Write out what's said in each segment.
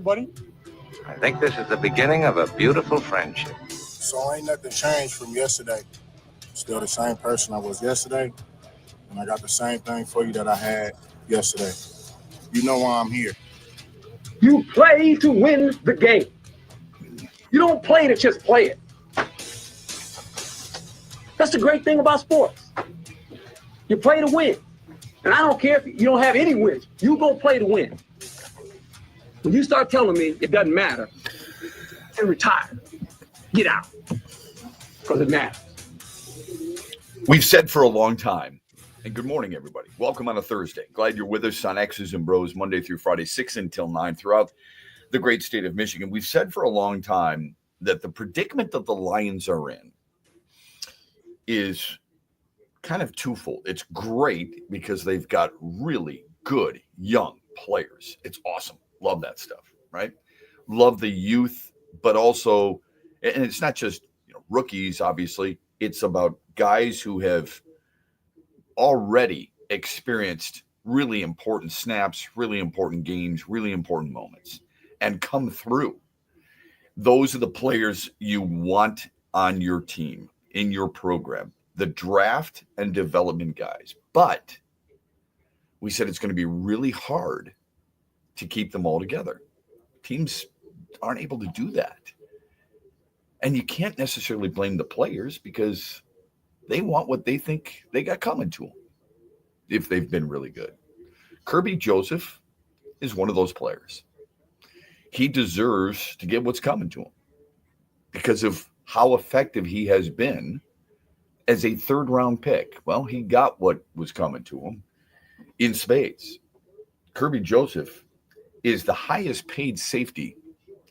buddy? I think this is the beginning of a beautiful friendship. So ain't nothing changed from yesterday. Still the same person I was yesterday, and I got the same thing for you that I had yesterday. You know why I'm here. You play to win the game. You don't play to just play it. That's the great thing about sports. You play to win. And I don't care if you don't have any wins. You go play to win. When you start telling me it doesn't matter, then retire. Get out. Because it matters. We've said for a long time, and good morning, everybody. Welcome on a Thursday. Glad you're with us on X's and BrO's Monday through Friday, 6 until 9 throughout the great state of Michigan. We've said for a long time that the predicament that the Lions are in is kind of twofold. It's great because they've got really good young players. It's awesome. Love that stuff, right? Love the youth, but also, and it's not just rookies, obviously. It's about guys who have already experienced really important snaps, really important games, really important moments, and come through. Those are the players you want on your team, in your program, the draft and development guys. But we said it's going to be really hard to keep them all together. Teams aren't able to do that. And you can't necessarily blame the players because they want what they think they got coming to them if they've been really good. Kirby Joseph is one of those players. He deserves to get what's coming to him because of how effective he has been as a third-round pick. Well, he got what was coming to him in spades. Kirby Joseph is the highest paid safety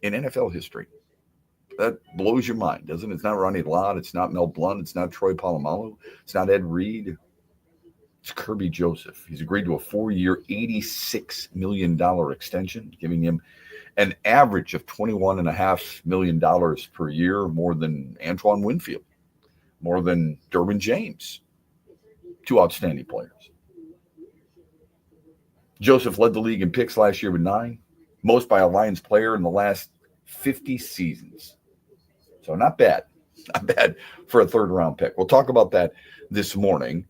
in NFL history. That blows your mind, doesn't it? It's not Ronnie Lott. It's not Mel Blount. It's not Troy Polamalu. It's not Ed Reed. It's Kirby Joseph. He's agreed to a 4-year, $86 million extension, giving him an average of $21.5 million per year, more than Antoine Winfield, more than Derwin James. Two outstanding players. Joseph led the league in picks last year with 9, most by a Lions player in the last 50 seasons. So not bad for a third-round pick. We'll talk about that this morning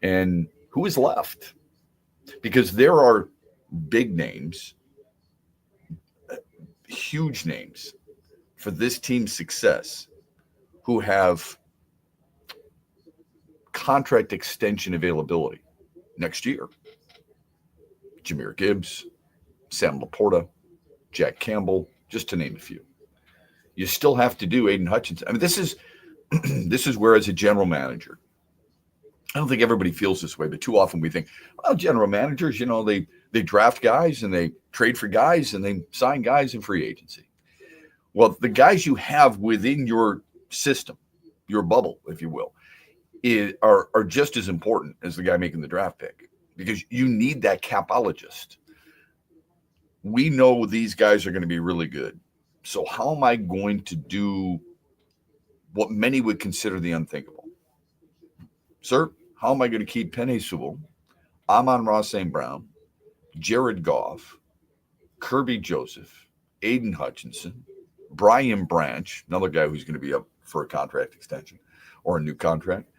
and who is left. Because there are big names, huge names for this team's success who have contract extension availability next year. Jahmyr Gibbs, Sam Laporta, Jack Campbell, just to name a few. You still have to do Aiden Hutchinson. I mean, this is where, as a general manager, I don't think everybody feels this way, but too often we think, well, general managers, they draft guys and they trade for guys and they sign guys in free agency. Well, the guys you have within your system, your bubble, if you will, are just as important as the guy making the draft pick because you need that capologist. We know these guys are going to be really good. So how am I going to do what many would consider the unthinkable? Sir, how am I going to keep Penei Sewell, Amon-Ra St. Brown, Jared Goff, Kirby Joseph, Aiden Hutchinson, Brian Branch, another guy who's going to be up for a contract extension or a new contract,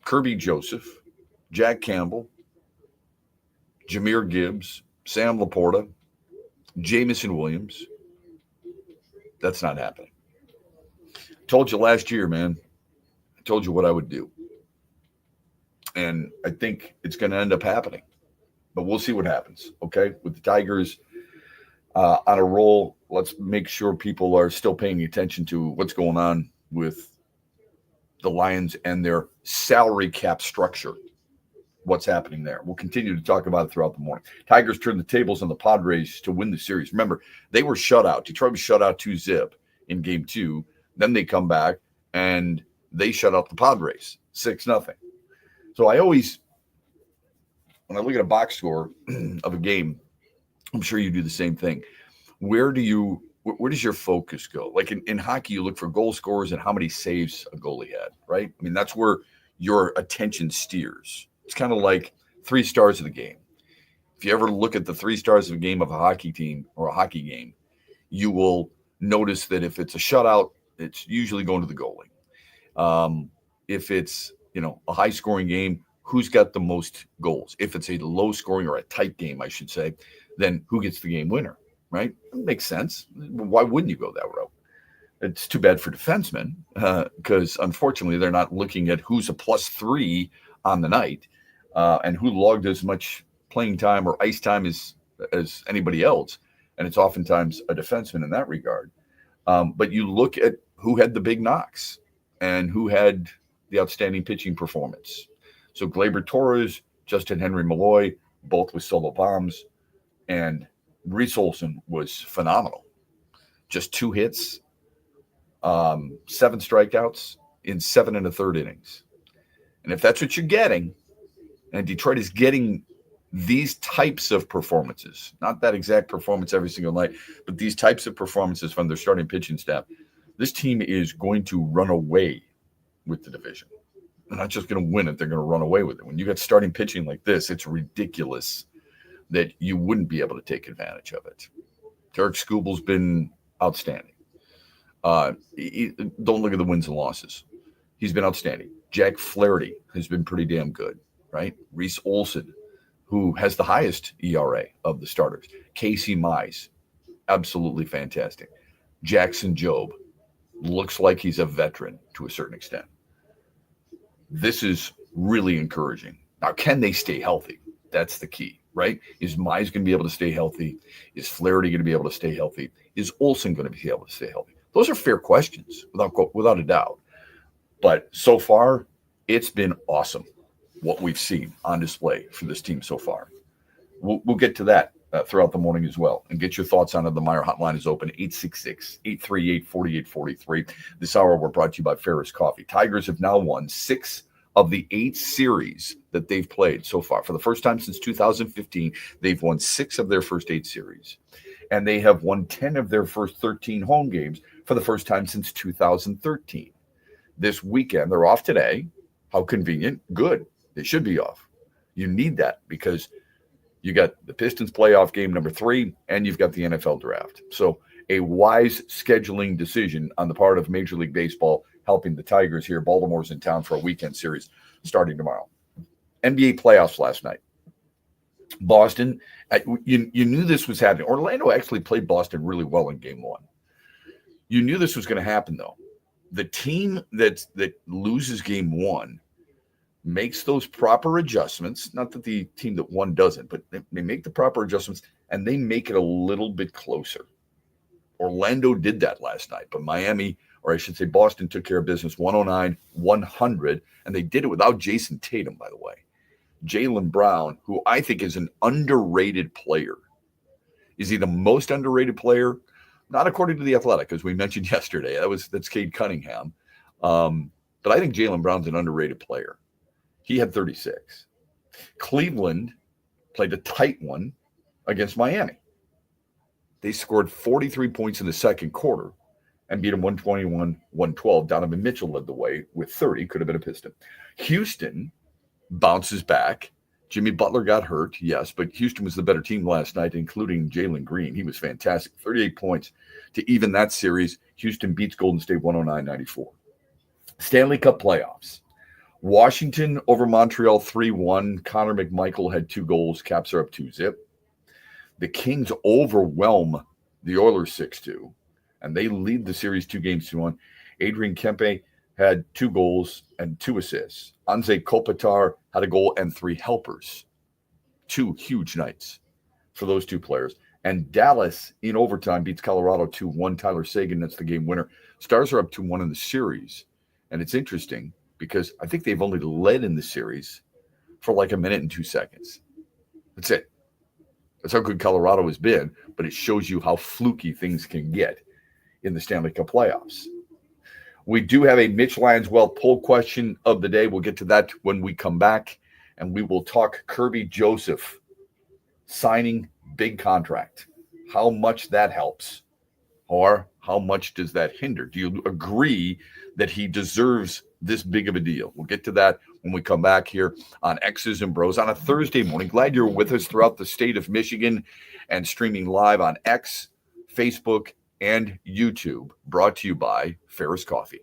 Kirby Joseph, Jack Campbell, Jahmyr Gibbs, Sam Laporta, Jamison Williams? That's not happening. Told you last year, man. I told you what I would do. And I think it's going to end up happening. But we'll see what happens, okay? With the Tigers on a roll, let's make sure people are still paying attention to what's going on with the Lions and their salary cap structure. What's happening there. We'll continue to talk about it throughout the morning. Tigers turned the tables on the Padres to win the series. Remember, they were shut out. Detroit was shut out 2-0 in game 2. Then they come back and they shut out the Padres 6-0. So I always, when I look at a box score of a game, I'm sure you do the same thing. Where does your focus go? Like in hockey, you look for goal scorers and how many saves a goalie had, right? I mean, that's where your attention steers. It's kind of like 3 stars of the game. If you ever look at the 3 stars of a game of a hockey team or a hockey game, you will notice that if it's a shutout, it's usually going to the goalie. If it's, a high scoring game, who's got the most goals? If it's a low scoring or a tight game, I should say, then who gets the game winner, right? It makes sense. Why wouldn't you go that route? It's too bad for defensemen because unfortunately they're not looking at who's a +3 on the night and who logged as much playing time or ice time as anybody else. And it's oftentimes a defenseman in that regard. But you look at who had the big knocks and who had the outstanding pitching performance. So Gleyber Torres, Justin Henry Malloy, both with solo bombs, and Reese Olson was phenomenal. Just 2 hits, 7 strikeouts in 7 1/3 innings. And if that's what you're getting, and Detroit is getting these types of performances, not that exact performance every single night, but these types of performances from their starting pitching staff, this team is going to run away with the division. They're not just going to win it, they're going to run away with it. When you got starting pitching like this, it's ridiculous that you wouldn't be able to take advantage of it. Tarek Skubal's been outstanding. Don't look at the wins and losses. He's been outstanding. Jack Flaherty has been pretty damn good, right? Reese Olson, who has the highest ERA of the starters. Casey Mize, absolutely fantastic. Jackson Jobe looks like he's a veteran to a certain extent. This is really encouraging. Now, can they stay healthy? That's the key, right? Is Mize going to be able to stay healthy? Is Flaherty going to be able to stay healthy? Is Olson going to be able to stay healthy? Those are fair questions, without a doubt. But so far, it's been awesome what we've seen on display for this team so far. We'll get to that throughout the morning as well, and get your thoughts on it. The Meyer hotline is open, 866-838-4843. This hour, we're brought to you by Ferris Coffee. Tigers have now won 6 of the 8 series that they've played so far. For the first time since 2015, they've won 6 of their first 8 series. And they have won 10 of their first 13 home games for the first time since 2013. This weekend, they're off today. How convenient. Good. They should be off. You need that because you got the Pistons playoff game number 3, and you've got the NFL draft. So a wise scheduling decision on the part of Major League Baseball helping the Tigers here. Baltimore's in town for a weekend series starting tomorrow. NBA playoffs last night. Boston, you knew this was happening. Orlando actually played Boston really well in game 1. You knew this was going to happen, though. The team that loses game 1 makes those proper adjustments. Not that the team that won doesn't, but they make the proper adjustments, and they make it a little bit closer. Orlando did that last night, but Miami, or I should say Boston, took care of business 109-100, and they did it without Jason Tatum, by the way. Jaylen Brown, who I think is an underrated player. Is he the most underrated player? Not according to The Athletic, as we mentioned yesterday. That's Cade Cunningham. But I think Jaylen Brown's an underrated player. He had 36. Cleveland played a tight one against Miami. They scored 43 points in the second quarter and beat them 121-112. Donovan Mitchell led the way with 30. Could have been a Piston. Houston bounces back. Jimmy Butler got hurt, yes, but Houston was the better team last night, including Jalen Green. He was fantastic. 38 points to even that series. Houston beats Golden State 109-94. Stanley Cup playoffs. Washington over Montreal 3-1. Connor McMichael had 2 goals. Caps are up 2-0. The Kings overwhelm the Oilers 6-2, and they lead the series 2-1. Adrian Kempe had 2 goals and 2 assists. Anze Kopitar had a goal and 3 helpers. 2 huge nights for those 2 players. And Dallas, in overtime, beats Colorado 2-1. Tyler Seguin, that's the game winner. Stars are up 2-1 in the series. And it's interesting because I think they've only led in the series for like a minute and 2 seconds. That's it. That's how good Colorado has been, but it shows you how fluky things can get in the Stanley Cup playoffs. We do have a Mitch Lyons-Well poll question of the day. We'll get to that when we come back, and we will talk Kirby Joseph signing big contract. How much that helps, or how much does that hinder? Do you agree that he deserves this big of a deal? We'll get to that when we come back here on X's and Bros on a Thursday morning. Glad you're with us throughout the state of Michigan and streaming live on X, Facebook, and YouTube, brought to you by Ferris Coffee.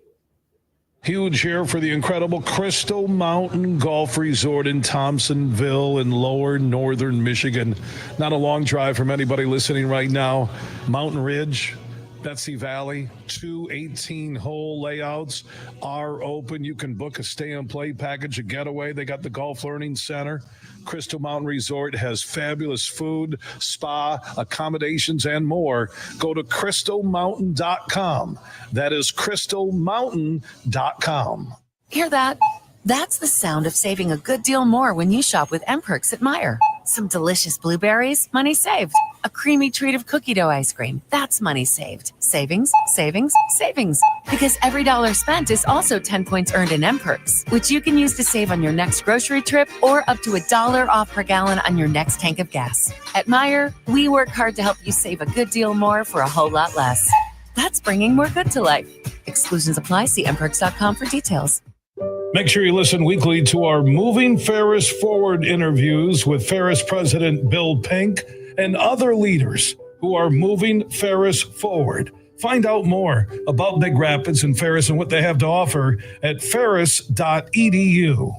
Huge here for the incredible Crystal Mountain Golf Resort in Thompsonville in lower northern Michigan. Not a long drive from anybody listening right now. Mountain Ridge, Betsy Valley, 2 18-hole layouts are open. You can book a stay-and-play package, a getaway. They got the Golf Learning Center. Crystal Mountain Resort has fabulous food, spa, accommodations, and more. Go to crystalmountain.com. That is crystalmountain.com. Hear that? That's the sound of saving a good deal more when you shop with M-Perks at Meijer. Some delicious blueberries, money saved. A creamy treat of cookie dough ice cream, that's money saved. Savings, savings, savings. Because every dollar spent is also 10 points earned in M-Perks, which you can use to save on your next grocery trip or up to $1 off per gallon on your next tank of gas. At Meijer, we work hard to help you save a good deal more for a whole lot less. That's bringing more good to life. Exclusions apply. See mperks.com for details. Make sure you listen weekly to our Moving Ferris Forward interviews with Ferris President Bill Pink and other leaders who are moving Ferris forward. Find out more about Big Rapids and Ferris and what they have to offer at ferris.edu.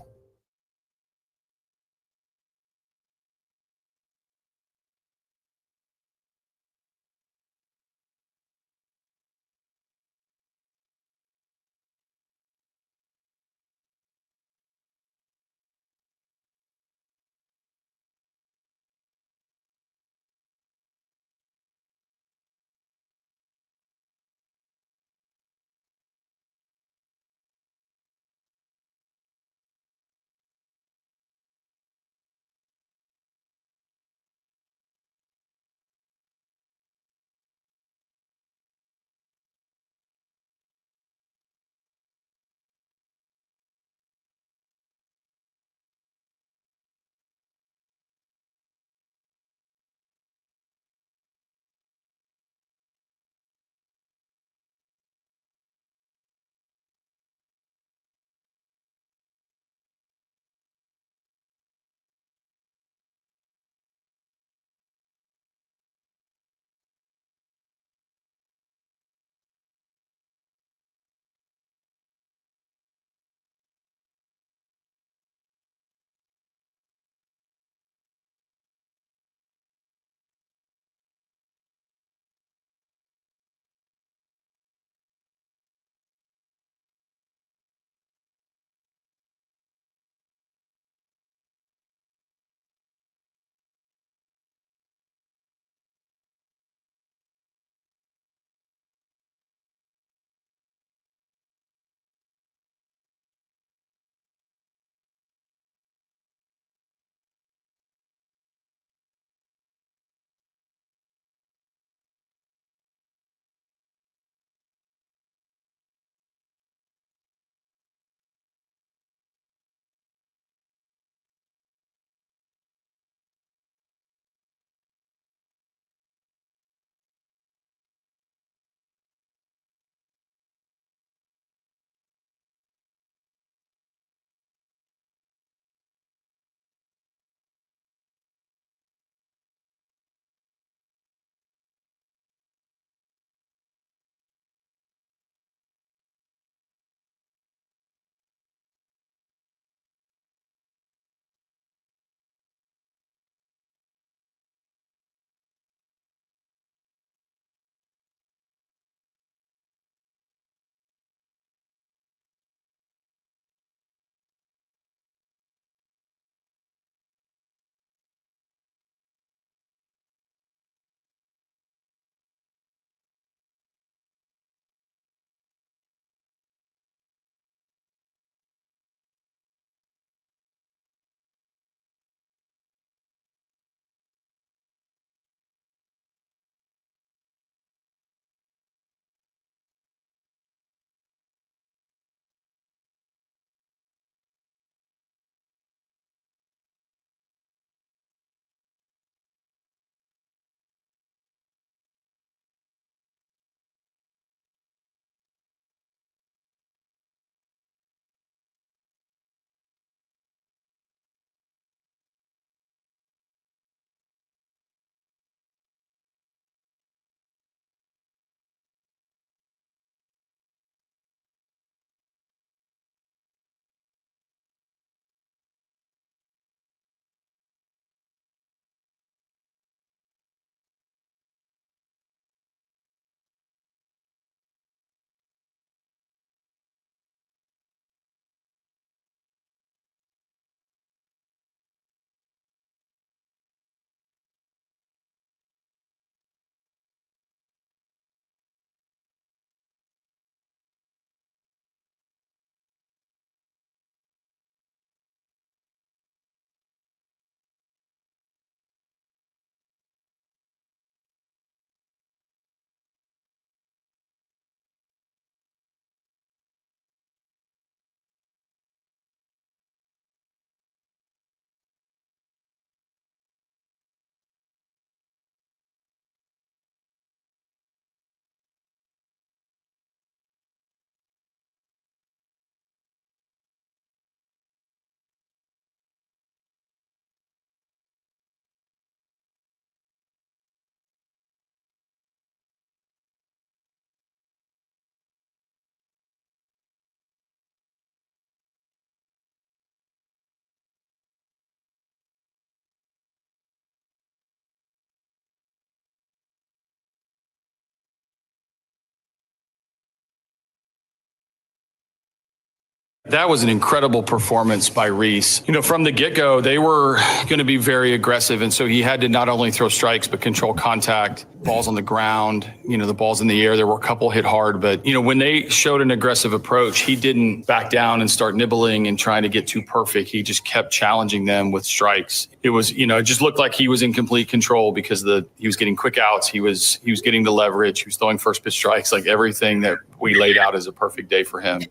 That was an incredible performance by Reese. From the get-go, they were going to be very aggressive, and so he had to not only throw strikes, but control contact, balls on the ground, the balls in the air. There were a couple hit hard, but, when they showed an aggressive approach, he didn't back down and start nibbling and trying to get too perfect. He just kept challenging them with strikes. It was, it just looked like he was in complete control because he was getting quick outs. He was getting the leverage. He was throwing first pitch strikes, like everything that we laid out as a perfect day for him.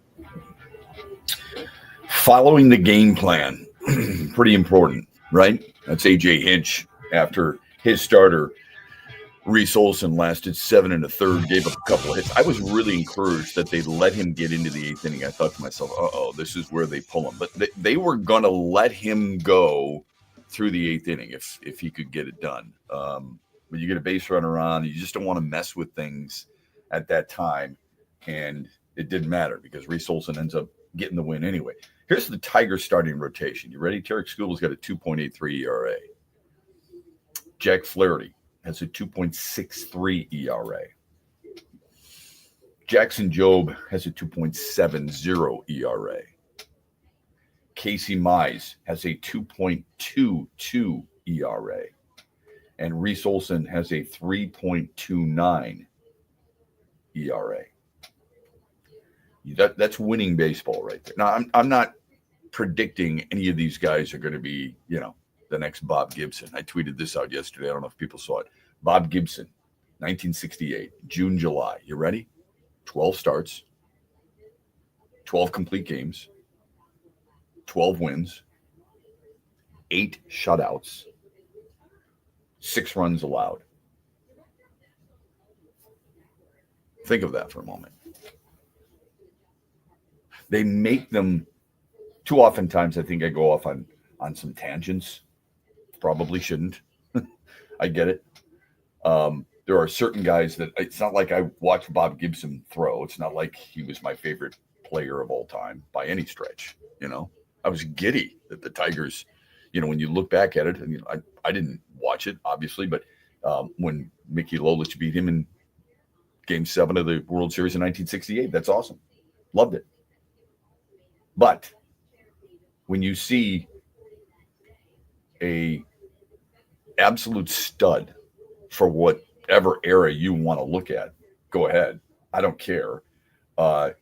Following the game plan, pretty important, right? That's AJ Hinch after his starter, Reese Olson, lasted 7 1/3, gave up a couple of hits. I was really encouraged that they let him get into the 8th inning. I thought to myself, this is where they pull him. But they were going to let him go through the 8th inning if he could get it done. When you get a base runner on, you just don't want to mess with things at that time. And it didn't matter because Reese Olson ends up getting the win anyway. Here's the Tigers starting rotation. You ready? Tarek Skubal's got a 2.83 ERA. Jack Flaherty has a 2.63 ERA. Jackson Jobe has a 2.70 ERA. Casey Mize has a 2.22 ERA. And Reese Olson has a 3.29 ERA. That's winning baseball right there. Now, I'm not predicting any of these guys are going to be, the next Bob Gibson. I tweeted this out yesterday. I don't know if people saw it. Bob Gibson, 1968, June, July. You ready? 12 starts, 12 complete games, 12 wins, 8 shutouts, 6 runs allowed. Think of that for a moment. They make them too oftentimes. I think I go off on some tangents. Probably shouldn't. I get it. There are certain guys that it's not like I watched Bob Gibson throw. It's not like he was my favorite player of all time by any stretch. I was giddy that the Tigers, when you look back at it, and I didn't watch it obviously, but when Mickey Lolich beat him in Game 7 of the World Series in 1968, that's awesome. Loved it. But when you see a absolute stud for whatever era you want to look at, go ahead. I don't care.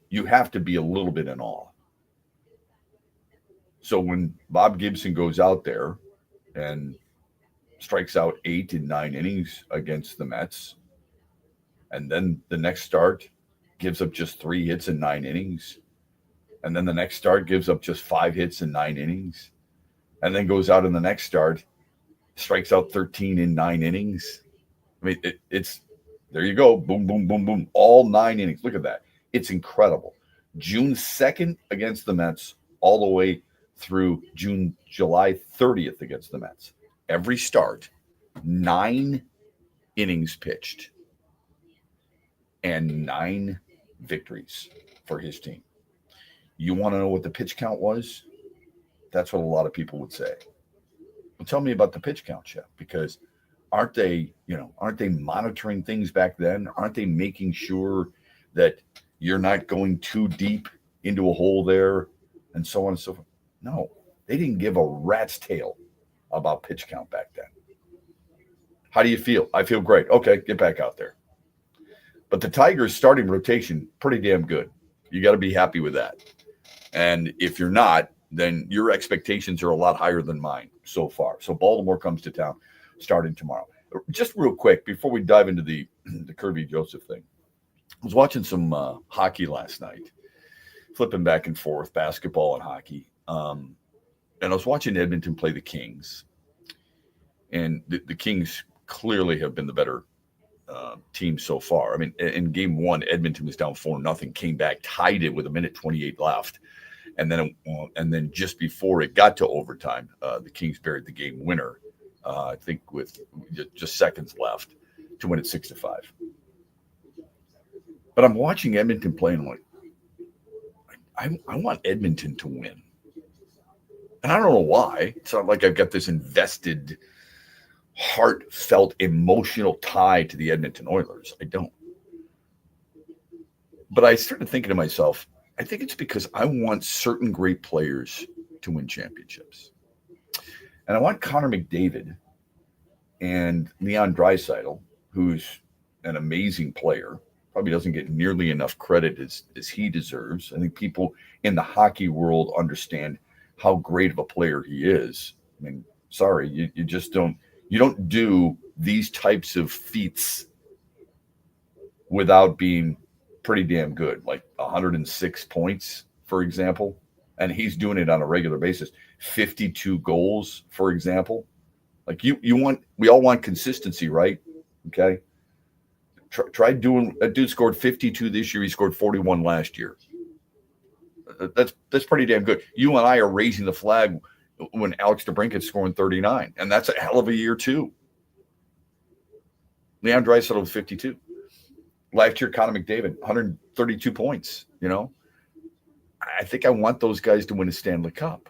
You have to be a little bit in awe. So when Bob Gibson goes out there and strikes out 8 in 9 innings against the Mets, and then the next start gives up just 3 hits in 9 innings, and then the next start gives up just 5 hits in 9 innings, and then goes out in the next start, strikes out 13 in 9 innings. I mean, it's there you go. Boom, boom, boom, boom. All 9 innings. Look at that. It's incredible. June 2nd against the Mets, all the way through July 30th against the Mets. Every start, 9 innings pitched and 9 victories for his team. You want to know what the pitch count was? That's what a lot of people would say. Well, tell me about the pitch count, Shep, because aren't they monitoring things back then? Aren't they making sure that you're not going too deep into a hole there and so on and so forth? No, they didn't give a rat's tail about pitch count back then. How do you feel? I feel great. Okay, get back out there. But the Tigers starting rotation, pretty damn good. You got to be happy with that. And if you're not, then your expectations are a lot higher than mine so far. So Baltimore comes to town starting tomorrow. Just real quick, before we dive into the Kirby Joseph thing, I was watching some hockey last night, flipping back and forth, basketball and hockey. And I was watching Edmonton play the Kings. And the Kings clearly have been the better team so far. I mean, in game 1, Edmonton was down 4-0, came back, tied it with 1:28 left. And then just before it got to overtime, the Kings buried the game winner, I think with just seconds left to win it 6-5. But I'm watching Edmonton play and I'm like, I want Edmonton to win. And I don't know why. It's not like I've got this invested, heartfelt, emotional tie to the Edmonton Oilers. I don't. But I started thinking to myself, I think it's because I want certain great players to win championships. And I want Connor McDavid and Leon Draisaitl, who's an amazing player, probably doesn't get nearly enough credit as he deserves. I think people in the hockey world understand how great of a player he is. I mean, sorry, you just don't do these types of feats without being pretty damn good, like 106 points, for example. And he's doing it on a regular basis. 52 goals, for example. Like we all want consistency, right? Okay. Try doing, a dude scored 52 this year. He scored 41 last year. That's pretty damn good. You and I are raising the flag when Alex DeBrincat's scoring 39. And that's a hell of a year too. Leon Draisaitl was 52. Last year, Connor McDavid, 132 points, you know. I think I want those guys to win a Stanley Cup.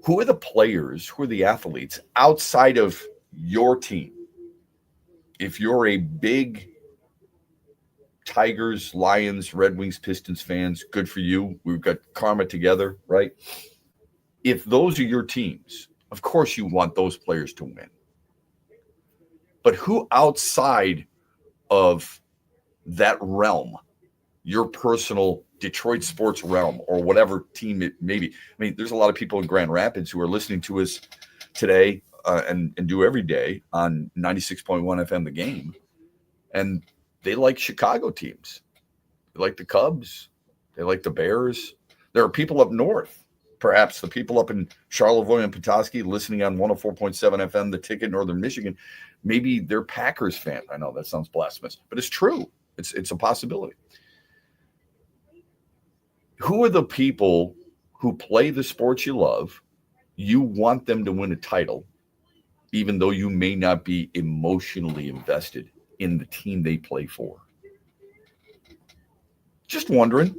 Who are the players, who are the athletes outside of your team? If you're a big Tigers, Lions, Red Wings, Pistons fans, good for you. We've got karma together, right? If those are your teams, of course you want those players to win. But who outside of that realm, your personal Detroit sports realm or whatever team it may be? I mean, there's a lot of people in Grand Rapids who are listening to us today and do every day on 96.1 FM The Game. And they like Chicago teams. They like the Cubs. They like the Bears. There are people up north, perhaps the people up in Charlevoix and Petoskey listening on 104.7 FM The Ticket, Northern Michigan. Maybe they're Packers fans. I know that sounds blasphemous, but it's true. It's a possibility. Who are the people who play the sports you love? You want them to win a title, even though you may not be emotionally invested in the team they play for. Just wondering.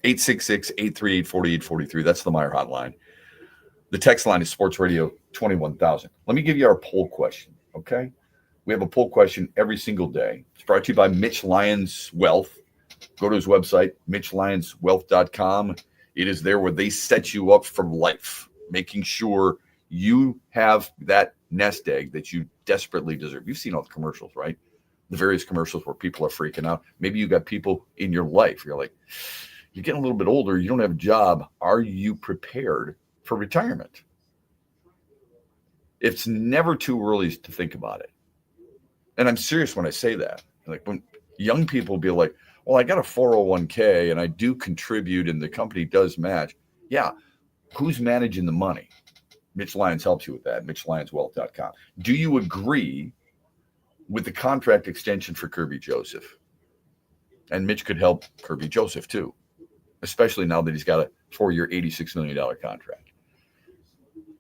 866-838-4843. That's the Meyer hotline. The text line is Sports Radio 21,000. Let me give you our poll question, okay? We have a poll question every single day. It's brought to you by Mitch Lyons Wealth. Go to his website, mitchlyonswealth.com. It is there where they set you up for life, making sure you have that nest egg that you desperately deserve. You've seen all the commercials, right? The various commercials where people are freaking out. Maybe you got people in your life. You're like, you're getting a little bit older. You don't have a job. Are you prepared for retirement? It's never too early to think about it. And I'm serious when I say that. Like when young people be like, well, I got a 401k and I do contribute and the company does match. Yeah. Who's managing the money? Mitch Lyons helps you with that. MitchLyonsWealth.com. Do you agree with the contract extension for Kirby Joseph? And Mitch could help Kirby Joseph too, especially now that he's got a 4-year, $86 million contract.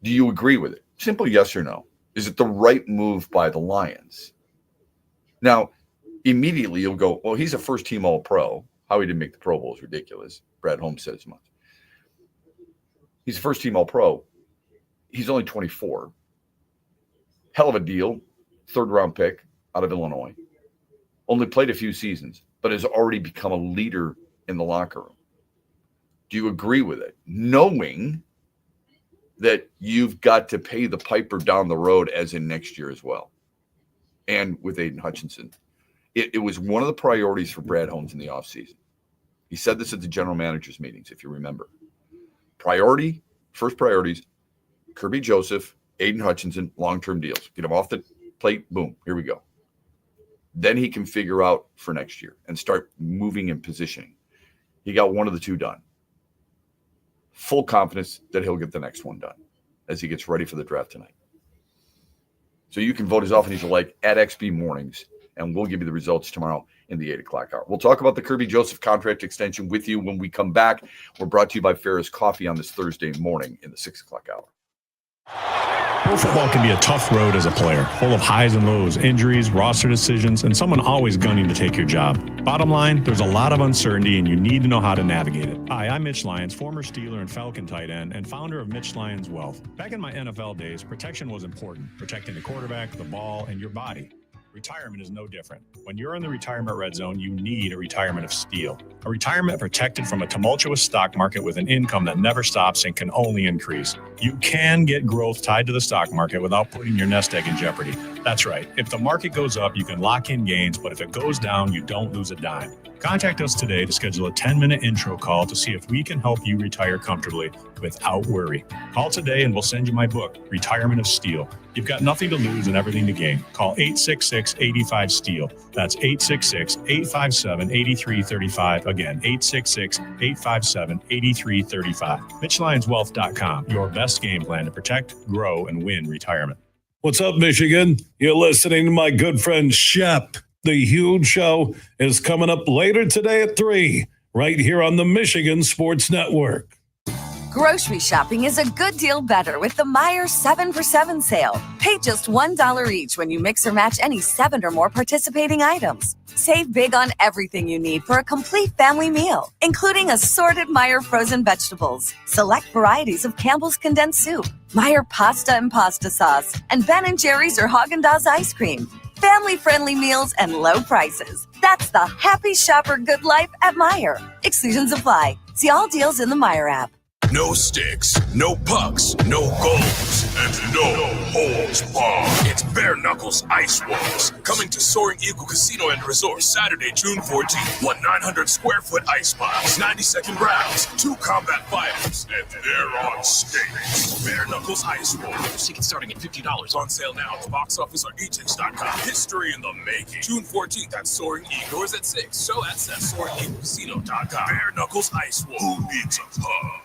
Do you agree with it? Simple yes or no. Is it the right move by the Lions? Now, immediately you'll go, well, he's a first-team All-Pro. How he didn't make the Pro Bowl is ridiculous. Brad Holmes said as much. He's a first-team All-Pro. He's only 24. Hell of a deal. Third-round pick out of Illinois. Only played a few seasons, but has already become a leader in the locker room. Do you agree with it? Knowing that you've got to pay the piper down the road as in next year as well. And with Aiden Hutchinson. It was one of the priorities for Brad Holmes in the offseason. He said this at the general managers meetings, if you remember. First priorities, Kirby Joseph, Aiden Hutchinson, long-term deals. Get them off the plate, boom, here we go. Then he can figure out for next year and start moving and positioning. He got one of the two done. Full confidence that he'll get the next one done as he gets ready for the draft tonight. So you can vote as often as you like at XB Mornings, and we'll give you the results tomorrow in the 8 o'clock hour. We'll talk about the Kirby Joseph contract extension with you when we come back. We're brought to you by Ferris Coffee on this Thursday morning in the 6 o'clock hour. Pro football can be a tough road as a player, full of highs and lows, injuries, roster decisions, and someone always gunning to take your job. Bottom line, there's a lot of uncertainty, and you need to know how to navigate it. Hi, I'm Mitch Lyons, former Steeler and Falcon tight end, and founder of Mitch Lyons Wealth. Back in my NFL days, protection was important, protecting the quarterback, the ball, and your body. Retirement is no different. When you're in the retirement red zone, you need a retirement of steel. A retirement protected from a tumultuous stock market with an income that never stops and can only increase. You can get growth tied to the stock market without putting your nest egg in jeopardy. That's right. If the market goes up, you can lock in gains, but if it goes down, you don't lose a dime. Contact us today to schedule a 10-minute intro call to see if we can help you retire comfortably without worry. Call today and we'll send you my book, Retirement of Steel. You've got nothing to lose and everything to gain. Call 866-85-STEEL. That's 866-857-8335. Again, 866-857-8335. MitchLionsWealth.com, your best game plan to protect, grow, and win retirement. What's up, Michigan? You're listening to my good friend Shep. The Huge Show is coming up later today at 3, right here on the Michigan Sports Network. Grocery shopping is a good deal better with the Meijer 7 for 7 sale. Pay just $1 each when you mix or match any 7 or more participating items. Save big on everything you need for a complete family meal, including assorted Meijer frozen vegetables, select varieties of Campbell's condensed soup, Meijer pasta and pasta sauce, and Ben & Jerry's or Haagen-Dazs ice cream. Family-friendly meals and low prices. That's the happy shopper good life at Meijer. Exclusions apply. See all deals in the Meijer app. No sticks, no pucks, no goals, and no holds barred. It's Bare Knuckles Ice Walks, coming to Soaring Eagle Casino and Resort Saturday, June 14th. 900 square foot ice box, 90-second rounds, 2 combat fighters, and they're on skates. Bare Knuckles Ice Walks. Tickets starting at $50. On sale now at the box office or etix.com. History in the making. June 14th at Soaring Eagle. Doors at 6. Show at SoaringEagleCasino.com. Bare Knuckles Ice Walks. Who needs a pub?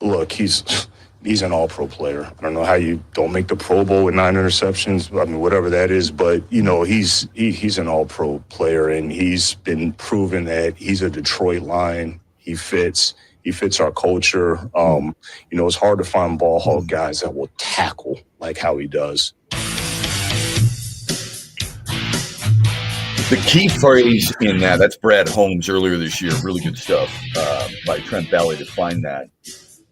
look, he's an all-pro player. I don't know how you don't make the Pro Bowl with 9 interceptions. I mean, whatever that is, but he's an all-pro player, and he's been proven that he's a Detroit Lion. He fits our culture. It's hard to find ball hawk guys that will tackle like how he does. The key phrase in that's Brad Holmes earlier this year. Really good stuff by Trent Bally to find that.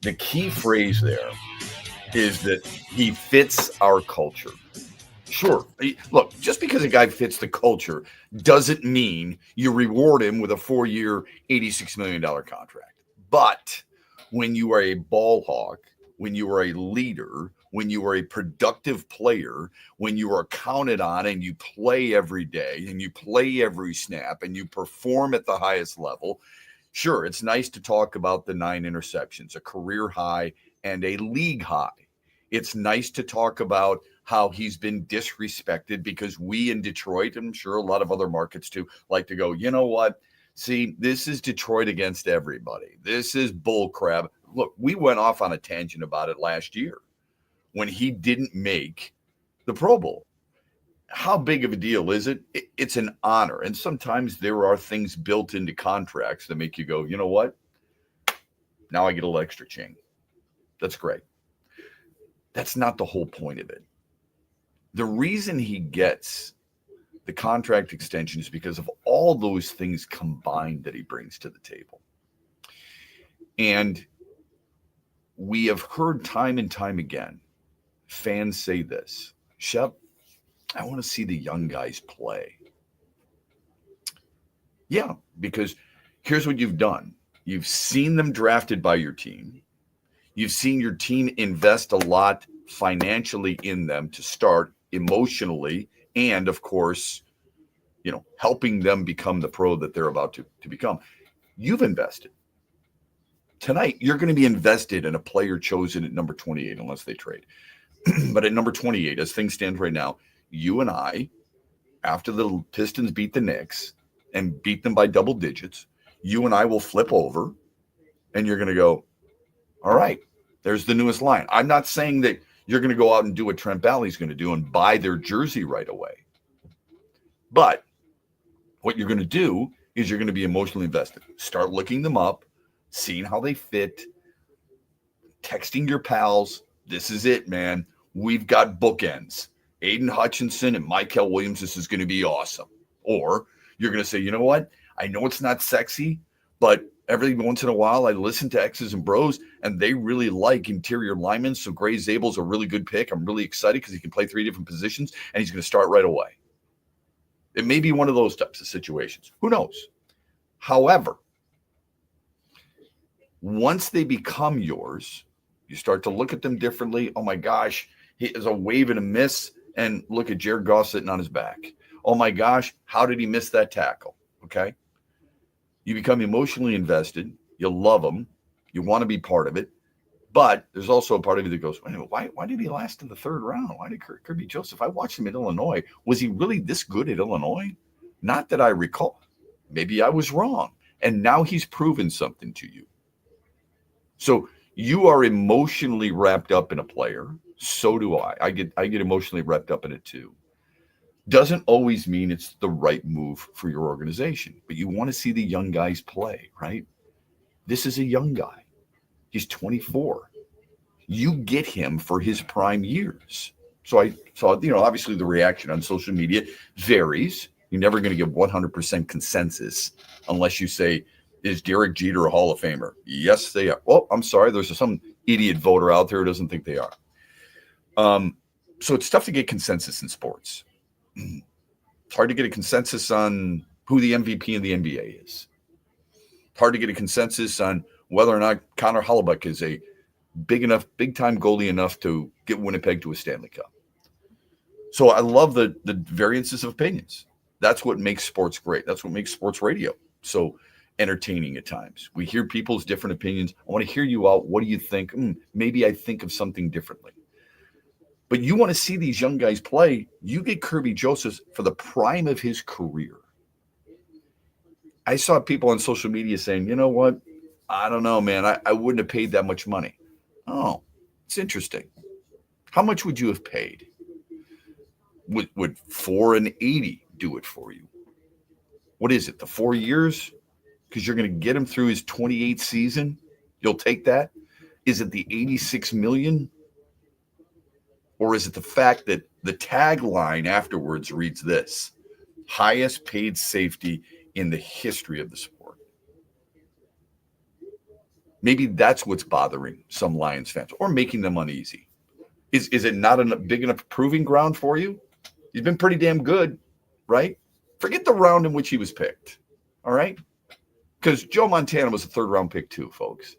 The key phrase there is that he fits our culture. Sure. Look, just because a guy fits the culture doesn't mean you reward him with a 4-year, $86 million contract. But when you are a ball hawk, when you are a leader, when you are a productive player, when you are counted on and you play every day and you play every snap and you perform at the highest level, sure, it's nice to talk about the 9 interceptions, a career high and a league high. It's nice to talk about how he's been disrespected because we in Detroit, and I'm sure a lot of other markets too, like to go, you know what? See, this is Detroit against everybody. This is bull crap. Look, we went off on a tangent about it last year when he didn't make the Pro Bowl. How big of a deal is it? It's an honor. And sometimes there are things built into contracts that make you go, you know what? Now I get a little extra ching. That's great. That's not the whole point of it. The reason he gets the contract extension is because of all those things combined that he brings to the table. And we have heard time and time again, fans say this, Shep, I want to see the young guys play. Yeah, because here's what you've done. You've seen them drafted by your team. You've seen your team invest a lot financially in them to start, emotionally, and of course, helping them become the pro that they're about to become. You've invested. Tonight, you're going to be invested in a player chosen at number 28, unless they trade. But at number 28, as things stand right now, you and I, after the Pistons beat the Knicks and beat them by double digits, you and I will flip over and you're going to go, all right, there's the newest line. I'm not saying that you're going to go out and do what Trent Bally's going to do and buy their jersey right away. But what you're going to do is you're going to be emotionally invested. Start looking them up, seeing how they fit, texting your pals. This is it, man. We've got bookends. Aiden Hutchinson and Michael Williams, this is going to be awesome. Or you're going to say, you know what? I know it's not sexy, but every once in a while I listen to X's and Bros, and they really like interior linemen. So Gray Zabel's a really good pick. I'm really excited because he can play 3 different positions, and he's going to start right away. It may be one of those types of situations. Who knows? However, once they become yours, you start to look at them differently. Oh, my gosh, he is a wave and a miss, and look at Jared Goff sitting on his back. Oh, my gosh, how did he miss that tackle? Okay. You become emotionally invested. You love them. You want to be part of it. But there's also a part of you that goes, why did he last in the 3rd round? Why did Kirby Joseph? I watched him at Illinois. Was he really this good at Illinois? Not that I recall. Maybe I was wrong. And now he's proven something to you. So you are emotionally wrapped up in a player. So do I. I get emotionally wrapped up in it too. Doesn't always mean it's the right move for your organization, but you want to see the young guys play, right? This is a young guy. He's 24. You get him for his prime years. So I saw, obviously the reaction on social media varies. You're never going to get 100% consensus unless you say, is Derek Jeter a Hall of Famer? Yes, they are. Well, I'm sorry. There's some idiot voter out there who doesn't think they are. So it's tough to get consensus in sports. It's hard to get a consensus on who the MVP in the NBA is. It's hard to get a consensus on whether or not Connor Hellebuyck is a big time goalie enough to get Winnipeg to a Stanley Cup. So I love the variances of opinions. That's what makes sports great. That's what makes sports radio so entertaining at times. We hear people's different opinions. I want to hear you out. What do you think? Maybe I think of something differently. But you want to see these young guys play. You get Kirby Joseph for the prime of his career. I saw people on social media saying, you know what? I don't know, man. I wouldn't have paid that much money. Oh, it's interesting. How much would you have paid? Would 4 and 80 do it for you? What is it, the 4 years? Because you're going to get him through his 28th season. You'll take that? Is it the $86 million? Or is it the fact that the tagline afterwards reads this: highest paid safety in the history of the sport? Maybe that's what's bothering some Lions fans or making them uneasy. Is it not a big enough proving ground for you? He's been pretty damn good, right? Forget the round in which he was picked, all right? Because Joe Montana was a third-round pick too, folks.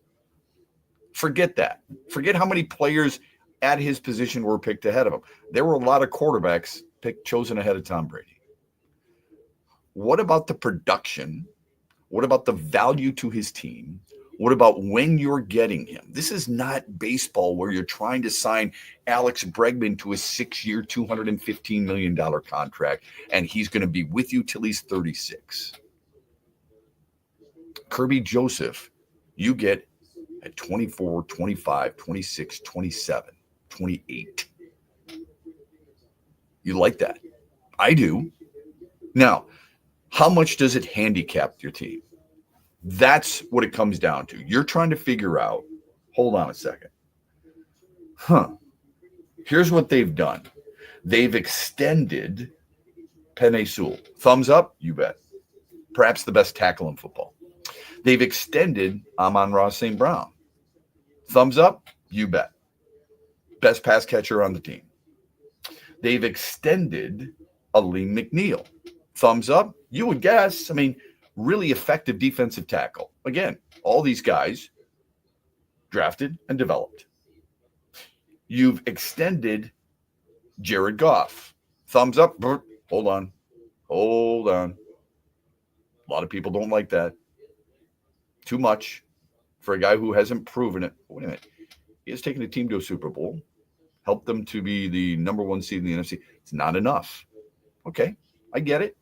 Forget that. Forget how many players at his position were picked ahead of him. There were a lot of quarterbacks chosen ahead of Tom Brady. What about the production? What about the value to his team? What about when you're getting him? This is not baseball where you're trying to sign Alex Bregman to a 6-year, $215 million contract, and he's going to be with you till he's 36. Kirby Joseph, you get at 24, 25, 26, 27, 28. You like that? I do. Now, how much does it handicap your team? That's what it comes down to. You're trying to figure out, hold on a second. Here's what they've done. They've extended Penei Sewell. Thumbs up? You bet. Perhaps the best tackle in football. They've extended Amon-Ra St. Brown. Thumbs up? You bet. Best pass catcher on the team. They've extended Aleem McNeil. Thumbs up? You would guess. I mean, really effective defensive tackle. Again, all these guys drafted and developed. You've extended Jared Goff. Thumbs up. Hold on. A lot of people don't like that. Too much for a guy who hasn't proven it. Wait a minute. He has taken a team to a Super Bowl, helped them to be the number 1 seed in the NFC. It's not enough. Okay, I get it.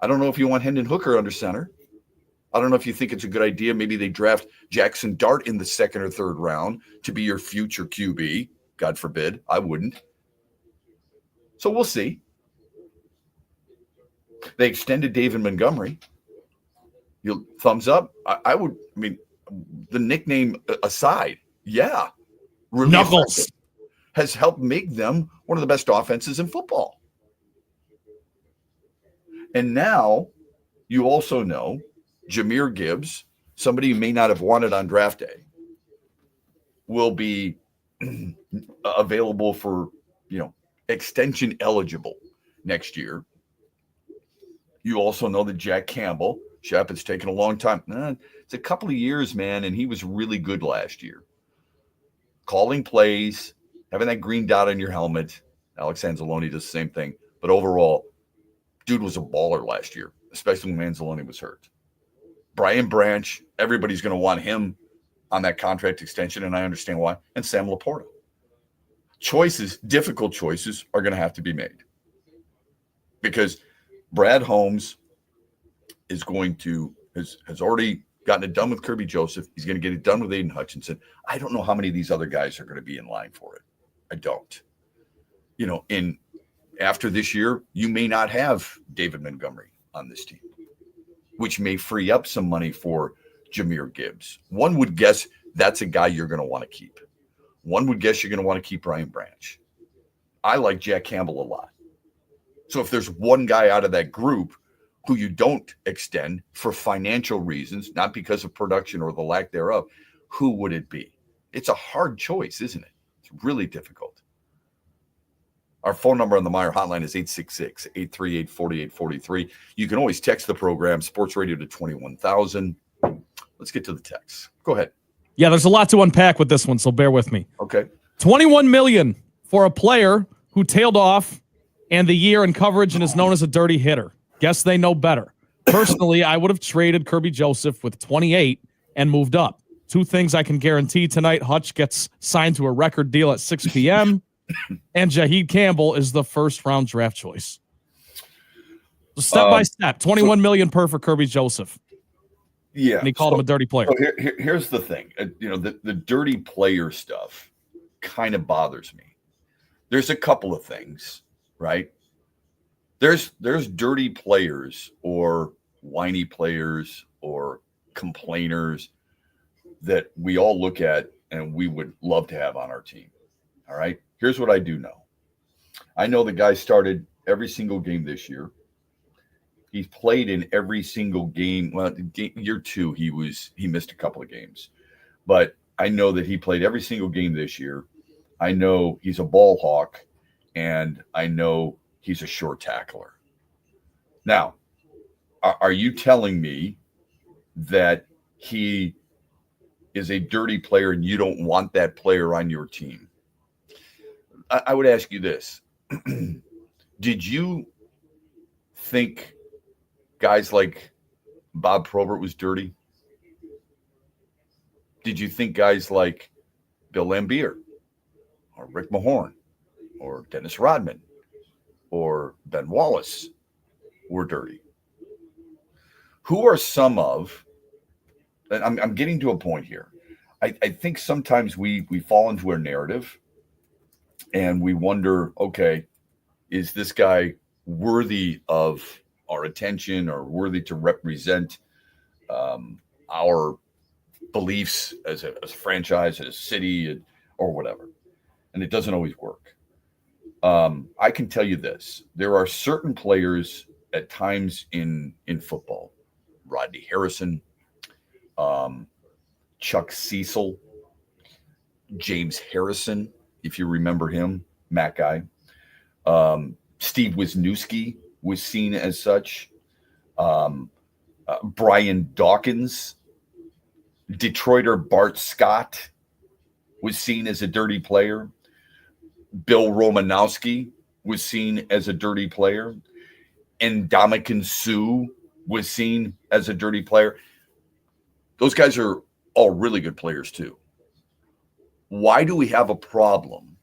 I don't know if you want Hendon Hooker under center. I don't know if you think it's a good idea. Maybe they draft Jackson Dart in the 2nd or 3rd round to be your future QB. God forbid. I wouldn't. So we'll see. They extended David Montgomery. You thumbs up? I would, I mean, the nickname aside, yeah. Really Knuckles has helped make them one of the best offenses in football. And now you also know Jahmyr Gibbs, somebody you may not have wanted on draft day, will be available for, extension eligible next year. You also know that Jack Campbell, Shep, it's taken a long time. It's a couple of years, man, and he was really good last year. Calling plays, having that green dot on your helmet. Alex Anzalone does the same thing. But overall, dude was a baller last year, especially when Anzalone was hurt. Brian Branch, everybody's going to want him on that contract extension, and I understand why. And Sam Laporta. Difficult choices are going to have to be made. Because Brad Holmes is going to has already gotten it done with Kirby Joseph. He's going to get it done with Aiden Hutchinson. I don't know how many of these other guys are going to be in line for it. I don't. After this year, you may not have David Montgomery on this team, which may free up some money for Jahmyr Gibbs. One would guess that's a guy you're going to want to keep. One would guess you're going to want to keep Brian Branch. I like Jack Campbell a lot. So if there's one guy out of that group who you don't extend for financial reasons, not because of production or the lack thereof, who would it be? It's a hard choice, isn't it? It's really difficult. Our phone number on the Meyer hotline is 866-838-4843. You can always text the program, Sports Radio, to 21,000. Let's get to the text. Go ahead. Yeah, there's a lot to unpack with this one, so bear with me. Okay. $21 million for a player who tailed off and the year in coverage and is known as a dirty hitter. Guess they know better. Personally, I would have traded Kirby Joseph with 28 and moved up. Two things I can guarantee tonight: Hutch gets signed to a record deal at 6 p.m., and Jaheed Campbell is the first-round draft choice. Step by step, $21 million per for Kirby Joseph. Yeah. And he called him a dirty player. So here's the thing. The dirty player stuff kind of bothers me. There's a couple of things, right? There's dirty players or whiny players or complainers that we all look at and we would love to have on our team. All right. Here's what I do know. I know the guy started every single game this year. He's played in every single game. Well, year 2, he missed a couple of games, but I know that he played every single game this year. I know he's a ball hawk, and I know he's a short tackler. Now, are you telling me that he is a dirty player and you don't want that player on your team? I would ask you this. Did you think guys like Bob Probert was dirty? Did you think guys like Bill Laimbeer or Rick Mahorn or Dennis Rodman or Ben Wallace were dirty? Who are some of, and I'm getting to a point here. I think sometimes we fall into a narrative and we wonder, okay, is this guy worthy of our attention or worthy to represent our beliefs as a franchise, as a city, or whatever? And it doesn't always work. I can tell you this. There are certain players at times in football, Rodney Harrison, Chuck Cecil, James Harrison, if you remember him, Mac guy. Steve Wisniewski was seen as such. Brian Dawkins, Detroiter Bart Scott was seen as a dirty player. Bill Romanowski was seen as a dirty player. And Ndamukong Suh was seen as a dirty player. Those guys are all really good players too. Why do we have a problem?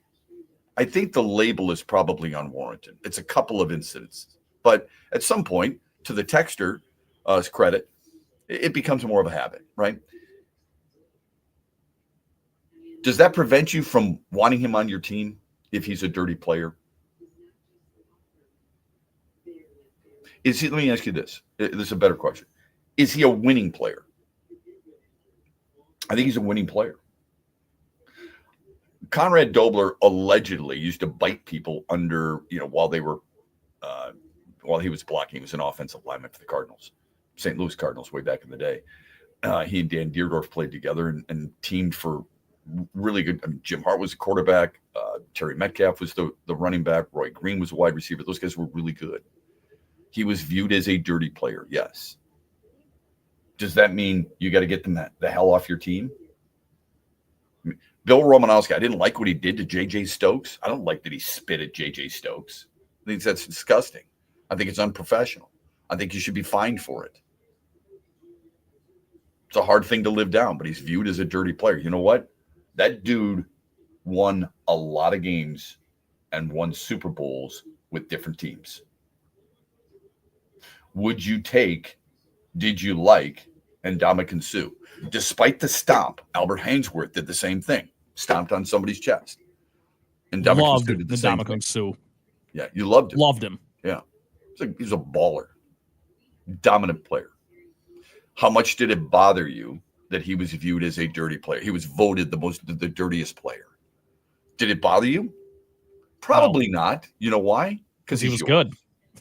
I think the label is probably unwarranted. It's a couple of incidents. But at some point, to the texter's credit, it becomes more of a habit, right? Does that prevent you from wanting him on your team if he's a dirty player? Let me ask you this. This is a better question. Is he a winning player? I think he's a winning player. Conrad Dobler allegedly used to bite people under, while he was blocking. He was an offensive lineman for the Cardinals, St. Louis Cardinals, way back in the day. He and Dan Deerdorf played together and teamed for really good. I mean, Jim Hart was a quarterback. Terry Metcalf was the running back. Roy Green was a wide receiver. Those guys were really good. He was viewed as a dirty player, yes. Does that mean you got to get them the hell off your team? I mean, Bill Romanowski, I didn't like what he did to J.J. Stokes. I don't like that he spit at J.J. Stokes. I think that's disgusting. I think it's unprofessional. I think you should be fined for it. It's a hard thing to live down, but he's viewed as a dirty player. You know what? That dude won a lot of games and won Super Bowls with different teams. Did you like Ndamukong Suh? Despite the stomp, Albert Hainsworth did the same thing. Stomped on somebody's chest. And Loved Suh did the same thing. Ndamukong Suh. Yeah, you loved him. Loved him. Yeah. He's a baller. Dominant player. How much did it bother you that he was viewed as a dirty player? He was voted the dirtiest player. Did it bother you? Probably not. You know why? Because he was good.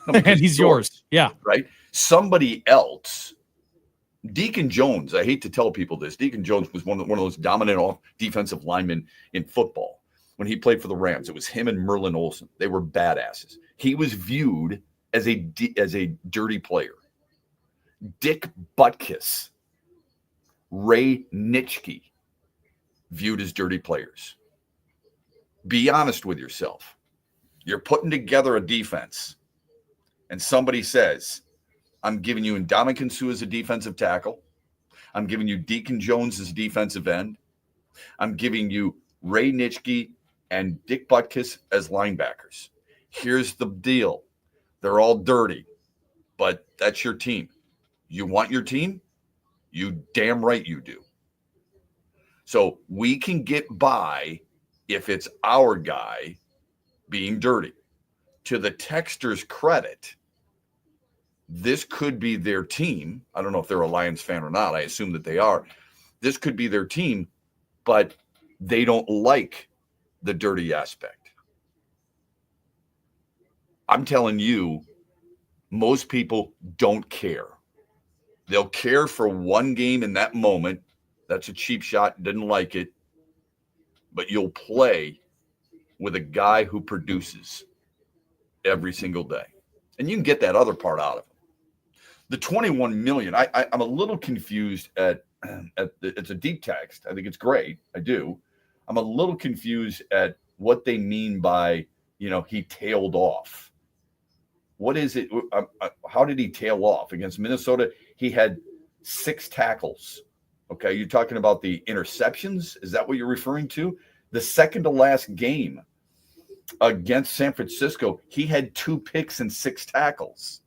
No, and he's yours. Yeah. Right? Somebody else, Deacon Jones, I hate to tell people this, Deacon Jones was one of those dominant defensive linemen in football. When he played for the Rams, it was him and Merlin Olsen. They were badasses. He was viewed as a dirty player. Dick Butkus, Ray Nitschke, viewed as dirty players. Be honest with yourself. You're putting together a defense, and somebody says, I'm giving you Ndamukong Suh as a defensive tackle. I'm giving you Deacon Jones as a defensive end. I'm giving you Ray Nitschke and Dick Butkus as linebackers. Here's the deal. They're all dirty, but that's your team. You want your team? You damn right you do. So we can get by if it's our guy being dirty. To the texter's credit, this could be their team. I don't know if they're a Lions fan or not. I assume that they are. This could be their team, but they don't like the dirty aspect. I'm telling you, most people don't care. They'll care for one game in that moment. That's a cheap shot. Didn't like it. But you'll play with a guy who produces every single day. And you can get that other part out of him. The $21 million, I'm a little confused it's a deep text. I think it's great. I do. I'm a little confused at what they mean by, he tailed off. What is it? How did he tail off? Against Minnesota, he had 6 tackles. Okay, you're talking about the interceptions? Is that what you're referring to? The second to last game against San Francisco, he had 2 picks and 6 tackles.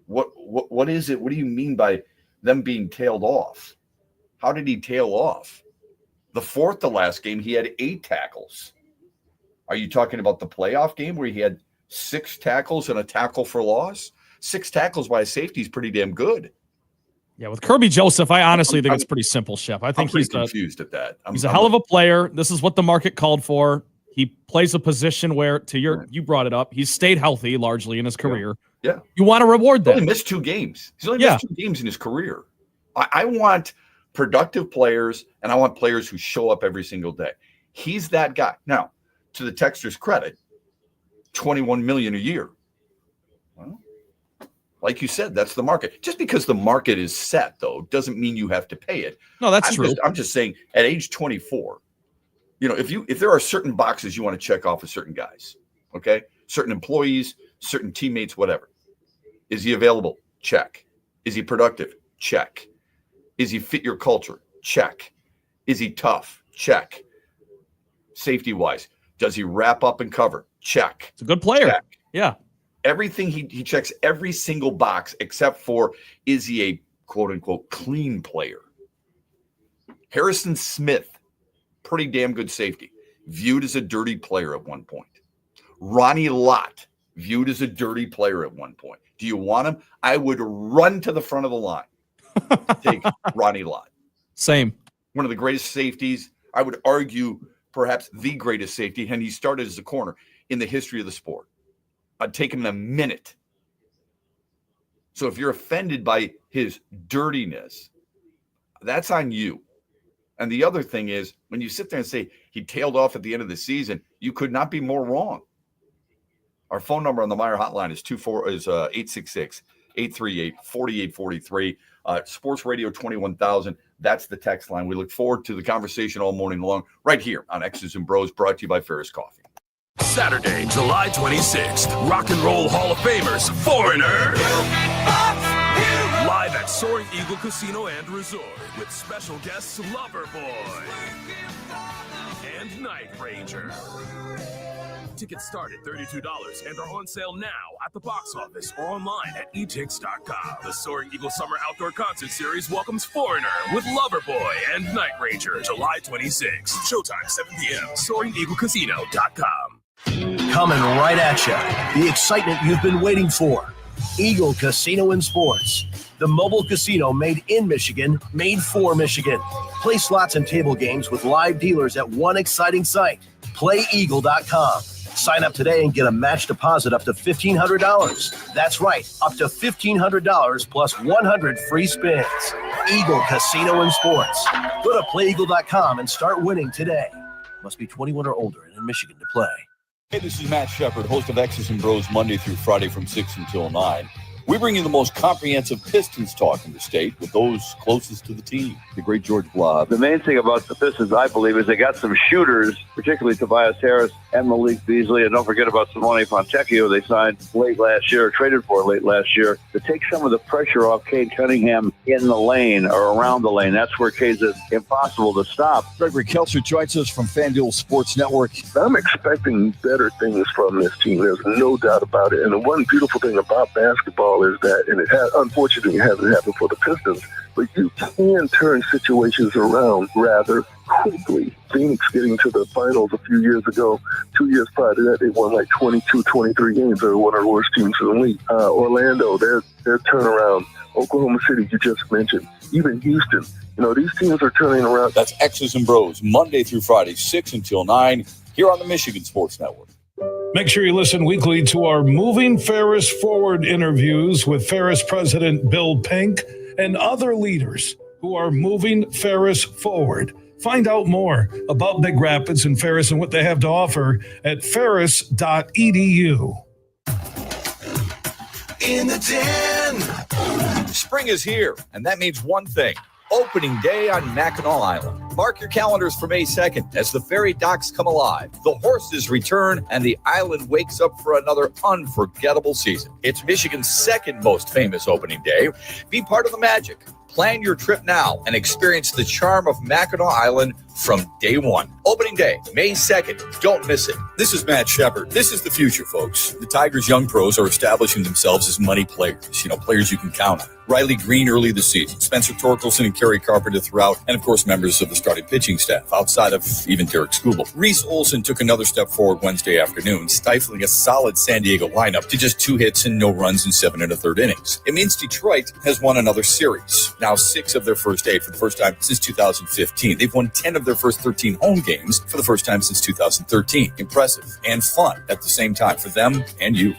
What is it? What do you mean by them being tailed off? How did he tail off? The fourth to last game, he had 8 tackles. Are you talking about the playoff game where he had 6 tackles and a tackle for loss? 6 tackles by a safety is pretty damn good. Yeah, with Kirby Joseph, I honestly think it's pretty simple, Shep. I think he's confused at that. He's a hell of a player. This is what the market called for. He plays a position where, you brought it up, he's stayed healthy largely in his career. Yeah. You want to reward that. He's only missed 2 games. He's only missed 2 games in his career. I want productive players, and I want players who show up every single day. He's that guy. Now, to the texter's credit, $21 million a year. Well, like you said, that's the market. Just because the market is set, though, doesn't mean you have to pay it. No, that's true. I'm just saying, at age 24, if there are certain boxes you want to check off with certain guys, okay, certain employees, certain teammates, whatever. Is he available? Check. Is he productive? Check. Is he fit your culture? Check. Is he tough? Check. Safety-wise, does he wrap up and cover? Check. It's a good player. Check. Yeah. Everything he checks every single box except for, is he a quote-unquote clean player? Harrison Smith, pretty damn good safety, viewed as a dirty player at one point. Ronnie Lott, viewed as a dirty player at one point. Do you want him? I would run to the front of the line. Take Ronnie Lott. Same. One of the greatest safeties. I would argue perhaps the greatest safety, and he started as a corner in the history of the sport. I'd take him in a minute. So if you're offended by his dirtiness, that's on you. And the other thing is, when you sit there and say he tailed off at the end of the season, you could not be more wrong. Our phone number on the Meyer hotline is 866-838-4843. Sports Radio 21,000. That's the text line. We look forward to the conversation all morning long right here on X's and Bros, brought to you by Ferris Coffee. Saturday, July 26th, Rock and Roll Hall of Famers, Foreigner. Live at Soaring Eagle Casino and Resort with special guests Loverboy and Night Ranger. Tickets start at $32 and are on sale now at the box office or online at etix.com. The Soaring Eagle Summer Outdoor Concert Series welcomes Foreigner with Loverboy and Night Ranger, July 26th. Showtime 7 p.m. SoaringEagleCasino.com. Coming right at you, the excitement you've been waiting for. Eagle Casino and Sports, the mobile casino made in Michigan, made for Michigan. Play slots and table games with live dealers at one exciting site, playeagle.com. Sign up today and get a match deposit up to $1,500. That's right, up to $1,500 plus 100 free spins. Eagle Casino and Sports. Go to playeagle.com and start winning today. Must be 21 or older and in Michigan to play. Hey, this is Matt Shepard, host of X's and Bros Monday through Friday from 6 until 9. We bring you the most comprehensive Pistons talk in the state with those closest to the team. The great George Blob. The main thing about the Pistons, I believe, is they got some shooters, particularly Tobias Harris and Malik Beasley. And don't forget about Simone Fontecchio, they signed late last year, traded for late last year, to take some of the pressure off Cade Cunningham in the lane or around the lane. That's where Cade's impossible to stop. Gregory Kelser joins us from FanDuel Sports Network. I'm expecting better things from this team. There's no doubt about it. And the one beautiful thing about basketball basketball is that, and unfortunately it hasn't happened for the Pistons, but you can turn situations around rather quickly. Phoenix getting to the finals a few years ago, 2 years prior to that, they won like 22, 23 games. They were one of the worst teams in the league. Orlando, their turnaround. Oklahoma City, you just mentioned. Even Houston. These teams are turning around. That's X's and Bros, Monday through Friday, 6 until 9, here on the Michigan Sports Network. Make sure you listen weekly to our Moving Ferris Forward interviews with Ferris President Bill Pink and other leaders who are moving Ferris forward. Find out more about Big Rapids and Ferris and what they have to offer at ferris.edu. In the den. Spring is here, and that means one thing. Opening day on Mackinac Island. Mark your calendars for May 2nd as the ferry docks come alive, the horses return, and the island wakes up for another unforgettable season. It's Michigan's second most famous opening day. Be part of the magic. Plan your trip now and experience the charm of Mackinac Island from day one. Opening day, May 2nd. Don't miss it. This is Matt Shepard. This is the future, folks. The Tigers' young pros are establishing themselves as money players, players you can count on. Riley Green early this season, Spencer Torkelson and Kerry Carpenter throughout, and of course members of the starting pitching staff, outside of even Derek Skubal. Reese Olson took another step forward Wednesday afternoon, stifling a solid San Diego lineup to just 2 hits and no runs in 7 1/3 innings. It means Detroit has won another series, now 6 of their first 8 for the first time since 2015. They've won 10 of their first 13 home games for the first time since 2013. Impressive and fun at the same time for them and you.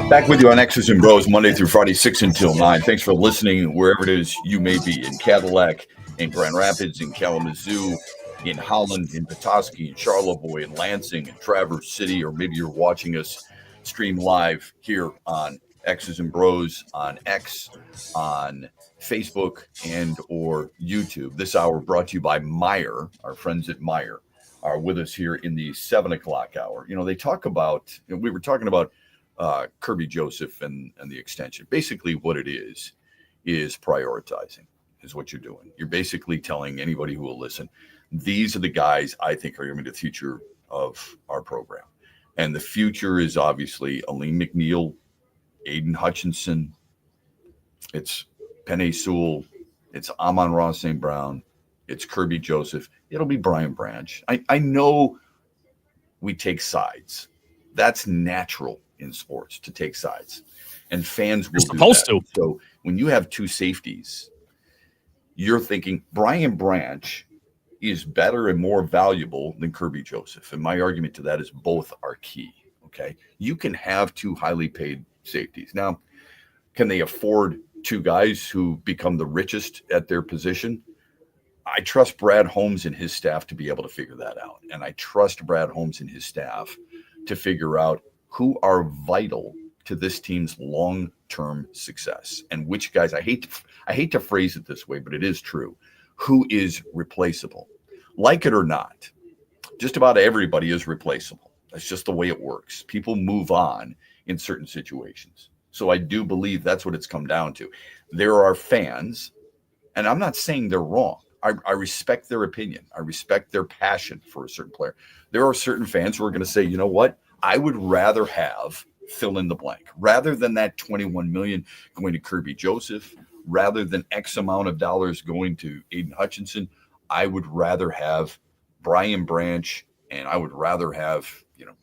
Back with you on X's and Bros, Monday through Friday, 6 until 9. Thanks for listening wherever it is you may be, in Cadillac, in Grand Rapids, in Kalamazoo, in Holland, in Petoskey, in Charlevoix, in Lansing, in Traverse City, or maybe you're watching us stream live here on X's and Bros, on X, on Facebook, and or YouTube. This hour brought to you by Meyer. Our friends at Meyer are with us here in the 7 o'clock hour. You know, they talk about, we were talking about Kirby Joseph and the extension. Basically what it is prioritizing is what you're doing. You're basically telling anybody who will listen, these are the guys I think are going to be the future of our program. And the future is obviously Aleem McNeil, Aiden Hutchinson, it's Penei Sewell, it's Amon-Ra St. Brown, it's Kirby Joseph, it'll be Brian Branch. I know we take sides. That's natural in sports, to take sides, and fans will do that. So when you have two safeties, you're thinking Brian Branch is better and more valuable than Kirby Joseph, and my argument to that is both are key. Okay, you can have two highly paid safeties. Now, can they afford two guys who become the richest at their position? I trust Brad Holmes and his staff to be able to figure that out, and I trust Brad Holmes and his staff to figure out who are vital to this team's long-term success and which guys, I hate to phrase it this way, but it is true, who is replaceable. Like it or not, just about everybody is replaceable. That's just the way it works. People move on in certain situations. So I do believe that's what it's come down to. There are fans, and I'm not saying they're wrong. I respect their opinion. I respect their passion for a certain player. There are certain fans who are going to say, you know what? I would rather have fill in the blank rather than that $21 million going to Kirby Joseph, rather than X amount of dollars going to Aiden Hutchinson. I would rather have Brian Branch, and I would rather have,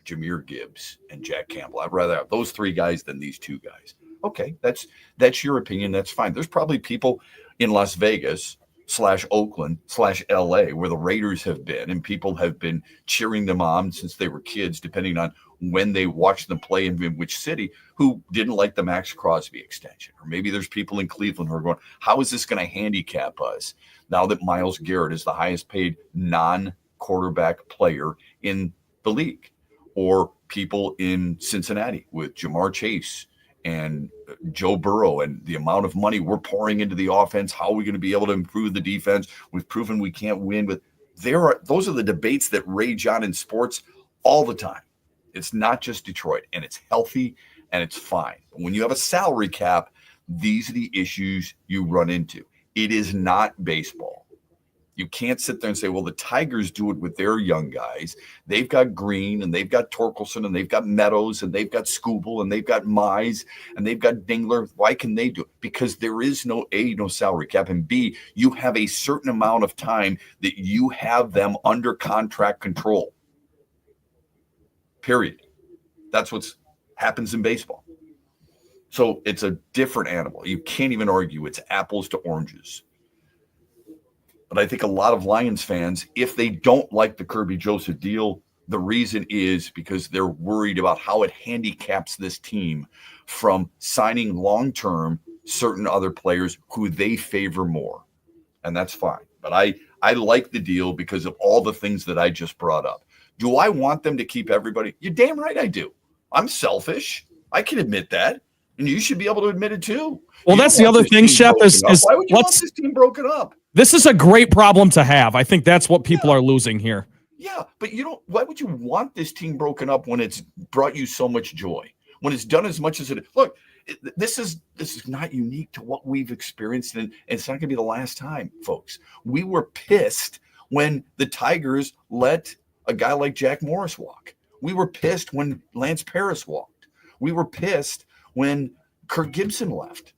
Jahmyr Gibbs and Jack Campbell. I'd rather have those three guys than these two guys. Okay, that's your opinion. That's fine. There's probably people in Las Vegas / Oakland / LA where the Raiders have been, and people have been cheering them on since they were kids, depending on when they watched them play in which city, who didn't like the Max Crosby extension. Or maybe there's people in Cleveland who are going, how is this going to handicap us now that Myles Garrett is the highest paid non-quarterback player in the league? Or people in Cincinnati with Jamar Chase and Joe Burrow and the amount of money we're pouring into the offense. How are we going to be able to improve the defense? We've proven we can't win. But those are the debates that rage on in sports all the time. It's not just Detroit, and it's healthy and it's fine. But when you have a salary cap, these are the issues you run into. It is not baseball. You can't sit there and say, well, the Tigers do it with their young guys. They've got Green, and they've got Torkelson, and they've got Meadows, and they've got Skubal, and they've got Mize, and they've got Dingler. Why can they do it? Because there is no salary cap, and B, you have a certain amount of time that you have them under contract control. Period. That's what happens in baseball. So it's a different animal. You can't even argue it's apples to oranges. But I think a lot of Lions fans, if they don't like the Kirby Joseph deal, the reason is because they're worried about how it handicaps this team from signing long-term certain other players who they favor more. And that's fine. But I like the deal because of all the things that I just brought up. Do I want them to keep everybody? You're damn right I do. I'm selfish. I can admit that. And you should be able to admit it too. Well, that's the other thing, Shep, is why would you want this team broken up? This is a great problem to have. I think that's what people are losing here. Yeah, but why would you want this team broken up when it's brought you so much joy? When it's done as much as it look, this is not unique to what we've experienced, and it's not gonna be the last time, folks. We were pissed when the Tigers let a guy like Jack Morris walk. We were pissed when Lance Paris walked. We were pissed when Kirk Gibson left.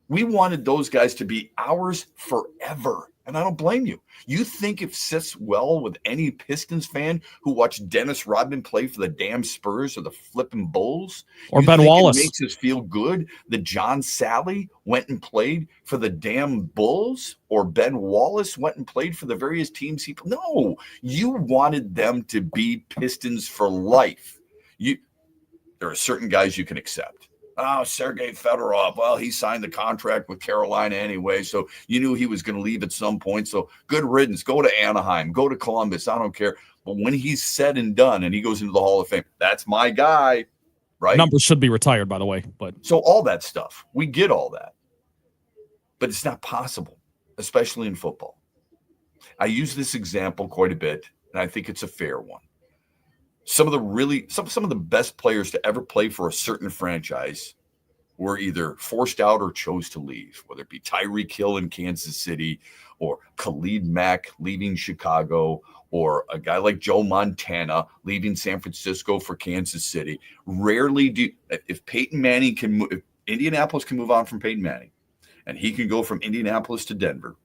We wanted those guys to be ours forever, and I don't blame you. You think it sits well with any Pistons fan who watched Dennis Rodman play for the damn Spurs or the flipping Bulls? Or Ben Wallace. It makes us feel good that John Sally went and played for the damn Bulls, or Ben Wallace went and played for the various teams he played? No, you wanted them to be Pistons for life. There are certain guys you can accept. Oh, Sergei Fedorov. Well, he signed the contract with Carolina anyway, so you knew he was going to leave at some point. So good riddance. Go to Anaheim. Go to Columbus. I don't care. But when he's said and done and he goes into the Hall of Fame, that's my guy, right? Numbers should be retired, by the way. But so all that stuff, we get all that. But it's not possible, especially in football. I use this example quite a bit, and I think it's a fair one. Some of the best players to ever play for a certain franchise were either forced out or chose to leave, whether it be Tyreek Hill in Kansas City or Khalid Mack leaving Chicago or a guy like Joe Montana leaving San Francisco for Kansas City. Rarely do, if Peyton Manning can move, if Indianapolis can move on from Peyton Manning and he can go from Indianapolis to Denver,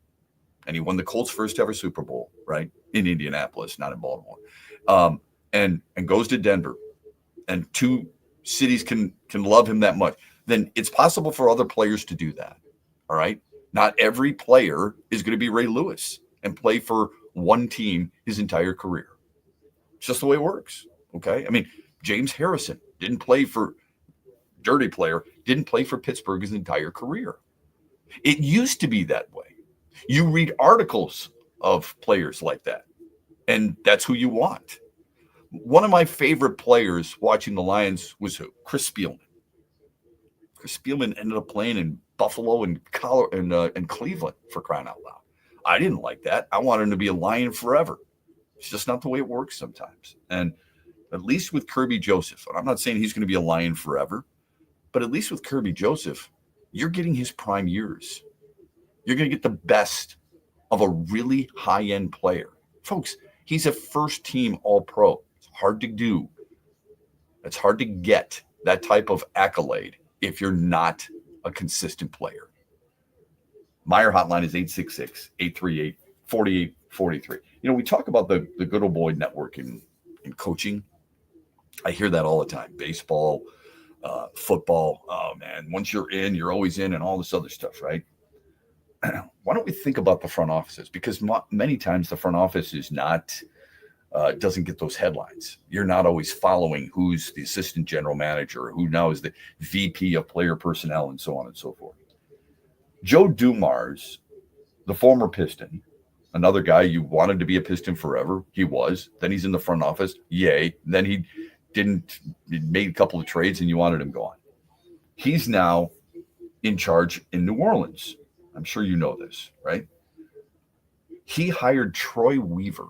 and he won the Colts' first ever Super Bowl, right? In Indianapolis, not in Baltimore. And goes to Denver, and two cities can love him that much, then it's possible for other players to do that. All right. Not every player is going to be Ray Lewis and play for one team his entire career. It's just the way it works. Okay. I mean, James Harrison didn't play for Pittsburgh his entire career. It used to be that way. You read articles of players like that, and that's who you want. One of my favorite players watching the Lions was who? Chris Spielman. Chris Spielman ended up playing in Buffalo and Cleveland, for crying out loud. I didn't like that. I wanted him to be a Lion forever. It's just not the way it works sometimes. And at least with Kirby Joseph, and I'm not saying he's going to be a Lion forever, but at least with Kirby Joseph, you're getting his prime years. You're going to get the best of a really high-end player. Folks, he's a first-team All-Pro. Hard to do. It's hard to get that type of accolade if you're not a consistent player. Meyer hotline is 866-838-4843. You know, we talk about the good old boy network in coaching. I hear that all the time. Baseball, football. Oh, man, once you're in, you're always in, and all this other stuff, right? Why don't we think about the front offices? Because many times the front office is not doesn't get those headlines. You're not always following who's the assistant general manager, who now is the VP of player personnel, and so on and so forth. Joe Dumars, the former Piston, another guy you wanted to be a Piston forever. He was. Then he's in the front office. Yay. Then he made a couple of trades and you wanted him gone. He's now in charge in New Orleans. I'm sure you know this, right? He hired Troy Weaver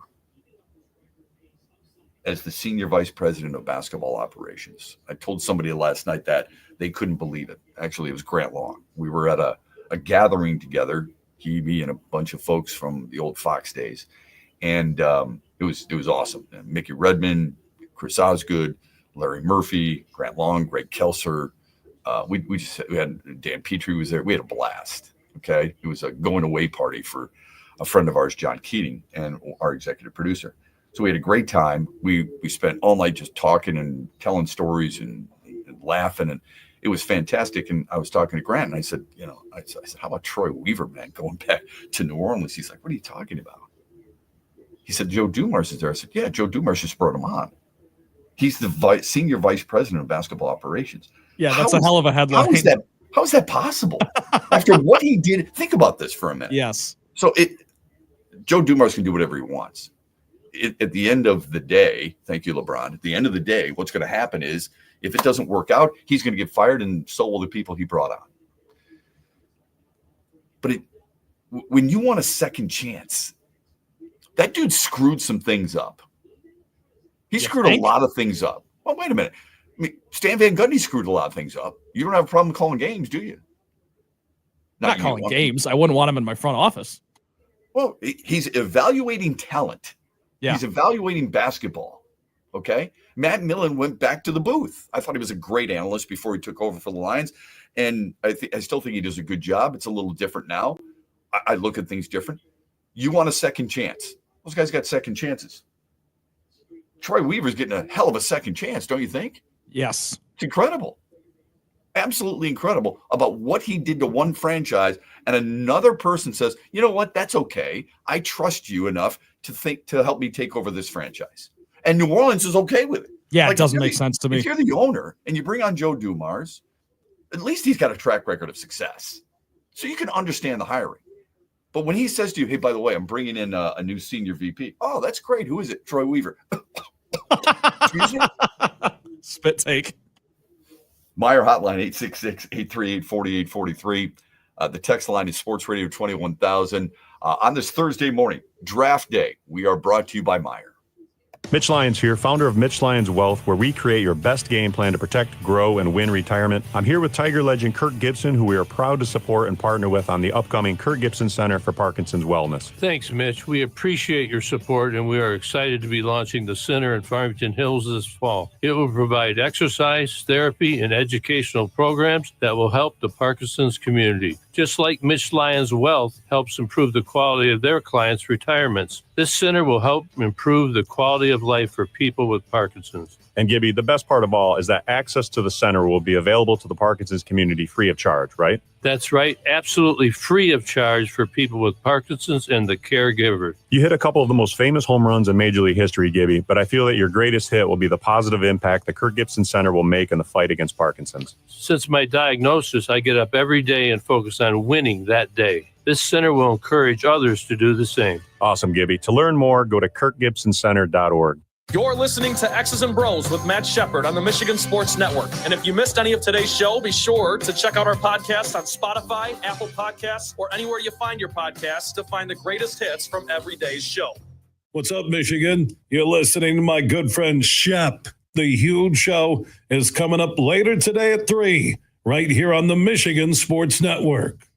as the senior vice president of basketball operations. I told somebody last night that they couldn't believe it. Actually, it was Grant Long. We were at a gathering together, he, me, and a bunch of folks from the old Fox days. And it was awesome. And Mickey Redmond, Chris Osgood, Larry Murphy, Grant Long, Greg Kelser. We had Dan Petrie was there. We had a blast. Okay. It was a going away party for a friend of ours, John Keating, and our executive producer. So we had a great time. We spent all night just talking and telling stories and laughing, and it was fantastic. And I was talking to Grant, and I said, I said, how about Troy Weaver, man, going back to New Orleans? He's like, what are you talking about? He said, Joe Dumars is there. I said, yeah, Joe Dumars just brought him on. He's the senior vice president of basketball operations. Yeah, that's a hell of a headline. How is that possible? After what he did, think about this for a minute. Yes. So Joe Dumars can do whatever he wants. At the end of the day, thank you, LeBron. At the end of the day, what's going to happen is if it doesn't work out, he's going to get fired, and so will the people he brought on. But when you want a second chance, that dude screwed some things up. He screwed a lot of things up. Well, wait a minute. I mean, Stan Van Gundy screwed a lot of things up. You don't have a problem calling games, do you? Not calling games. I wouldn't want him in my front office. Well, he's evaluating talent. Yeah. He's evaluating basketball. Okay. Matt Millen went back to the booth. I thought he was a great analyst before he took over for the Lions. And I still think he does a good job. It's a little different now. I look at things different. You want a second chance. Those guys got second chances. Troy Weaver's getting a hell of a second chance, don't you think? Yes. It's incredible. Absolutely incredible about what he did to one franchise. And another person says, you know what? That's okay. I trust you enough to help me take over this franchise. And New Orleans is okay with it. Yeah, it doesn't make sense to me. If you're the owner and you bring on Joe Dumars, At least he's got a track record of success. So you can understand the hiring. But when he says to you, hey, by the way, I'm bringing in a new senior VP. Oh, that's great. Who is it? Troy Weaver. Excuse me? Spit take. Meyer hotline, 866-838-4843. The text line is Sports Radio 21,000. On this Thursday morning, draft day, we are brought to you by Meyer. Mitch Lyons here, founder of Mitch Lyons Wealth, where we create your best game plan to protect, grow, and win retirement. I'm here with Tiger legend Kirk Gibson, who we are proud to support and partner with on the upcoming Kirk Gibson Center for Parkinson's Wellness. Thanks, Mitch. We appreciate your support, and we are excited to be launching the center in Farmington Hills this fall. It will provide exercise, therapy, and educational programs that will help the Parkinson's community. Just like Mitch Lyons Wealth helps improve the quality of their clients' retirements, this center will help improve the quality of life for people with Parkinson's. And Gibby, the best part of all is that access to the center will be available to the Parkinson's community free of charge, right? That's right. Absolutely free of charge for people with Parkinson's and the caregiver. You hit a couple of the most famous home runs in Major League history, Gibby, but I feel that your greatest hit will be the positive impact the Kirk Gibson Center will make in the fight against Parkinson's. Since my diagnosis, I get up every day and focus on winning that day. This center will encourage others to do the same. Awesome, Gibby. To learn more, go to kirkgibsoncenter.org. You're listening to X's and Bros with Matt Shepard on the Michigan Sports Network. And if you missed any of today's show, be sure to check out our podcast on Spotify, Apple Podcasts, or anywhere you find your podcasts to find the greatest hits from every day's show. What's up, Michigan? You're listening to my good friend Shep. The huge show is coming up later today at 3, right here on the Michigan Sports Network.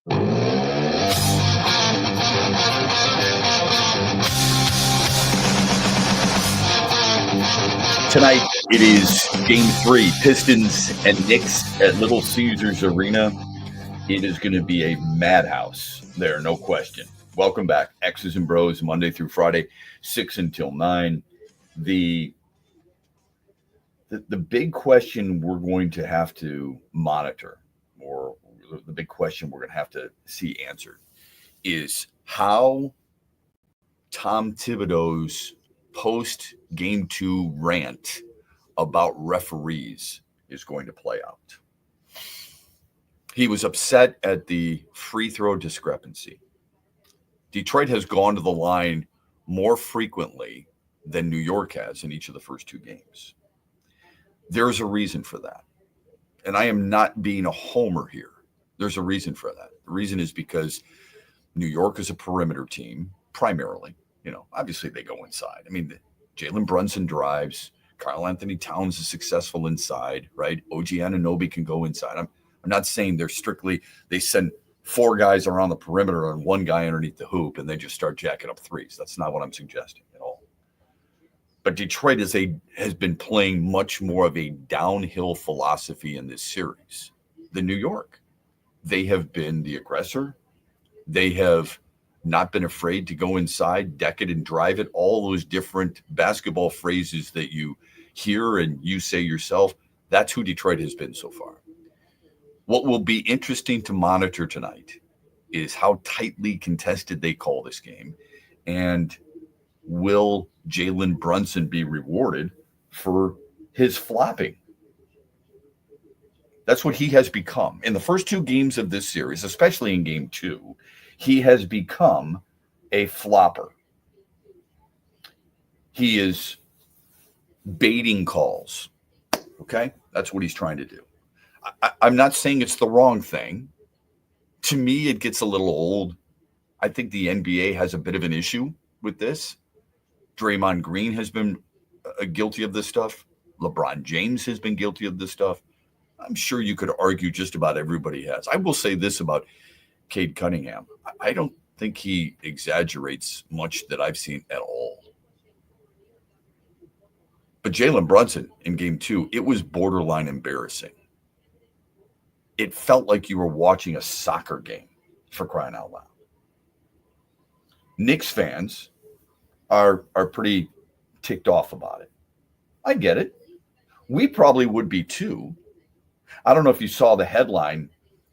Tonight, it is Game 3, Pistons and Knicks at Little Caesars Arena. It is going to be a madhouse there, no question. Welcome back. X's and BrO's, Monday through Friday, 6 until 9. The big question we're going to have to monitor, or the big question we're going to have to see answered, is how Tom Thibodeau's post-Game 2 rant about referees is going to play out. He was upset at the free throw discrepancy. Detroit has gone to the line more frequently than New York has in each of the first 2 games. There's a reason for that. And I am not being a homer here. There's a reason for that. The reason is because New York is a perimeter team, primarily. You know, obviously they go inside. I mean, Jalen Brunson drives. Karl Anthony Towns is successful inside, right? OG Anunoby can go inside. I'm not saying they send 4 guys around the perimeter and 1 guy underneath the hoop and they just start jacking up threes. That's not what I'm suggesting at all. But Detroit has been playing much more of a downhill philosophy in this series than New York. They have been the aggressor. They have not been afraid to go inside, deck it, and drive it. All those different basketball phrases that you hear and you say yourself, that's who Detroit has been so far. What will be interesting to monitor tonight is how tightly contested they call this game, and will Jalen Brunson be rewarded for his flopping? That's what he has become. In the first 2 games of this series, especially in Game 2, he has become a flopper. He is baiting calls. Okay? That's what he's trying to do. I'm not saying it's the wrong thing. To me, it gets a little old. I think the NBA has a bit of an issue with this. Draymond Green has been guilty of this stuff. LeBron James has been guilty of this stuff. I'm sure you could argue just about everybody has. I will say this about Cade Cunningham. I don't think he exaggerates much that I've seen at all. But Jalen Brunson in Game 2, it was borderline embarrassing. It felt like you were watching a soccer game, for crying out loud. Knicks fans are pretty ticked off about it. I get it. We probably would be too. I don't know if you saw the headline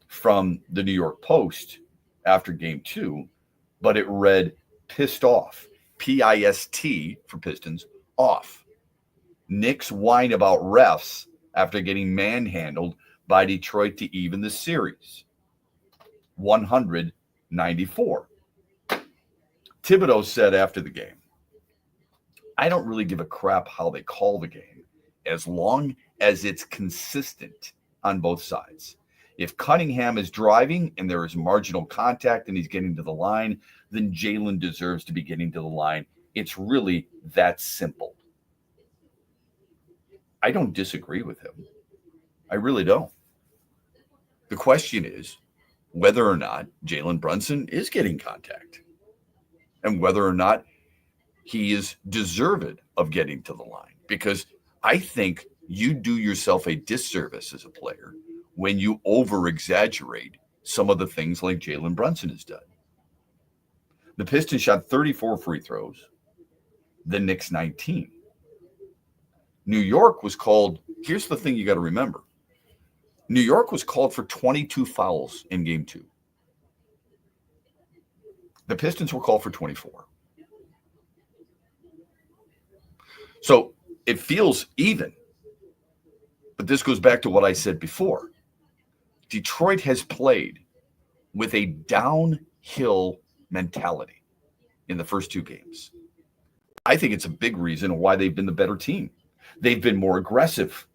from the New York Post after Game 2, but it read "pissed off," P-I-S-T for Pistons, off. Knicks whine about refs after getting manhandled by Detroit to even the series. 194. Thibodeau said after the game, "I don't really give a crap how they call the game, as long as it's consistent on both sides. If Cunningham is driving and there is marginal contact and he's getting to the line, then Jalen deserves to be getting to the line. It's really that simple." I don't disagree with him. I really don't. The question is whether or not Jalen Brunson is getting contact and whether or not he is deserved of getting to the line. Because I think you do yourself a disservice as a player when you over-exaggerate some of the things like Jalen Brunson has done. The Pistons shot 34 free throws, the Knicks 19. New York was called, here's the thing you got to remember. New York was called for 22 fouls in Game 2. The Pistons were called for 24. So it feels even. But this goes back to what I said before. Detroit has played with a downhill mentality in the first 2 games. I think it's a big reason why they've been the better team. They've been more aggressive,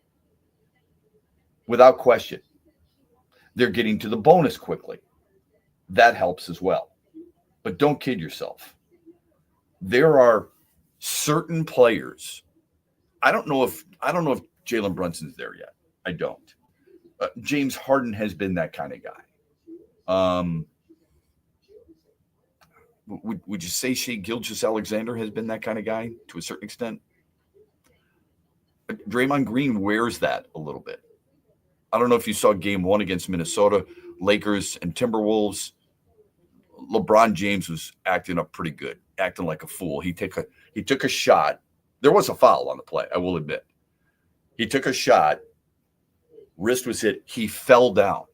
without question. They're getting to the bonus quickly. That helps as well. But don't kid yourself. There are certain players. I don't know if Jalen Brunson's there yet. I don't. James Harden has been that kind of guy. Would you say Shea Gilgeous-Alexander has been that kind of guy to a certain extent? Draymond Green wears that a little bit. I don't know if you saw game 1 against Minnesota, Lakers and Timberwolves. LeBron James was acting up pretty good, acting like a fool. He took a shot. There was a foul on the play, I will admit. He took a shot. Wrist was hit. He fell down.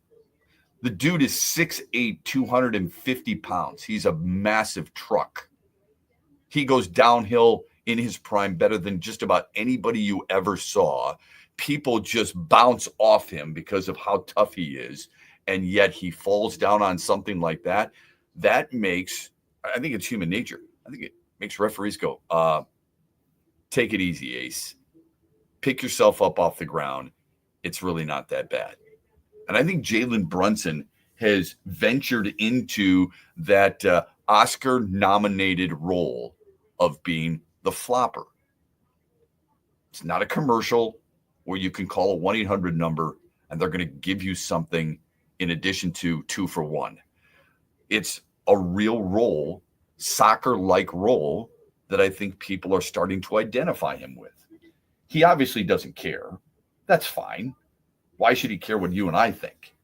The dude is 6'8", 250 pounds. He's a massive truck. He goes downhill in his prime better than just about anybody you ever saw. People just bounce off him because of how tough he is, and yet he falls down on something like that. That makes, I think it's human nature. I think it makes referees go, take it easy, Ace. Pick yourself up off the ground. It's really not that bad. And I think Jalen Brunson has ventured into that Oscar-nominated role of being the flopper. It's not a commercial where you can call a 1-800 number and they're going to give you something in addition to 2 for 1. It's a real role, soccer-like role, that I think people are starting to identify him with. He obviously doesn't care. That's fine. Why should he care what you and I think?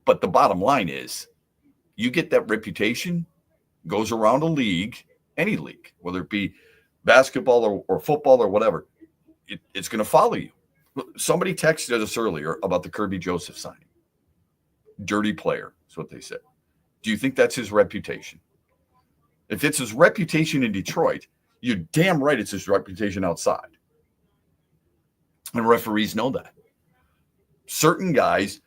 But the bottom line is, you get that reputation, goes around a league, any league, whether it be basketball or football or whatever, it's going to follow you. Somebody texted us earlier about the Kirby Joseph signing. Dirty player, is what they said. Do you think that's his reputation? If it's his reputation in Detroit, you're damn right it's his reputation outside. And referees know that. Certain guys,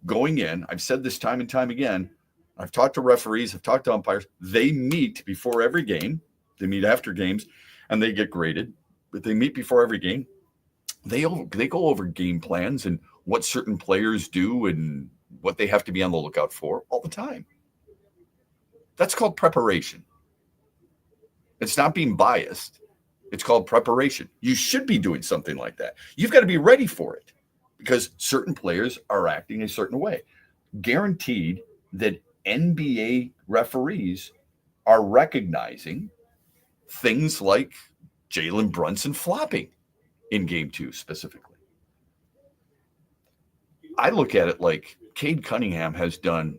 going in, I've said this time and time again, I've talked to referees, I've talked to umpires, they meet before every game, they meet after games, and they get graded, but they meet before every game. They go over game plans and what certain players do and what they have to be on the lookout for all the time. That's called preparation. It's not being biased. It's called preparation. You should be doing something like that. You've got to be ready for it because certain players are acting a certain way. Guaranteed that NBA referees are recognizing things like Jalen Brunson flopping in game 2 specifically. I look at it like Cade Cunningham has done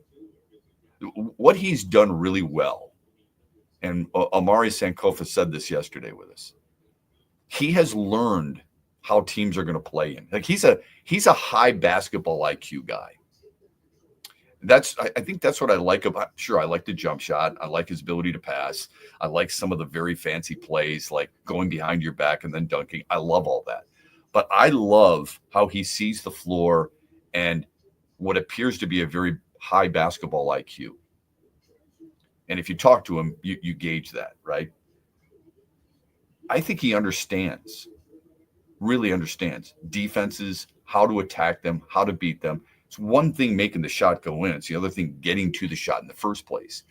what he's done really well. And Amari Sankofa said this yesterday with us. He has learned how teams are going to play him. Like he's a high basketball IQ guy. I think that's what I like about. Sure, I like the jump shot. I like his ability to pass. I like some of the very fancy plays, like going behind your back and then dunking. I love all that. But I love how he sees the floor and what appears to be a very high basketball IQ. And if you talk to him, you gauge that, right? I think he really understands defenses, how to attack them, how to beat them. It's one thing making the shot go in. It's the other thing getting to the shot in the first place.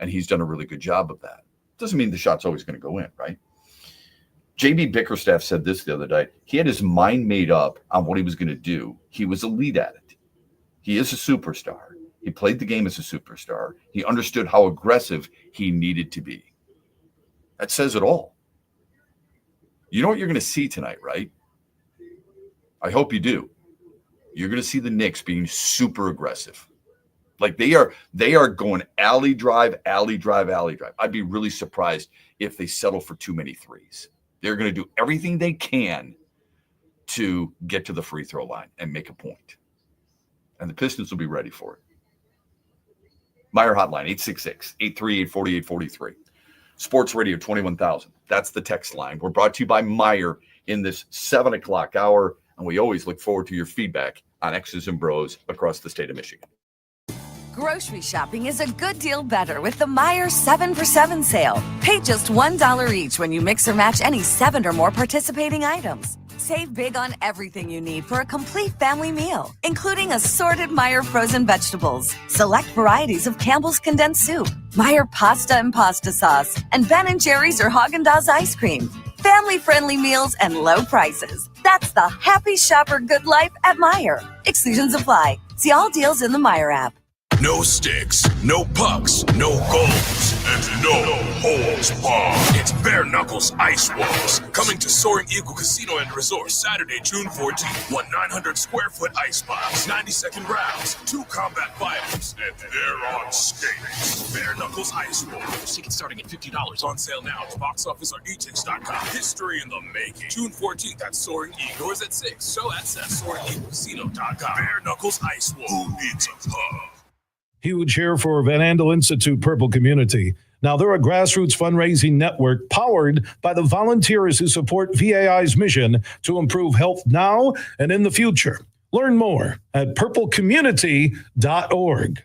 And he's done a really good job of that. Doesn't mean the shot's always going to go in, right? JB Bickerstaff said this the other day. He had his mind made up on what he was going to do. He was elite at it. He is a superstar. He played the game as a superstar. He understood how aggressive he needed to be. That says it all. You know what you're going to see tonight, right? I hope you do. You're going to see the Knicks being super aggressive. Like they are going alley drive. I'd be really surprised if they settle for too many threes. They're going to do everything they can to get to the free throw line and make a point. And the Pistons will be ready for it. Meyer Hotline, 866-838-4843. Sports Radio 21,000. That's the text line. We're brought to you by Meyer in this 7 o'clock hour, and we always look forward to your feedback on X's and Bros across the state of Michigan. Grocery shopping is a good deal better with the Meijer 7 for 7 sale. Pay just $1 each when you mix or match any 7 or more participating items. Save big on everything you need for a complete family meal, including assorted Meijer frozen vegetables, select varieties of Campbell's condensed soup, Meijer pasta and pasta sauce, and Ben & Jerry's or Haagen-Dazs ice cream. Family-friendly meals and low prices. That's the happy shopper good life at Meijer. Exclusions apply. See all deals in the Meijer app. No sticks, no pucks, no goals, and no holds barred. It's Bare Knuckles Ice Walks, coming to Soaring Eagle Casino and Resort Saturday, June 14th. 900 square foot ice box, 90-second rounds, 2 combat fighters, and they're on skates. Bare Knuckles Ice Walks. Tickets starting at $50. On sale now at box office or etix.com. History in the making. June 14th at Soaring Eagle. Doors at 6. So that's at SoaringEagleCasino.com. Bare Knuckles Ice Walks. Who needs a pub? Huge here for Van Andel Institute Purple Community. Now, they're a grassroots fundraising network powered by the volunteers who support VAI's mission to improve health now and in the future. Learn more at purplecommunity.org.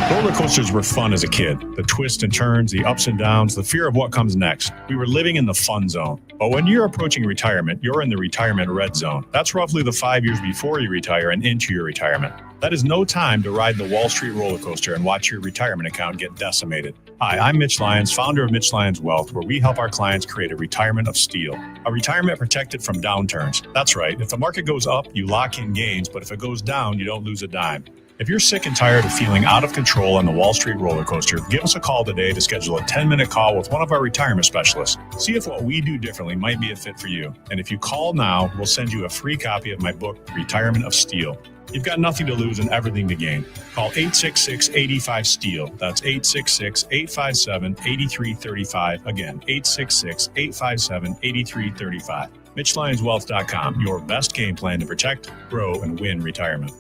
Roller coasters were fun as a kid. The twists and turns, the ups and downs, the fear of what comes next. We were living in the fun zone. But when you're approaching retirement, you're in the retirement red zone. That's roughly the 5 years before you retire and into your retirement. That is no time to ride the Wall Street roller coaster and watch your retirement account get decimated. Hi, I'm Mitch Lyons, founder of Mitch Lyons Wealth, where we help our clients create a retirement of steel. A retirement protected from downturns. That's right. If the market goes up, you lock in gains, but if it goes down, you don't lose a dime. If you're sick and tired of feeling out of control on the Wall Street roller coaster, give us a call today to schedule a 10-minute call with one of our retirement specialists. See if what we do differently might be a fit for you. And if you call now, we'll send you a free copy of my book, Retirement of Steel. You've got nothing to lose and everything to gain. Call 866-85-STEEL. That's 866-857-8335. Again, 866-857-8335. MitchLyonsWealth.com, your best game plan to protect, grow, and win retirement.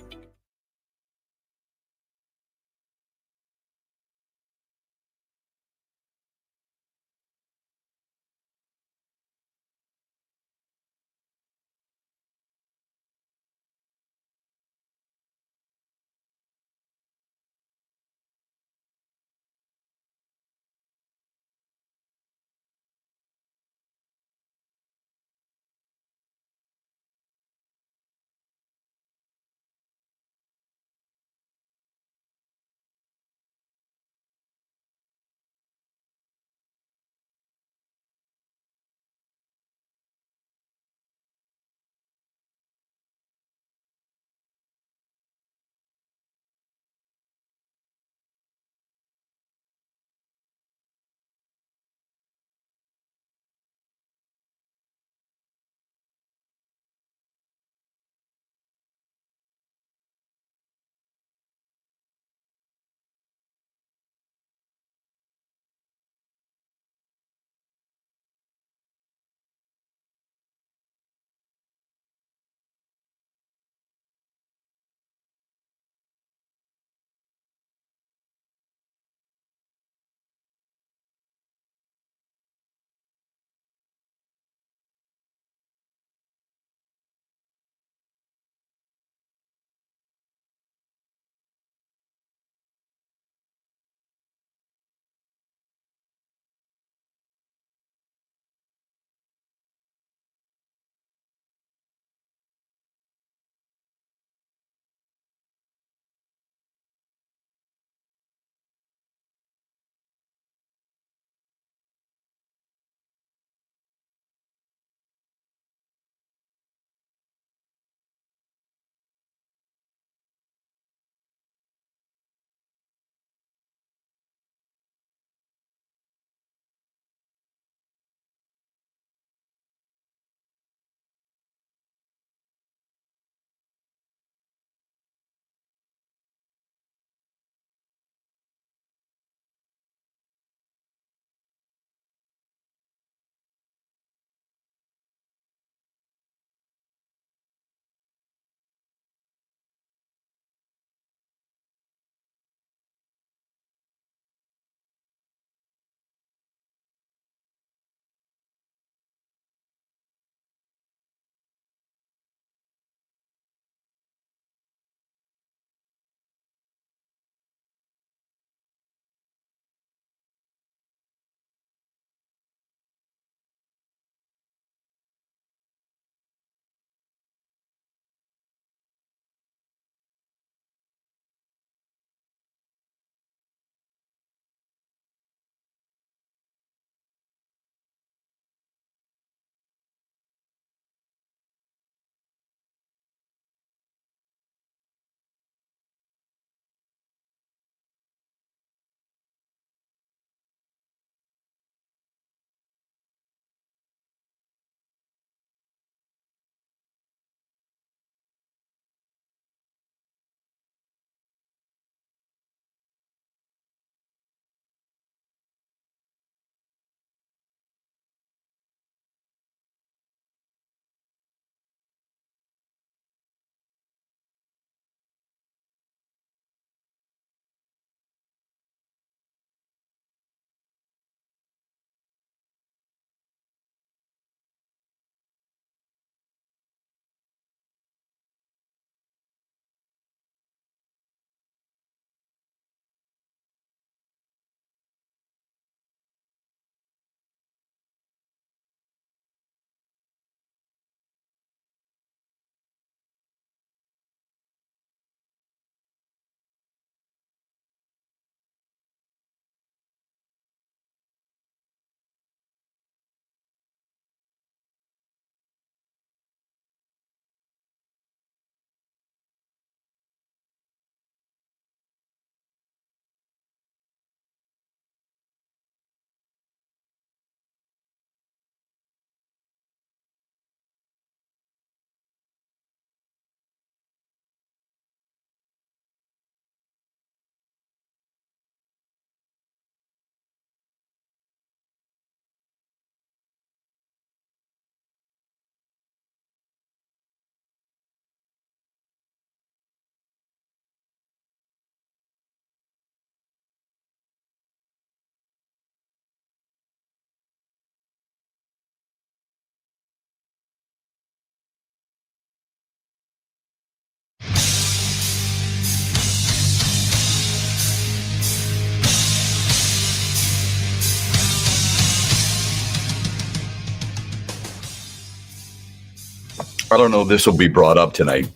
I don't know if this will be brought up tonight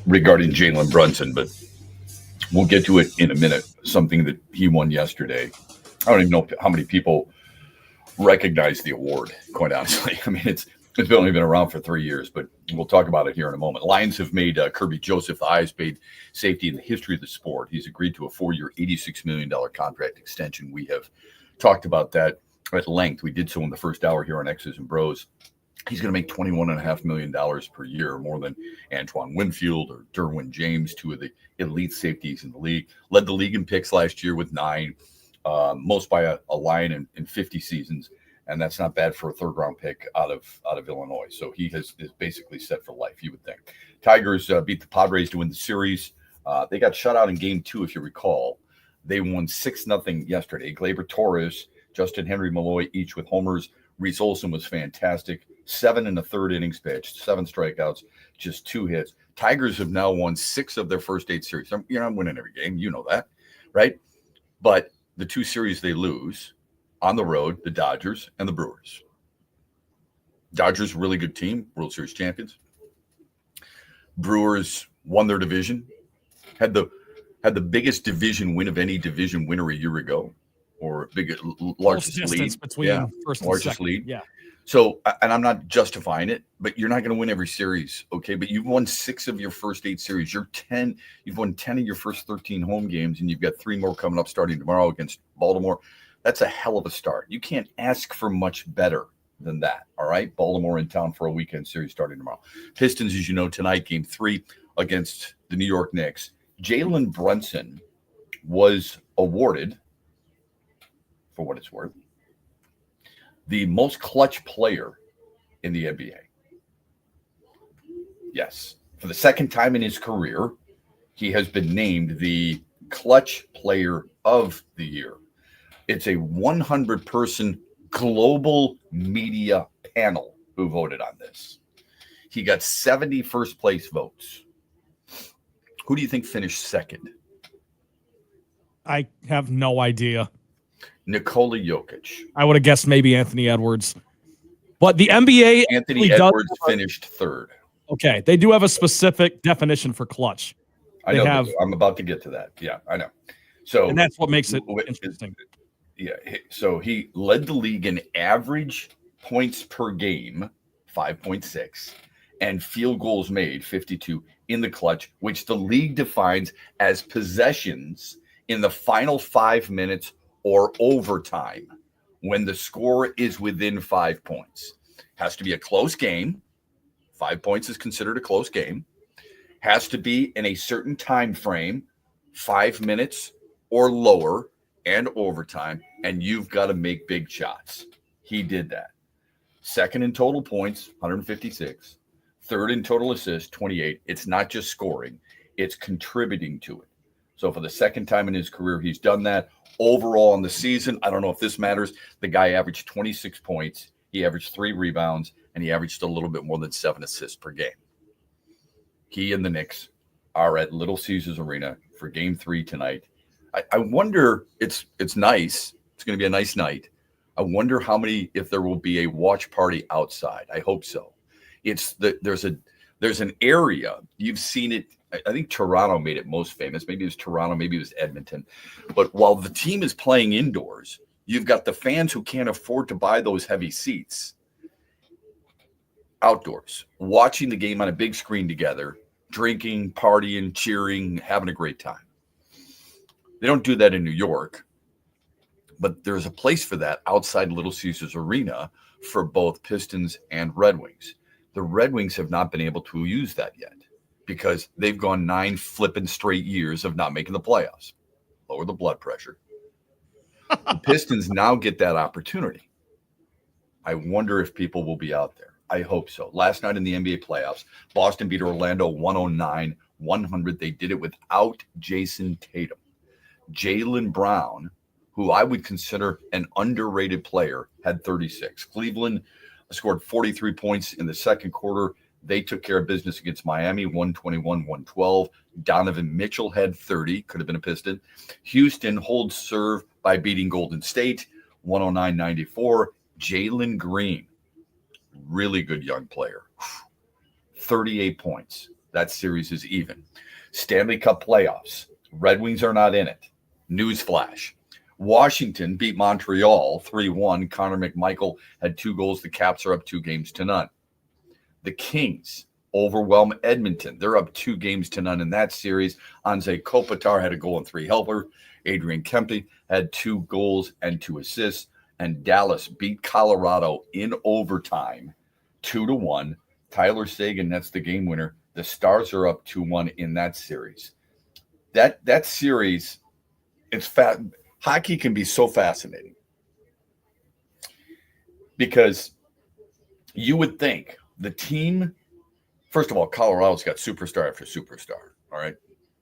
regarding Jalen Brunson, but we'll get to it in a minute. Something that he won yesterday. I don't even know how many people recognize the award, quite honestly. I mean, it's only been around for 3 years, but we'll talk about it here in a moment. Lions have made Kirby Joseph the highest paid safety in the history of the sport. He's agreed to a 4-year, $86 million contract extension. We have talked about that at length. We did so in the first hour here on X's and BrO's. He's going to make $21.5 million per year, more than Antoine Winfield or Derwin James, two of the elite safeties in the league. Led the league in picks last year with 9, most by a Lion in 50 seasons. And that's not bad for a third-round pick out of Illinois. So he is basically set for life, you would think. Tigers beat the Padres to win the series. They got shut out in Game 2, if you recall. They won 6-0 yesterday. Gleyber Torres, Justin Henry Malloy, each with homers. Reese Olson was fantastic. 7 in the third innings pitched, 7 strikeouts, just 2 hits. Tigers have now won 6 of their first 8 series. You're not winning every game. You know that, right? But the 2 series they lose on the road, the Dodgers and the Brewers. Dodgers, really good team, World Series champions. Brewers won their division, had the biggest division win of any division winner a year ago, or largest lead between first and largest second. lead. Yeah. So, and I'm not justifying it, but you're not going to win every series, okay? But you've won 6 of your first 8 series. You've won 10 of your first 13 home games, and you've got 3 more coming up starting tomorrow against Baltimore. That's a hell of a start. You can't ask for much better than that, all right? Baltimore in town for a weekend series starting tomorrow. Pistons, as you know, tonight, Game 3 against the New York Knicks. Jalen Brunson was awarded, for what it's worth, the most clutch player in the NBA. Yes. For the second time in his career, he has been named the clutch player of the year. It's a 100-person global media panel who voted on this. He got 70 first-place votes. Who do you think finished second? I have no idea. Nikola Jokic. I would have guessed maybe Anthony Edwards. But the NBA Anthony Edwards finished third. Okay, they do have a specific definition for clutch. I know. I'm about to get to that. Yeah, I know. So, and that's what makes it interesting. Yeah. So he led the league in average points per game, 5.6, and field goals made, 52, in the clutch, which the league defines as possessions in the final 5 minutes or overtime when the score is within 5 points. Has to be a close game. 5 points is considered a close game. Has to be in a certain time frame, 5 minutes or lower, and overtime, and you've got to make big shots. He did that. Second in total points, 156. Third in total assists, 28. It's not just scoring, it's contributing to it. So for the second time in his career, he's done that. Overall in the season, I don't know if this matters, the guy averaged 26 points. He averaged 3 rebounds, and he averaged a little bit more than 7 assists per game. He and the Knicks are at Little Caesars Arena for Game 3 tonight. I wonder, it's nice. It's going to be a nice night. I wonder if there will be a watch party outside. I hope so. There's an area, you've seen it. I think Toronto made it most famous. Maybe it was Toronto, maybe it was Edmonton. But while the team is playing indoors, you've got the fans who can't afford to buy those heavy seats outdoors, watching the game on a big screen together, drinking, partying, cheering, having a great time. They don't do that in New York, but there's a place for that outside Little Caesars Arena for both Pistons and Red Wings. The Red Wings have not been able to use that yet because they've gone 9 flipping straight years of not making the playoffs. Lower the blood pressure. The Pistons now get that opportunity. I wonder if people will be out there. I hope so. Last night in the NBA playoffs, Boston beat Orlando 109-100. They did it without Jason Tatum. Jaylen Brown, who I would consider an underrated player, had 36. Cleveland scored 43 points in the second quarter. They took care of business against Miami, 121-112. Donovan Mitchell had 30, could have been a Piston. Houston holds serve by beating Golden State, 109-94. Jalen Green, really good young player, 38 points. That series is even. Stanley Cup playoffs. Red Wings are not in it. Newsflash. Washington beat Montreal 3-1. Connor McMichael had 2 goals. The Caps are up 2-0. The Kings overwhelm Edmonton. They're up 2-0 in that series. Anze Kopitar had a goal and 3 helpers. Adrian Kempe had 2 goals and 2 assists. And Dallas beat Colorado in overtime 2-1. Tyler Seguin, that's the game winner. The Stars are up 2-1 in that series. That series, it's hockey can be so fascinating because you would think the team, first of all, Colorado's got superstar after superstar, all right?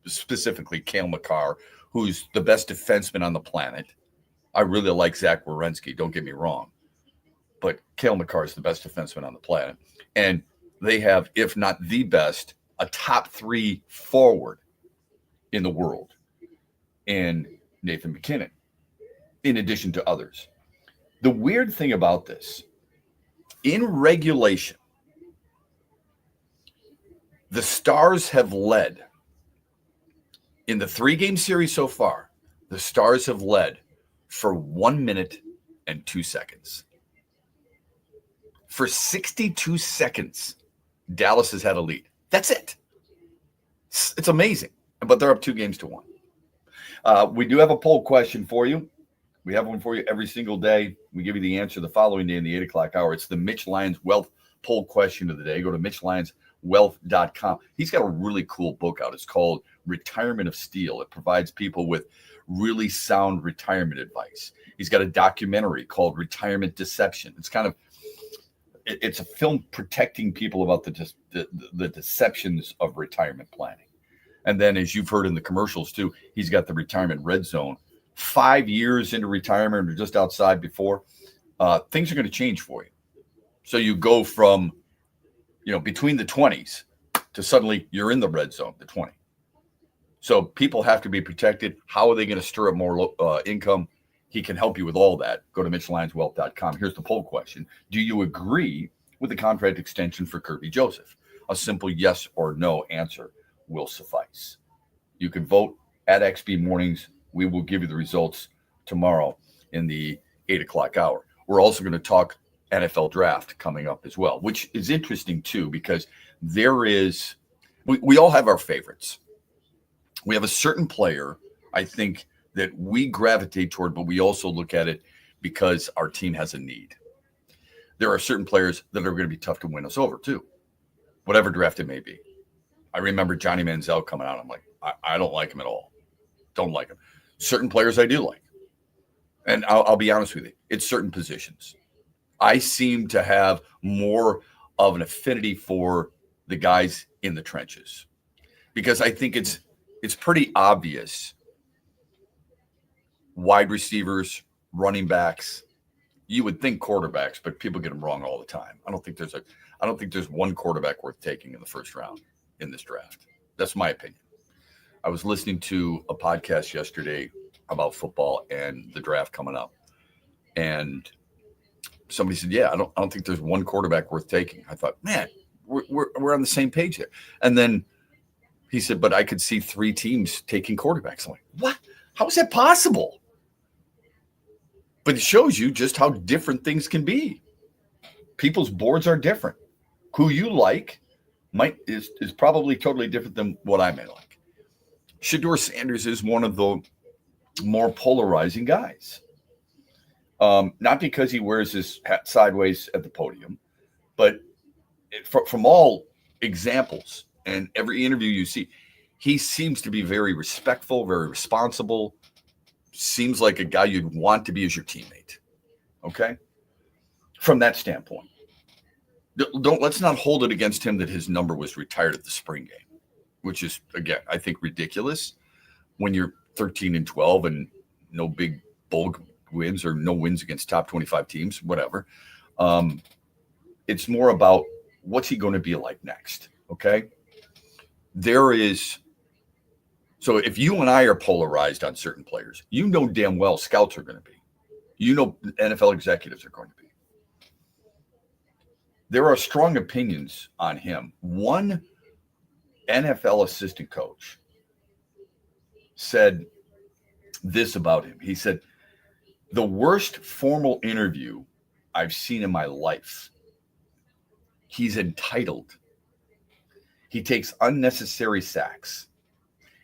Specifically, Cale Makar, who's the best defenseman on the planet. I really like Zach Werenski, don't get me wrong. But Cale Makar is the best defenseman on the planet. And they have, if not the best, a top 3 forward in the world in Nathan McKinnon, in addition to others. The weird thing about this, in regulation, the Stars have led. In the 3-game series so far, the Stars have led for 1 minute and 2 seconds. For 62 seconds, Dallas has had a lead. That's it. It's amazing. But they're up 2-1. We do have a poll question for you. We have one for you every single day. We give you the answer the following day in the 8 o'clock hour. It's the Mitch Lyons Wealth poll question of the day. Go to MitchLyonsWealth.com. He's got a really cool book out. It's called Retirement of Steel. It provides people with really sound retirement advice. He's got a documentary called Retirement Deception. It's a film protecting people about the deceptions of retirement planning. And then, as you've heard in the commercials too, he's got the Retirement Red Zone. 5 years into retirement or just outside before, things are going to change for you. So you go from, between the 20s to suddenly you're in the red zone, the 20. So people have to be protected. How are they going to stir up more income? He can help you with all that. Go to MitchLyonsWealth.com. Here's the poll question. Do you agree with the contract extension for Kirby Joseph? A simple yes or no answer will suffice. You can vote at XB Mornings. We will give you the results tomorrow in the 8 o'clock hour. We're also going to talk NFL draft coming up as well, which is interesting too, because we all have our favorites. We have a certain player, I think, that we gravitate toward, but we also look at it because our team has a need. There are certain players that are going to be tough to win us over too, whatever draft it may be. I remember Johnny Manziel coming out. I'm like, I don't like him at all. Don't like him. Certain players I do like. And I'll be honest with you. It's certain positions. I seem to have more of an affinity for the guys in the trenches because I think it's pretty obvious. Wide receivers, running backs, you would think quarterbacks, but people get them wrong all the time. I don't think there's one quarterback worth taking in the first round in this draft. That's my opinion. I was listening to a podcast yesterday about football and the draft coming up, and somebody said, "Yeah, I don't think there's one quarterback worth taking." I thought, man, we're on the same page there. And then he said, "But I could see 3 teams taking quarterbacks." I'm like, what? How is that possible? But it shows you just how different things can be. People's boards are different. Who you like is probably totally different than what I may like. Shedeur Sanders is one of the more polarizing guys. Not because he wears his hat sideways at the podium, but from all examples and every interview you see, he seems to be very respectful, very responsible, seems like a guy you'd want to be as your teammate. Okay? From that standpoint. Let's not hold it against him that his number was retired at the spring game, which is, again, I think ridiculous when you're 13-12 and no big bowl wins or no wins against top 25 teams, whatever. It's more about what's he going to be like next. Okay. So if you and I are polarized on certain players, you know damn well scouts are going to be, NFL executives are going to be. there are strong opinions on him. One NFL assistant coach said this about him. He said, the worst formal interview I've seen in my life. He's entitled. He takes unnecessary sacks.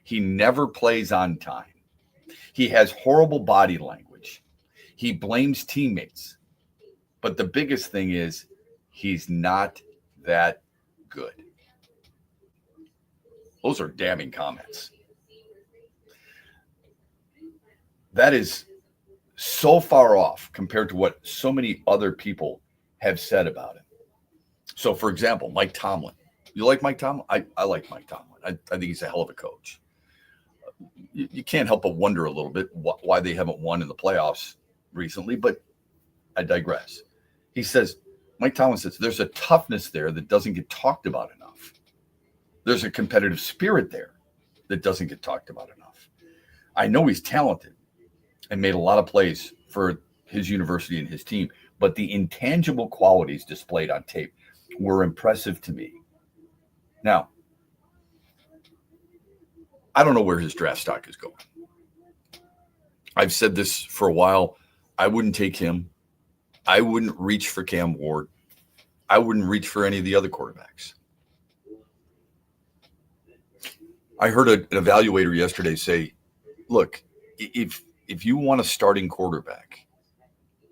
He never plays on time. He has horrible body language. He blames teammates. But the biggest thing is he's not that good. Those are damning comments. That is so far off compared to what so many other people have said about him. So, for example, Mike Tomlin. You like Mike Tomlin? I like Mike Tomlin. I think he's a hell of a coach. You can't help but wonder a little bit why they haven't won in the playoffs recently, but I digress. Mike Tomlin says, there's a toughness there that doesn't get talked about enough. There's a competitive spirit there that doesn't get talked about enough. I know he's talented and made a lot of plays for his university and his team, but the intangible qualities displayed on tape were impressive to me. Now, I don't know where his draft stock is going. I've said this for a while. I wouldn't take him. I wouldn't reach for Cam Ward. I wouldn't reach for any of the other quarterbacks. I heard an evaluator yesterday say, look, if you want a starting quarterback,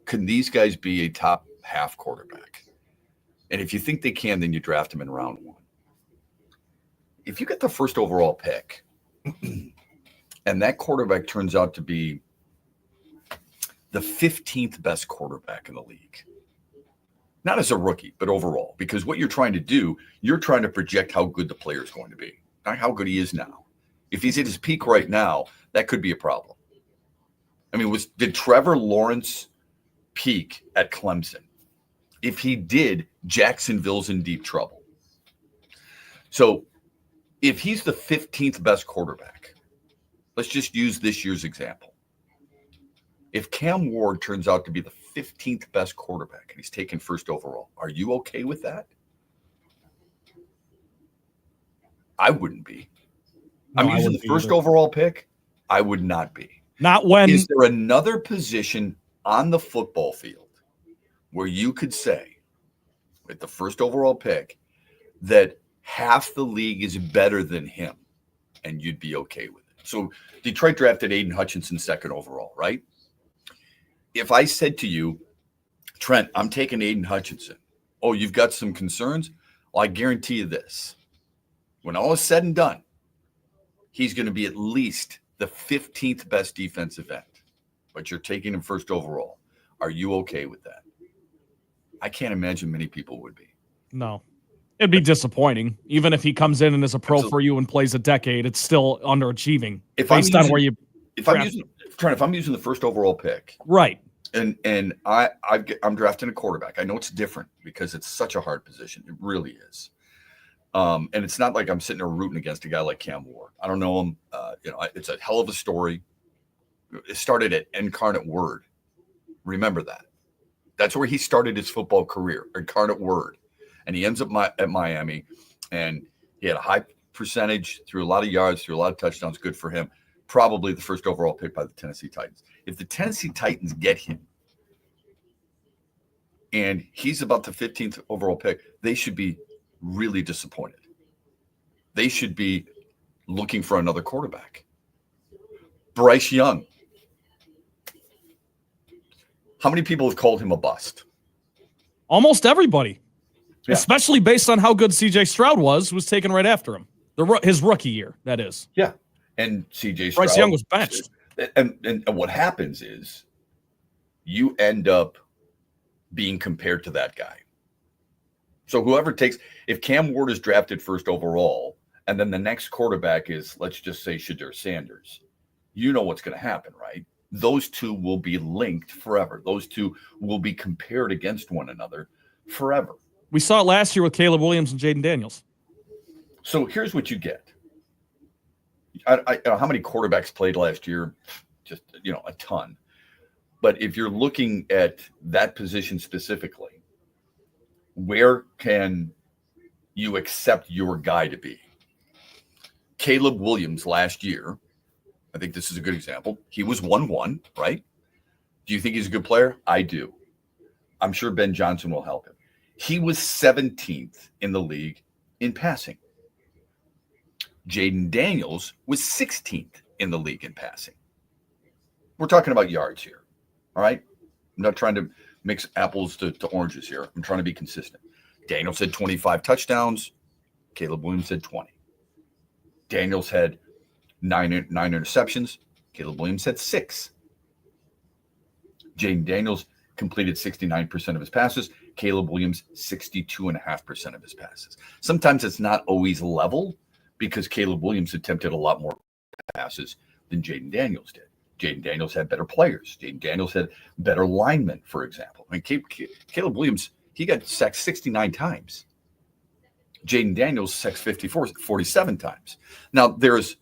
can these guys be a top half quarterback? And if you think they can, then you draft them in round 1. If you get the first overall pick and that quarterback turns out to be the 15th best quarterback in the league, not as a rookie, but overall, because what you're trying to do, you're trying to project how good the player is going to be, not how good he is now. If he's at his peak right now, that could be a problem. I mean, did Trevor Lawrence peak at Clemson? If he did, Jacksonville's in deep trouble. So if he's the 15th best quarterback, let's just use this year's example. If Cam Ward turns out to be the 15th best quarterback and he's taken first overall, are you okay with that? I wouldn't be. No, I'm using the first overall pick. I would not be. Not when. Is there another position on the football field where you could say, with the first overall pick, that half the league is better than him and you'd be okay with it? So Detroit drafted Aiden Hutchinson second overall, right? If I said to you, Trent, I'm taking Aiden Hutchinson. Oh, you've got some concerns? Well, I guarantee you this. When all is said and done, he's going to be at least the 15th best defensive end, but you're taking him first overall. Are you okay with that? I can't imagine many people would be. No. It'd be disappointing. Even if he comes in and is a pro for you and plays a decade, it's still underachieving based on where you. If I'm using the first overall pick, right, and I'm drafting a quarterback, I know it's different because it's such a hard position. It really is. And it's not like I'm sitting there rooting against a guy like Cam Ward. I don't know him. It's a hell of a story. It started at Incarnate Word. Remember that. That's where he started his football career, Incarnate Word. And he ends up at Miami, and he had a high percentage, threw a lot of yards, threw a lot of touchdowns. Good for him. Probably the first overall pick by the Tennessee Titans. If the Tennessee Titans get him, and he's about the 15th overall pick, they should be really disappointed. They should be looking for another quarterback. Bryce Young. How many people have called him a bust? Almost everybody. Yeah. Especially based on how good C.J. Stroud was taken right after him. His rookie year, that is. Yeah. And C.J. Stroud. Bryce Young was benched. And what happens is you end up being compared to that guy. So whoever if Cam Ward is drafted first overall, and then the next quarterback is, let's just say, Shadur Sanders, you know what's going to happen, right? Those two will be linked forever. Those two will be compared against one another forever. We saw it last year with Caleb Williams and Jaden Daniels. So here's what you get. I how many quarterbacks played last year? Just, a ton. But if you're looking at that position specifically, where can you accept your guy to be? Caleb Williams last year, I think this is a good example. He was 1-1, right? Do you think he's a good player? I do. I'm sure Ben Johnson will help him. He was 17th in the league in passing. Jaden Daniels was 16th in the league in passing. We're talking about yards here, all right? I'm not trying to mix apples to oranges here. I'm trying to be consistent. Daniels had 25 touchdowns. Caleb Williams had 20. Daniels had nine interceptions. Caleb Williams had 6. Jaden Daniels completed 69% of his passes. Caleb Williams, 62.5% of his passes. Sometimes it's not always level because Caleb Williams attempted a lot more passes than Jaden Daniels did. Jaden Daniels had better players. Jaden Daniels had better linemen, for example. I mean, Caleb Williams, he got sacked 69 times. Jaden Daniels sacked 47 times. Now, there's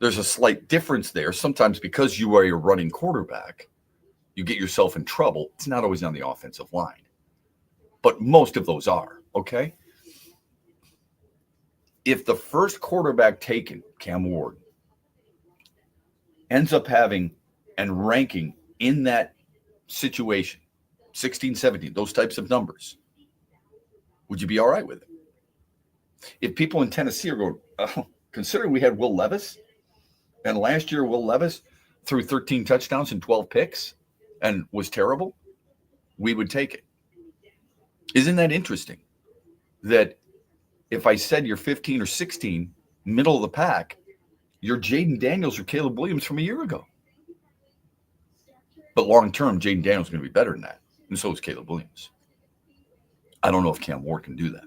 a slight difference there. Sometimes because you are a running quarterback, you get yourself in trouble. It's not always on the offensive line. But most of those are, okay? If the first quarterback taken, Cam Ward, ends up having and ranking in that situation, 16, 17, those types of numbers, would you be all right with it? If people in Tennessee are going, considering we had Will Levis, and last year Will Levis threw 13 touchdowns and 12 picks and was terrible, we would take it. Isn't that interesting? That if I said you're 15 or 16, middle of the pack, you're Jaden Daniels or Caleb Williams from a year ago. But long term, Jaden Daniels is going to be better than that. And so is Caleb Williams. I don't know if Cam Ward can do that.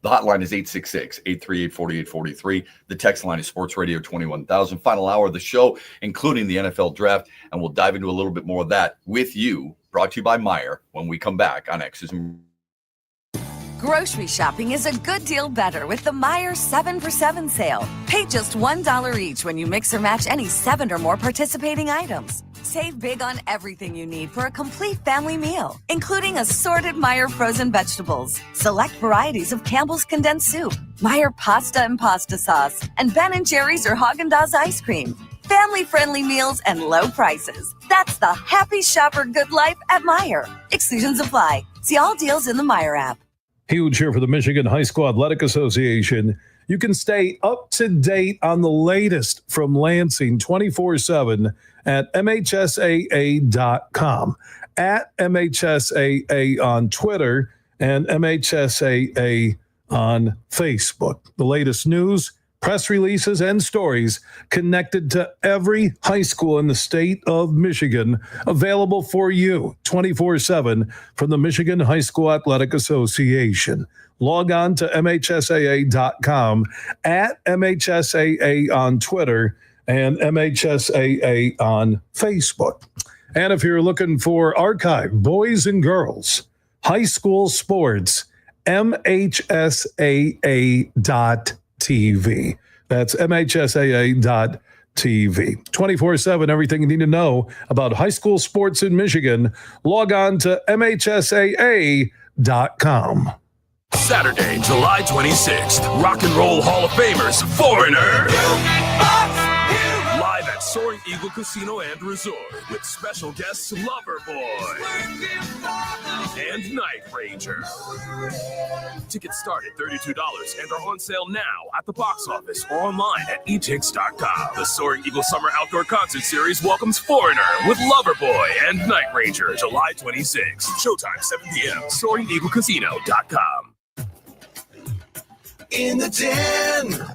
The hotline is 866-838-4843. The text line is Sports Radio 21,000. Final hour of the show, including the NFL draft. And we'll dive into a little bit more of that with you, brought to you by Meijer, when we come back on X's and Grocery shopping is a good deal better with the Meijer 7 for 7 sale. Pay just $1 each when you mix or match any 7 or more participating items. Save big on everything you need for a complete family meal, including assorted Meijer frozen vegetables, select varieties of Campbell's condensed soup, Meijer pasta and pasta sauce, and Ben & Jerry's or Haagen-Dazs ice cream. Family-friendly meals and low prices. That's the happy shopper good life at Meijer. Exclusions apply. See all deals in the Meijer app. Huge here for the Michigan High School Athletic Association. You can stay up to date on the latest from Lansing 24/7 at MHSAA.com, at MHSAA on Twitter, and MHSAA on Facebook. The latest news, press releases, and stories connected to every high school in the state of Michigan, available for you 24/7 from the Michigan High School Athletic Association. Log on to MHSAA.com, at MHSAA on Twitter, and MHSAA on Facebook. And if you're looking for archive, boys and girls, high school sports, MHSAA.TV. That's MHSAA.TV. 24/7, everything you need to know about high school sports in Michigan. Log on to MHSAA.com. Saturday, July 26th, Rock and Roll Hall of Famers, Foreigner. Live at Soaring Eagle Casino and Resort with special guests Loverboy and Night Ranger. Tickets start at $32 and are on sale now at the box office or online at etix.com. The Soaring Eagle Summer Outdoor Concert Series welcomes Foreigner with Loverboy and Night Ranger, July 26th. Showtime 7 p.m. SoaringEagleCasino.com. In the den.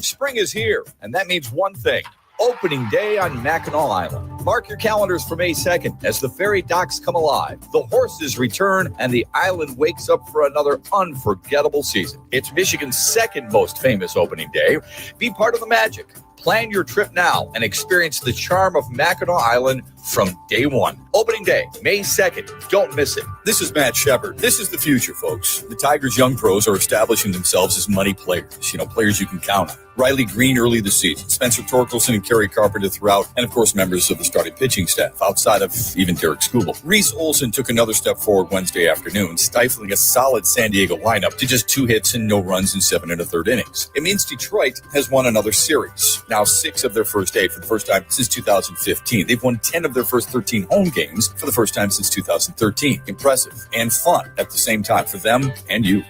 Spring is here, and that means one thing. Opening day on Mackinac Island. Mark your calendars for May 2nd as the ferry docks come alive, the horses return, and the island wakes up for another unforgettable season. It's Michigan's second most famous opening day. Be part of the magic. Plan your trip now and experience the charm of Mackinac Island from day one. Opening day, May 2nd. Don't miss it. This is Matt Shepard. This is the future, folks. The Tigers' young pros are establishing themselves as money players, players you can count on. Riley Green early this season, Spencer Torkelson and Kerry Carpenter throughout, and of course members of the starting pitching staff, outside of even Derek Skubal. Reese Olson took another step forward Wednesday afternoon, stifling a solid San Diego lineup to just 2 hits and no runs in 7 1/3 innings. It means Detroit has won another series, now 6 of their first 8 for the first time since 2015. They've won 10 of their first 13 home games for the first time since 2013. Impressive and fun at the same time for them and you.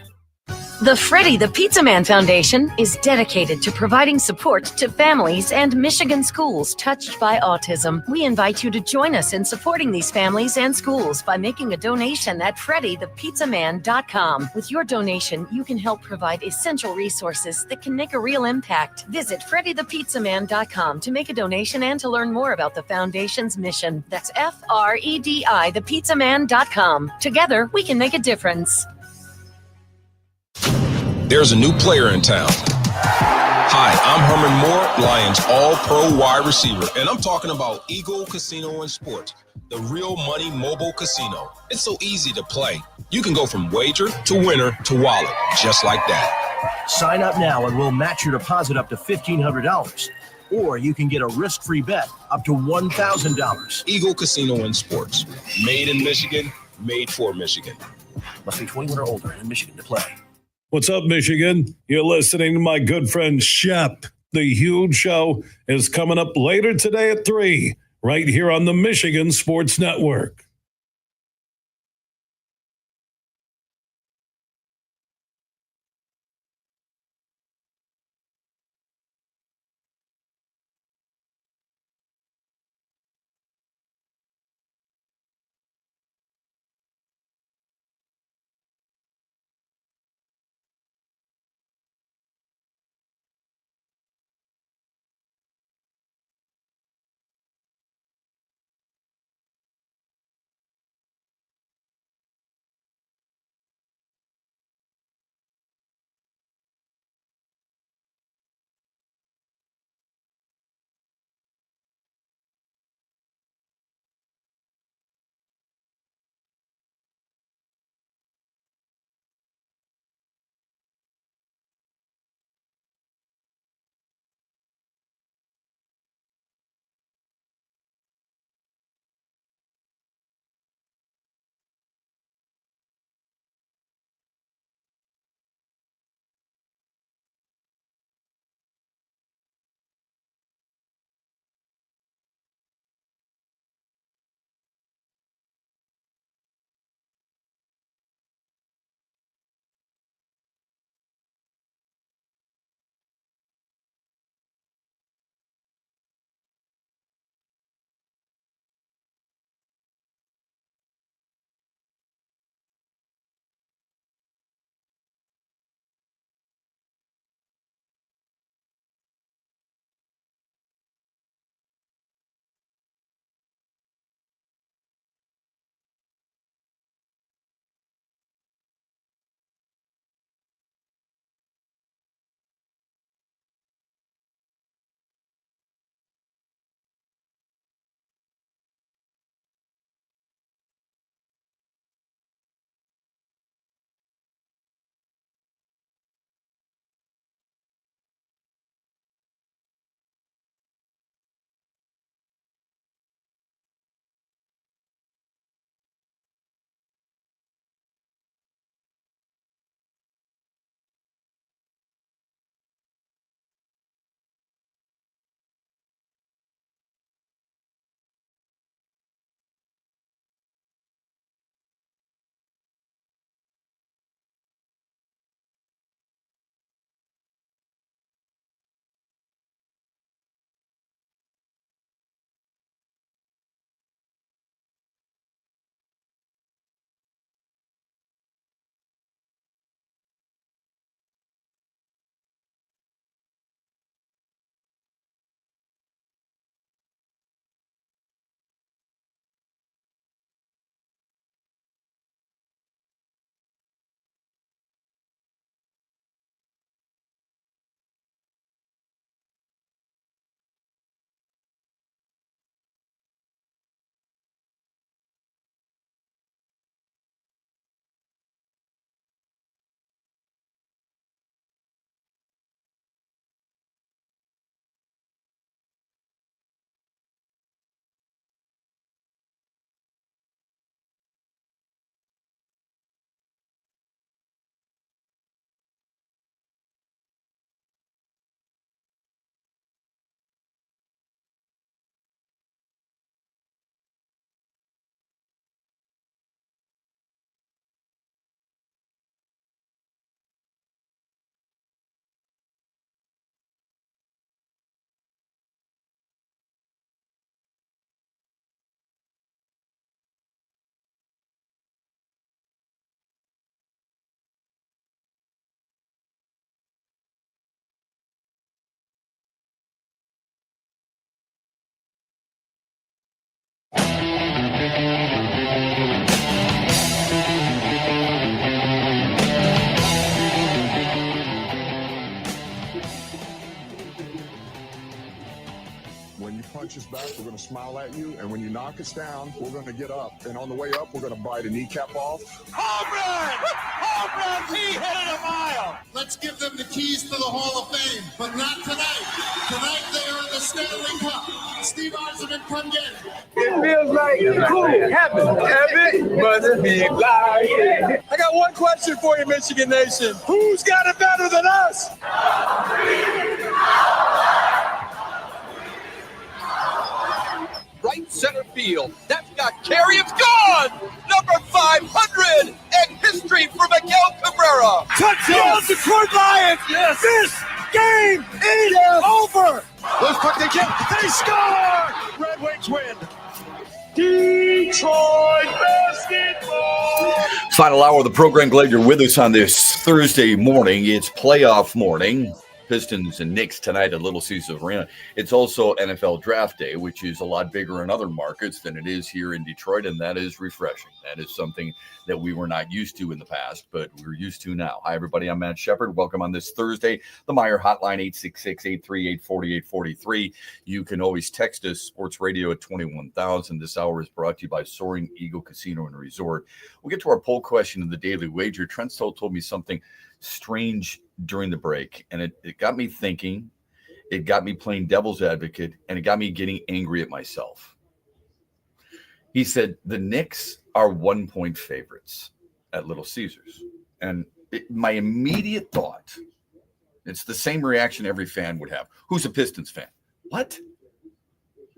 The Freddie the Pizza Man Foundation is dedicated to providing support to families and Michigan schools touched by autism. We invite you to join us in supporting these families and schools by making a donation at freddythepizzaman.com. With your donation, you can help provide essential resources that can make a real impact. Visit freddythepizzaman.com to make a donation and to learn more about the foundation's mission. That's FREDI thepizzaman.com. Together, we can make a difference. There's a new player in town. Hi, I'm Herman Moore, Lions All-Pro wide receiver, and I'm talking about Eagle Casino and Sports, the real money mobile casino. It's so easy to play. You can go from wager to winner to wallet, just like that. Sign up now and we'll match your deposit up to $1,500. Or you can get a risk-free bet up to $1,000. Eagle Casino and Sports, made in Michigan, made for Michigan. Must be 21 or older in Michigan to play. What's up, Michigan? You're listening to my good friend Shep. The Huge Show is coming up later today at 3, right here on the Michigan Sports Network. When you punch us back, we're going to smile at you. And when you knock us down, we're going to get up. And on the way up, we're going to bite a kneecap off. Home run! Home run! He hit it a mile! Let's give them the keys to the Hall of Fame, but not tonight. Tonight they are in the Stanley Cup. Steve Eisenman, come get it. It feels like cool, heaven must be lying. I got one question for you, Michigan Nation. Who's got it better than us? Right center field. That's got carry. It's gone. Number 500 and history for Miguel Cabrera. Touchdown, Detroit Lions. Yes. This game is over. Let's puck they get. They score. Red Wings win. Detroit basketball. Final hour of the program. Glad you're with us on this Thursday morning. It's playoff morning. Pistons and Knicks tonight at Little Caesars Arena. It's also NFL Draft Day, which is a lot bigger in other markets than it is here in Detroit, and that is refreshing. That is something that we were not used to in the past, but we're used to now. Hi, everybody. I'm Matt Shepard. Welcome on this Thursday. The Meyer Hotline, 866-838-4843. You can always text us, Sports Radio at 21,000. This hour is brought to you by Soaring Eagle Casino and Resort. We'll get to our poll question of the Daily Wager. Trent Stoll told me something strange during the break, and it got me thinking. It got me playing devil's advocate, and it got me getting angry at myself. He said the Knicks are 1-point favorites at Little Caesars, and my immediate thought, it's the same reaction every fan would have. Who's a Pistons fan? What?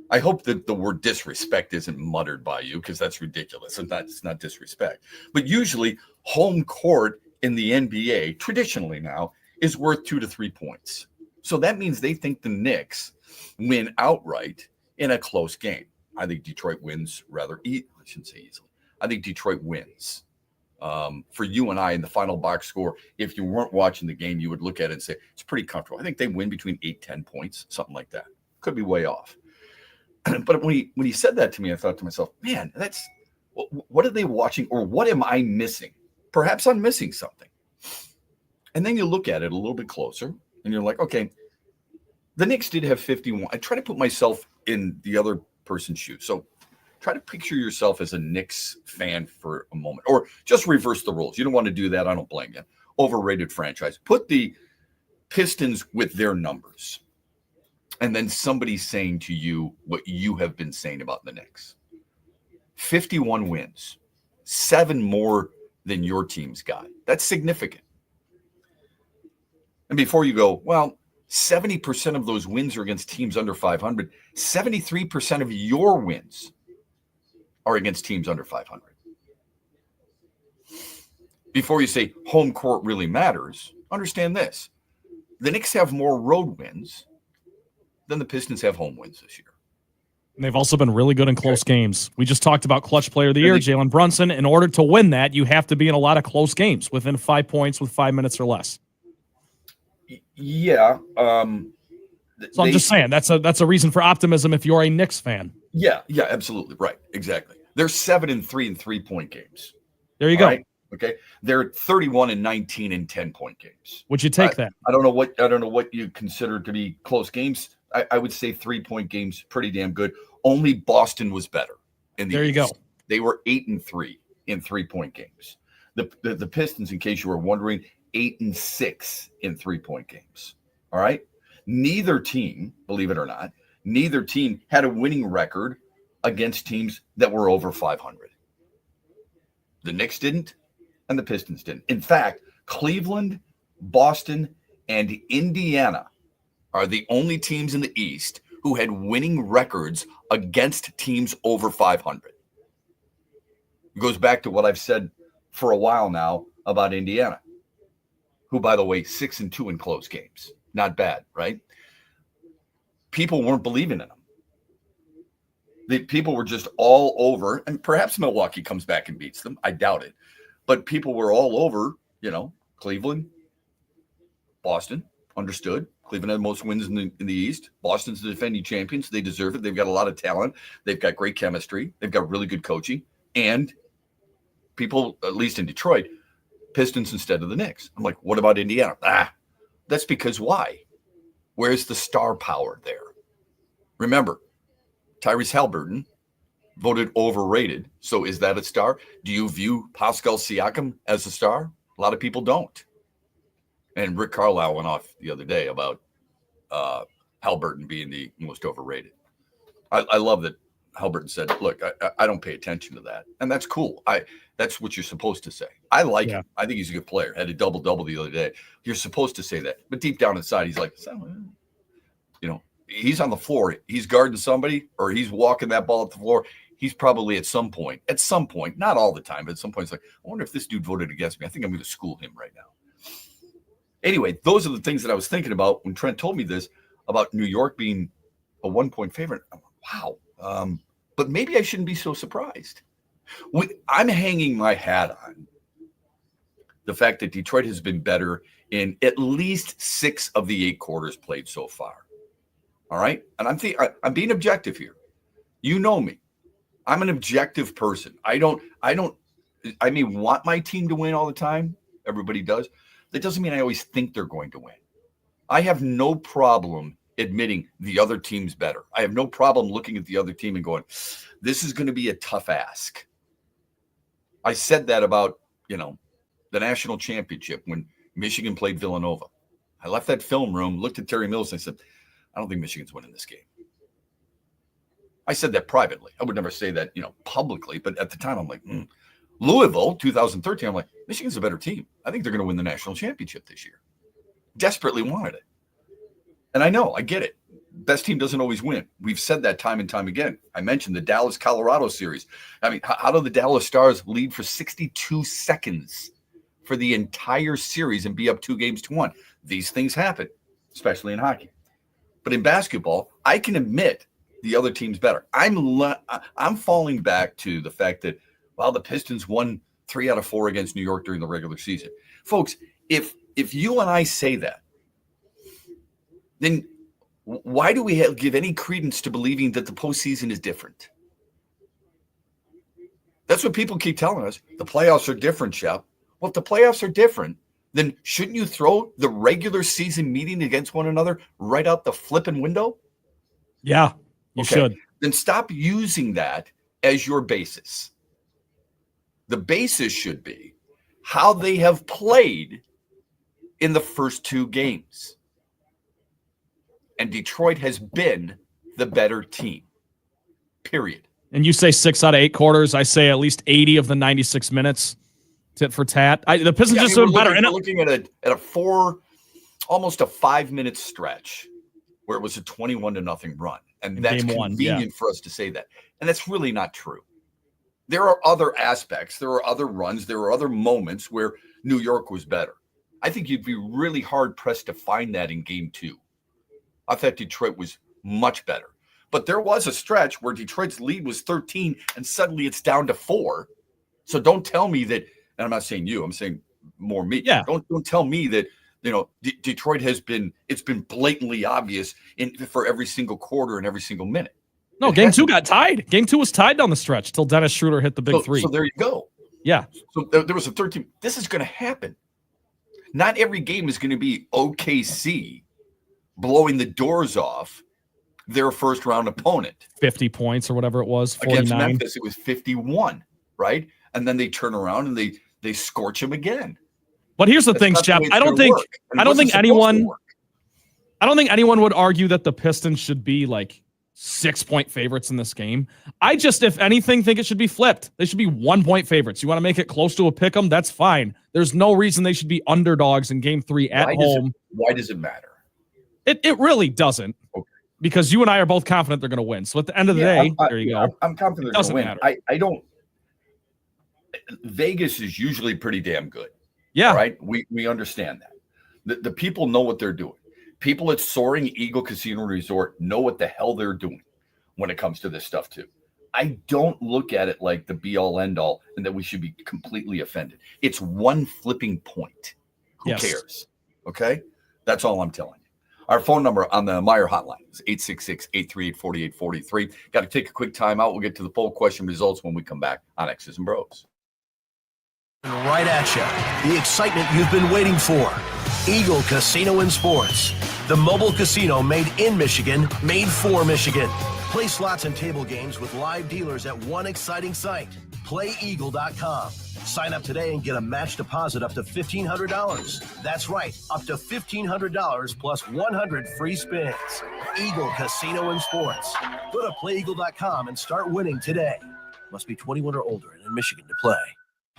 I hope that the word disrespect isn't muttered by you, because that's ridiculous, and it's not disrespect. But usually home court in the NBA, traditionally now, is worth 2 to 3 points. So that means they think the Knicks win outright in a close game. I think Detroit wins I shouldn't say easily. I think Detroit wins. For you and I in the final box score, if you weren't watching the game, you would look at it and say, it's pretty comfortable. I think they win between 8-10 points, something like that. Could be way off. But when he said that to me, I thought to myself, man, what are they watching, or what am I missing? Perhaps I'm missing something. And then you look at it a little bit closer, and you're like, okay, the Knicks did have 51. I try to put myself in the other person's shoes. So try to picture yourself as a Knicks fan for a moment, or just reverse the roles. You don't want to do that. I don't blame you. Overrated franchise. Put the Pistons with their numbers, and then somebody saying to you what you have been saying about the Knicks. 51 wins, 7 more than your team's got. That's significant. And before you go, well, 70% of those wins are against teams under 500. 73% of your wins are against teams under 500. Before you say home court really matters, understand this. The Knicks have more road wins than the Pistons have home wins this year. And they've also been really good in close games. We just talked about clutch player of the year, Jalen Brunson. In order to win that, you have to be in a lot of close games within 5 points with 5 minutes or less. Yeah. So I'm just saying that's a reason for optimism if you're a Knicks fan. Yeah, absolutely. Right. Exactly. They're 7-3 in 3-point games. There you go. Right? Okay. They're 31-19 in 10-point games. Would you take that? I don't know what you consider to be close games. I would say 3-point games, pretty damn good. Only Boston was better in the East. Go. They were 8-3 in 3-point games. The Pistons, in case you were wondering, 8-6 in 3-point games. All right. Neither team, believe it or not, had a winning record against teams that were over 500. The Knicks didn't, and the Pistons didn't. In fact, Cleveland, Boston, and Indiana are the only teams in the East who had winning records against teams over 500. It goes back to what I've said for a while now about Indiana, who, by the way, 6-2 in close games. Not bad, right? People weren't believing in them. The people were just all over, and perhaps Milwaukee comes back and beats them. I doubt it. But people were all over, Cleveland, Boston, understood. Cleveland had the most wins in the East. Boston's the defending champions. They deserve it. They've got a lot of talent. They've got great chemistry. They've got really good coaching. And people, at least in Detroit, Pistons instead of the Knicks. I'm like, what about Indiana? That's because why? Where's the star power there? Remember, Tyrese Haliburton voted overrated. So is that a star? Do you view Pascal Siakam as a star? A lot of people don't. And Rick Carlisle went off the other day about Haliburton being the most overrated. I love that Haliburton said, look, I don't pay attention to that. And that's cool. That's what you're supposed to say. I like him. I think he's a good player. Had a double-double the other day. You're supposed to say that. But deep down inside, he's like, he's on the floor. He's guarding somebody or he's walking that ball at the floor. He's probably at some point, not all the time, but at some point, it's like, I wonder if this dude voted against me. I think I'm going to school him right now. Anyway, those are the things that I was thinking about when Trent told me this about New York being a 1-point favorite. I'm like, wow. But maybe I shouldn't be so surprised. I'm hanging my hat on the fact that Detroit has been better in at least 6 of the 8 quarters played so far. All right. And I'm being objective here. You know me. I'm an objective person. I may want my team to win all the time. Everybody does. That doesn't mean I always think they're going to win. I have no problem admitting the other team's better. I have no problem looking at the other team and going, this is going to be a tough ask. I said that about, the national championship when Michigan played Villanova. I left that film room, looked at Terry Mills, and I said, I don't think Michigan's winning this game. I said that privately. I would never say that, publicly, but at the time I'm like, Louisville, 2013, I'm like, Michigan's a better team. I think they're going to win the national championship this year. Desperately wanted it. And I know, I get it. Best team doesn't always win. We've said that time and time again. I mentioned the Dallas-Colorado series. I mean, how do the Dallas Stars lead for 62 seconds for the entire series and be up 2-1? These things happen, especially in hockey. But in basketball, I can admit the other team's better. I'm falling back to the fact that, the Pistons won 3 out of 4 against New York during the regular season. Folks, if you and I say that, then why do we give any credence to believing that the postseason is different? That's what people keep telling us. The playoffs are different, Shep. Well, if the playoffs are different, then shouldn't you throw the regular season meeting against one another right out the flipping window? Yeah, you should. Then stop using that as your basis. The basis should be how they have played in the first 2 games. And Detroit has been the better team, period. And you say 6 out of 8 quarters. I say at least 80 of the 96 minutes, tit for tat. The Pistons just doing better. We're looking at almost a 5-minute stretch where it was a 21-0 run. And that's convenient for us to say that. And that's really not true. There are other aspects. There are other runs. There are other moments where New York was better. I think you'd be really hard-pressed to find that in Game 2. I thought Detroit was much better. But there was a stretch where Detroit's lead was 13, and suddenly it's down to 4. So don't tell me that, and I'm not saying you, I'm saying more me. Yeah. Don't tell me that, Detroit it's been blatantly obvious for every single quarter and every single minute. No, Game 2 got tied. Game 2 was tied down the stretch till Dennis Schroeder hit the big 3. So there you go. Yeah. So there was a 13. This is going to happen. Not every game is going to be OKC blowing the doors off their first round opponent. 50 points or whatever it was. 49. Against Memphis, it was 51, right? And then they turn around and they scorch them again. But here's the thing, Shep. I don't think anyone would argue that the Pistons should be like 6-point favorites in this game. I just, if anything, think it should be flipped. They should be 1-point favorites. You want to make it close to a pick 'em? That's fine. There's no reason they should be underdogs in Game 3 at home. Why does it matter? It really doesn't. Okay. Because you and I are both confident they're going to win. So at the end of the day, there you go. I'm confident they're going to win. I don't. Vegas is usually pretty damn good. Yeah. Right. We understand that. The people know what they're doing. People at Soaring Eagle Casino Resort know what the hell they're doing when it comes to this stuff too. I don't look at it like the be all end all and that we should be completely offended. It's one flipping point. Who cares? Okay. That's all I'm telling you. Our phone number on the Meyer hotline is 866-838-4843. Got to take a quick time out. We'll get to the poll question results when we come back on X's and Bros. Right at you. The excitement you've been waiting for. Eagle Casino and Sports. The mobile casino made in Michigan, made for Michigan. Play slots and table games with live dealers at one exciting site. PlayEagle.com. Sign up today and get a match deposit up to $1,500. That's right, up to $1,500 plus 100 free spins. Eagle Casino and Sports. Go to PlayEagle.com and start winning today. Must be 21 or older and in Michigan to play.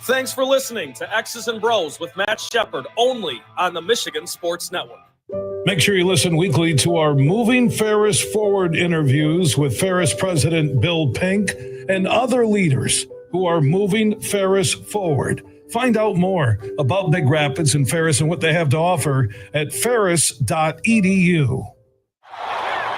Thanks for listening to X's and Bros with Matt Shepard, only on the Michigan Sports Network. Make sure you listen weekly to our Moving Ferris Forward interviews with Ferris President Bill Pink and other leaders who are moving Ferris forward. Find out more about Big Rapids and Ferris and what they have to offer at ferris.edu.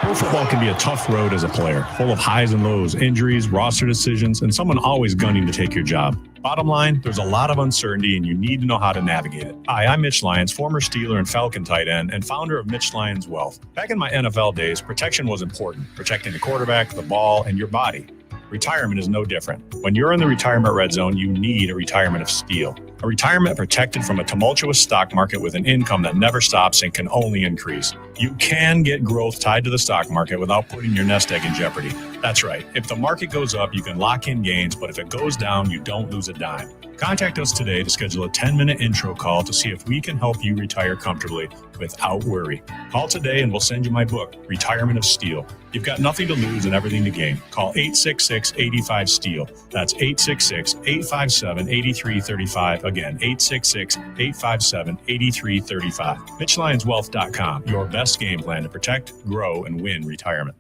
Pro football can be a tough road as a player, full of highs and lows, injuries, roster decisions, and someone always gunning to take your job. Bottom line, there's a lot of uncertainty and you need to know how to navigate it. Hi, I'm Mitch Lyons, former Steeler and Falcon tight end and founder of Mitch Lyons Wealth. Back in my NFL days, protection was important, protecting the quarterback, the ball, and your body. Retirement is no different. When you're in the retirement red zone, you need a retirement of steel. A retirement protected from a tumultuous stock market with an income that never stops and can only increase. You can get growth tied to the stock market without putting your nest egg in jeopardy. That's right. If the market goes up, you can lock in gains, but if it goes down, you don't lose a dime. Contact us today to schedule a 10-minute intro call to see if we can help you retire comfortably without worry. Call today and we'll send you my book, Retirement of Steel. You've got nothing to lose and everything to gain. Call 866-85-STEEL. That's 866-857-8335. Again, 866-857-8335. MitchLyonsWealth.com, your best game plan to protect, grow, and win retirement.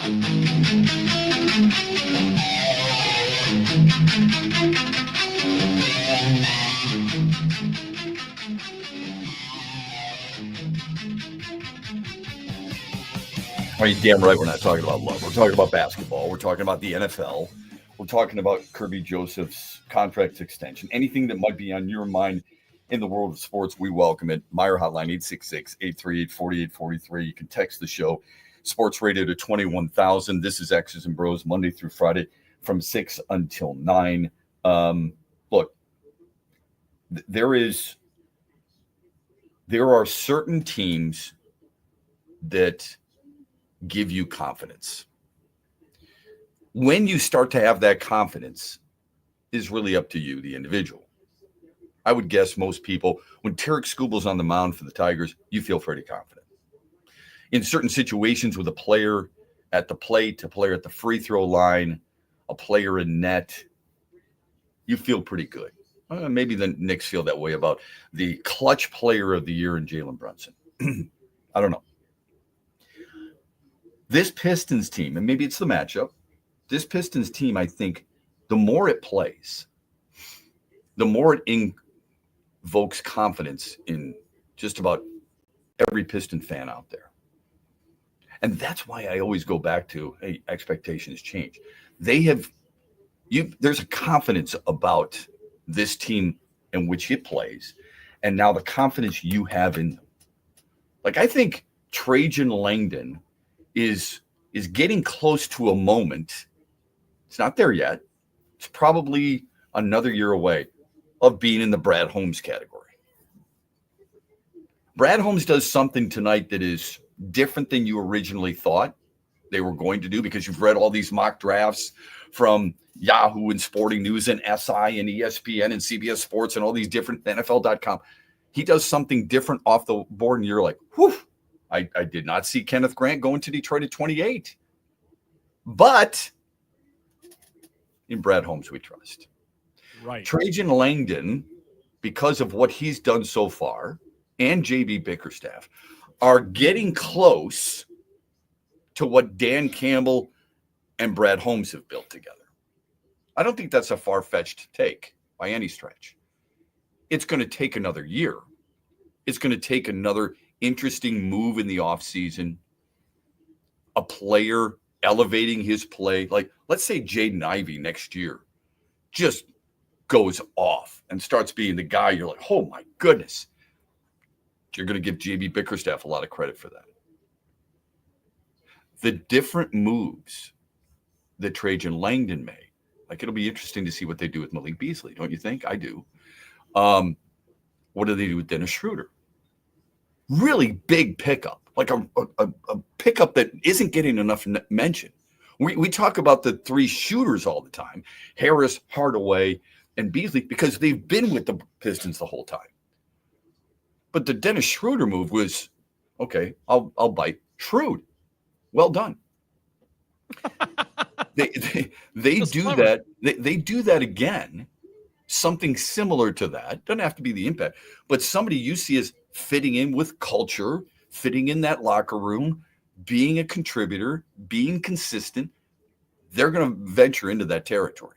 Are you damn right we're not talking about love. We're talking about basketball. We're talking about the NFL. We're talking about Kirby Joseph's contract extension. Anything that might be on your mind in the world of sports, we welcome it. Meyer Hotline, 866-838-4843. You can text the show, Sports Radio, to 21,000. This is X's and BrO's, Monday through Friday from 6 until 9. Look, there are certain teams that give you confidence. When you start to have that confidence is really up to you, the individual. I would guess most people, when Tarek Skubal's on the mound for the Tigers, you feel pretty confident. In certain situations with a player at the plate, a player at the free throw line, a player in net, you feel pretty good. Maybe the Knicks feel that way about the clutch player of the year in Jalen Brunson. I don't know. This Pistons team, and maybe it's the matchup, this Pistons team, I think, the more it plays, the more it invokes confidence in just about every Piston fan out there. And that's why I always go back to, hey, expectations change. There's a confidence about this team in which it plays, and now the confidence you have in them. Like, I think Trajan Langdon is getting close to a moment. It's not there yet. It's probably another year away of being in the Brad Holmes category. Brad Holmes does something tonight that is different than you originally thought they were going to do, because you've read all these mock drafts from Yahoo and Sporting News and SI and ESPN and CBS Sports and all these different NFL.com. He does something different off the board, and you're like, whew. I did not see Kenneth Grant going to Detroit at 28. But in Brad Holmes, we trust. Right. Trajan Langdon, because of what he's done so far, and JB Bickerstaff, are getting close to what Dan Campbell and Brad Holmes have built together. I don't think that's a far-fetched take by any stretch. It's going to take another year. It's going to take another interesting move in the offseason, a player elevating his play. Like, let's say Jaden Ivey next year just goes off and starts being the guy you're like, oh my goodness. You're going to give JB Bickerstaff a lot of credit for that. The different moves that Trajan Langdon made, like, it'll be interesting to see what they do with Malik Beasley, don't you think? I do. What do they do with Dennis Schroeder? Really big pickup, like a pickup that isn't getting enough mention. We talk about the three shooters all the time, Harris, Hardaway, and Beasley, because they've been with the Pistons the whole time. But the Dennis Schroeder move was, okay, I'll bite. Shrewd. Well done. They do clever. That. They do that again. Something similar to that. Doesn't have to be the impact, but somebody you see as fitting in with culture, fitting in that locker room, being a contributor, being consistent. They're going to venture into that territory.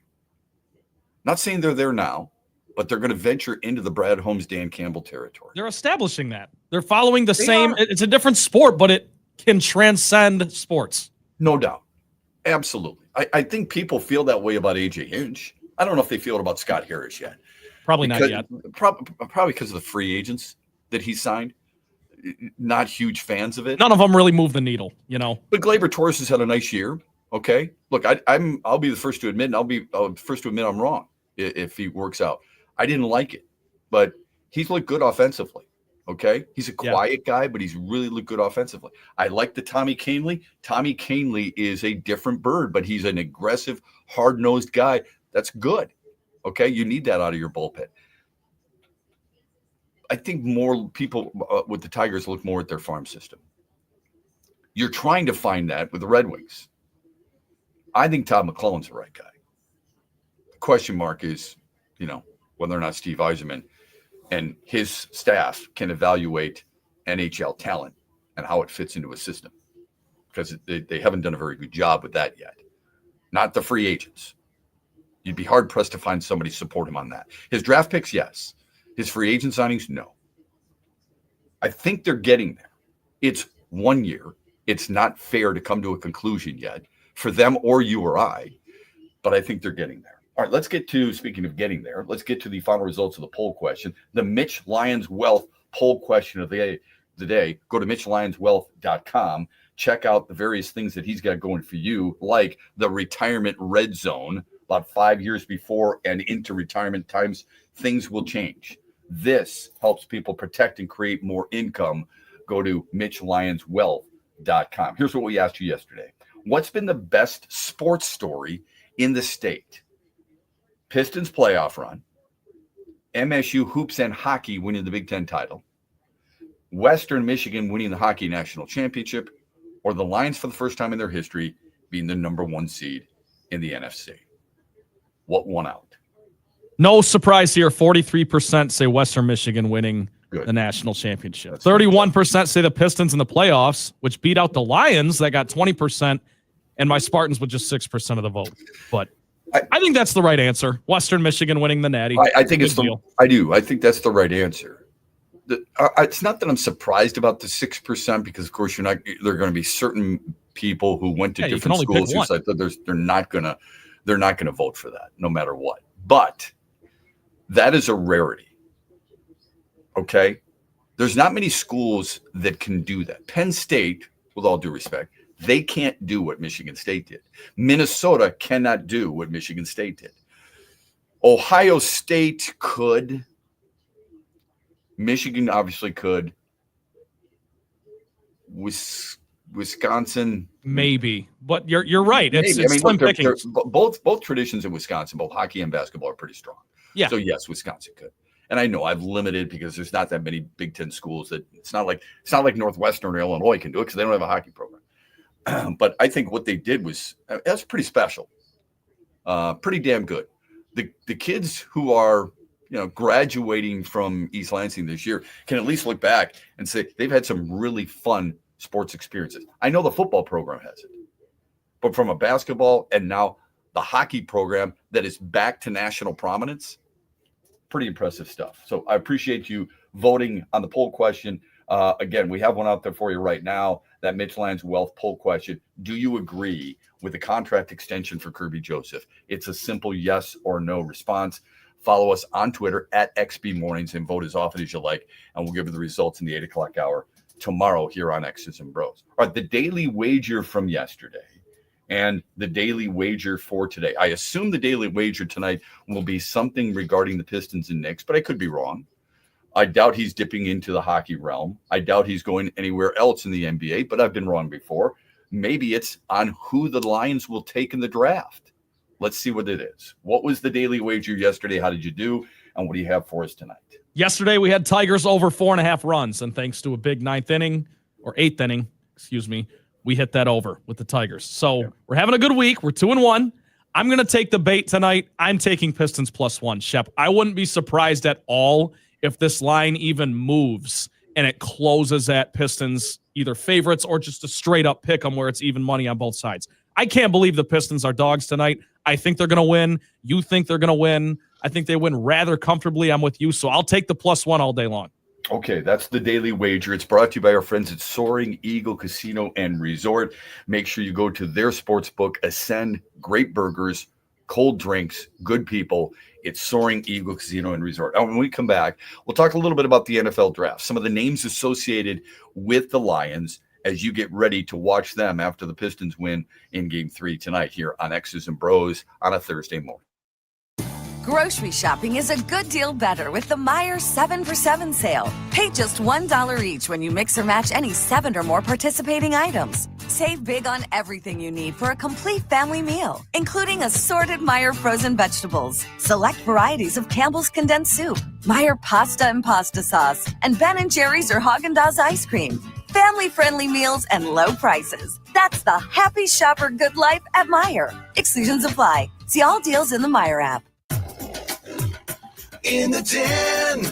Not saying they're there now, but they're going to venture into the Brad Holmes, Dan Campbell territory. They're establishing that. They're following the same. It's a different sport, but it can transcend sports. No doubt. Absolutely. I think people feel that way about AJ Hinch. I don't know if they feel it about Scott Harris yet. Probably not yet. Probably because of the free agents that he signed. Not huge fans of it. None of them really move the needle, you know. But Glaber Torres has had a nice year. Okay. Look, I'll be the first to admit, and I'll be the first to admit I'm wrong if he works out. I didn't like it, but he's looked good offensively. Okay. He's a quiet guy, but he's really looked good offensively. I like the Tommy Canely. Tommy Canely is a different bird, but he's an aggressive, hard-nosed guy. That's good. Okay. You need that out of your bullpen. I think more people with the Tigers look more at their farm system. You're trying to find that with the Red Wings. I think Todd McClellan's the right guy. The question mark is, whether or not Steve Yzerman and his staff can evaluate NHL talent and how it fits into a system. because they haven't done a very good job with that yet. Not the free agents. You'd be hard-pressed to find somebody support him on that. His draft picks, yes. His free agent signings, no. I think they're getting there. It's 1 year. It's not fair to come to a conclusion yet for them or you or I, but I think they're getting there. All right, let's get to, speaking of getting there, let's get to the final results of the poll question. The Mitch Lyons Wealth poll question of the day. Go to MitchLyonsWealth.com. Check out the various things that he's got going for you, like the retirement red zone. About 5 years before and into retirement times, things will change. This helps people protect and create more income. Go to MitchLyonsWealth.com. Here's what we asked you yesterday. What's been the best sports story in the state? Pistons playoff run, MSU hoops and hockey winning the Big Ten title, Western Michigan winning the hockey national championship, or the Lions for the first time in their history being the number 1 seed in the NFC. What won out? No surprise here. 43% say Western Michigan winning the national championship. 31% say the Pistons in the playoffs, which beat out the Lions that got 20%, and my Spartans with just 6% of the vote. But I think that's the right answer. Western Michigan winning the Natty. I think it's I do. I think that's the right answer. It's not that I'm surprised about the 6% because, of course, there are going to be certain people who went to different schools who said that they're not going to vote for that, no matter what. But that is a rarity. Okay, there's not many schools that can do that. Penn State, with all due respect, they can't do what Michigan State did. Minnesota cannot do what Michigan State did. Ohio State could. Michigan obviously could. Wisconsin, maybe, but you're right. It's slim pickings. Both traditions in Wisconsin, both hockey and basketball, are pretty strong. Yeah. So yes, Wisconsin could. And I know I've limited because there's not that many Big Ten schools that it's not like Northwestern or Illinois can do it because they don't have a hockey program. But I think what they did that's pretty special, pretty damn good. The kids who are graduating from East Lansing this year can at least look back and say they've had some really fun sports experiences. I know the football program has it, but from a basketball and now the hockey program that is back to national prominence, pretty impressive stuff. So I appreciate you voting on the poll question. Again, we have one out there for you right now, that Mitch Lyons Wealth poll question. Do you agree with the contract extension for Kirby Joseph? It's a simple yes or no response. Follow us on Twitter at XB Mornings and vote as often as you like, and we'll give you the results in the 8 o'clock hour tomorrow here on X's and Bros. All right, the daily wager from yesterday and the daily wager for today. I assume the daily wager tonight will be something regarding the Pistons and Knicks, but I could be wrong. I doubt he's dipping into the hockey realm. I doubt he's going anywhere else in the NBA, but I've been wrong before. Maybe it's on who the Lions will take in the draft. Let's see what it is. What was the daily wager yesterday? How did you do? And what do you have for us tonight? Yesterday, we had Tigers over 4.5 runs, and thanks to a big 8th inning, we hit that over with the Tigers. So we're having a good week. We're 2-1. I'm going to take the bait tonight. I'm taking Pistons +1, Shep. I wouldn't be surprised at all if this line even moves and it closes at Pistons either favorites or just a straight up pick 'em where it's even money on both sides. I can't believe the Pistons are dogs tonight. I think they're going to win. You think they're going to win. I think they win rather comfortably. I'm with you. So I'll take the +1 all day long. Okay, that's the daily wager. It's brought to you by our friends at Soaring Eagle Casino and Resort. Make sure you go to their sports book, Ascend. Great burgers, cold drinks, good people. It's Soaring Eagle Casino and Resort. And when we come back, we'll talk a little bit about the NFL draft, some of the names associated with the Lions as you get ready to watch them after the Pistons win in Game 3 tonight here on X's and Bros on a Thursday morning. Grocery shopping is a good deal better with the Meijer 7 for 7 sale. Pay just $1 each when you mix or match any 7 or more participating items. Save big on everything you need for a complete family meal, including assorted Meijer frozen vegetables, select varieties of Campbell's condensed soup, Meijer pasta and pasta sauce, and Ben & Jerry's or Haagen-Dazs ice cream. Family-friendly meals and low prices. That's the happy shopper good life at Meijer. Exclusions apply. See all deals in the Meijer app. In the den.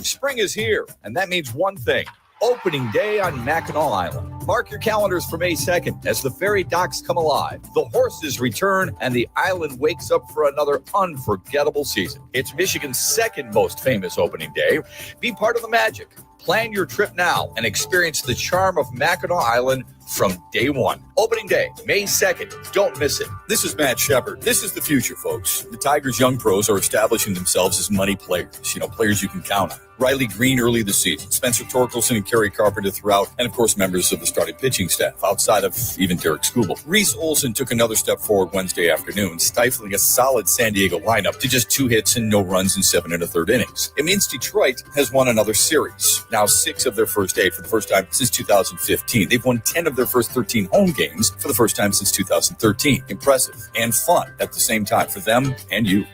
Spring is here, and that means one thing. Opening day on Mackinac Island. Mark your calendars for May 2nd as the ferry docks come alive, the horses return, and the island wakes up for another unforgettable season. It's Michigan's second most famous opening day. Be part of the magic. Plan your trip now and experience the charm of Mackinac Island from day one. Opening day, May 2nd. Don't miss it. This is Matt Shepard. This is the future, folks. The Tigers' young pros are establishing themselves as money players, players you can count on. Riley Green early this season, Spencer Torkelson and Kerry Carpenter throughout, and of course members of the starting pitching staff, outside of even Derek Skubal. Reese Olson took another step forward Wednesday afternoon, stifling a solid San Diego lineup to just 2 hits and no runs in 7 1/3 innings. It means Detroit has won another series, now 6 of their first 8 for the first time since 2015. They've won 10 of their first 13 home games for the first time since 2013. Impressive and fun at the same time for them and you.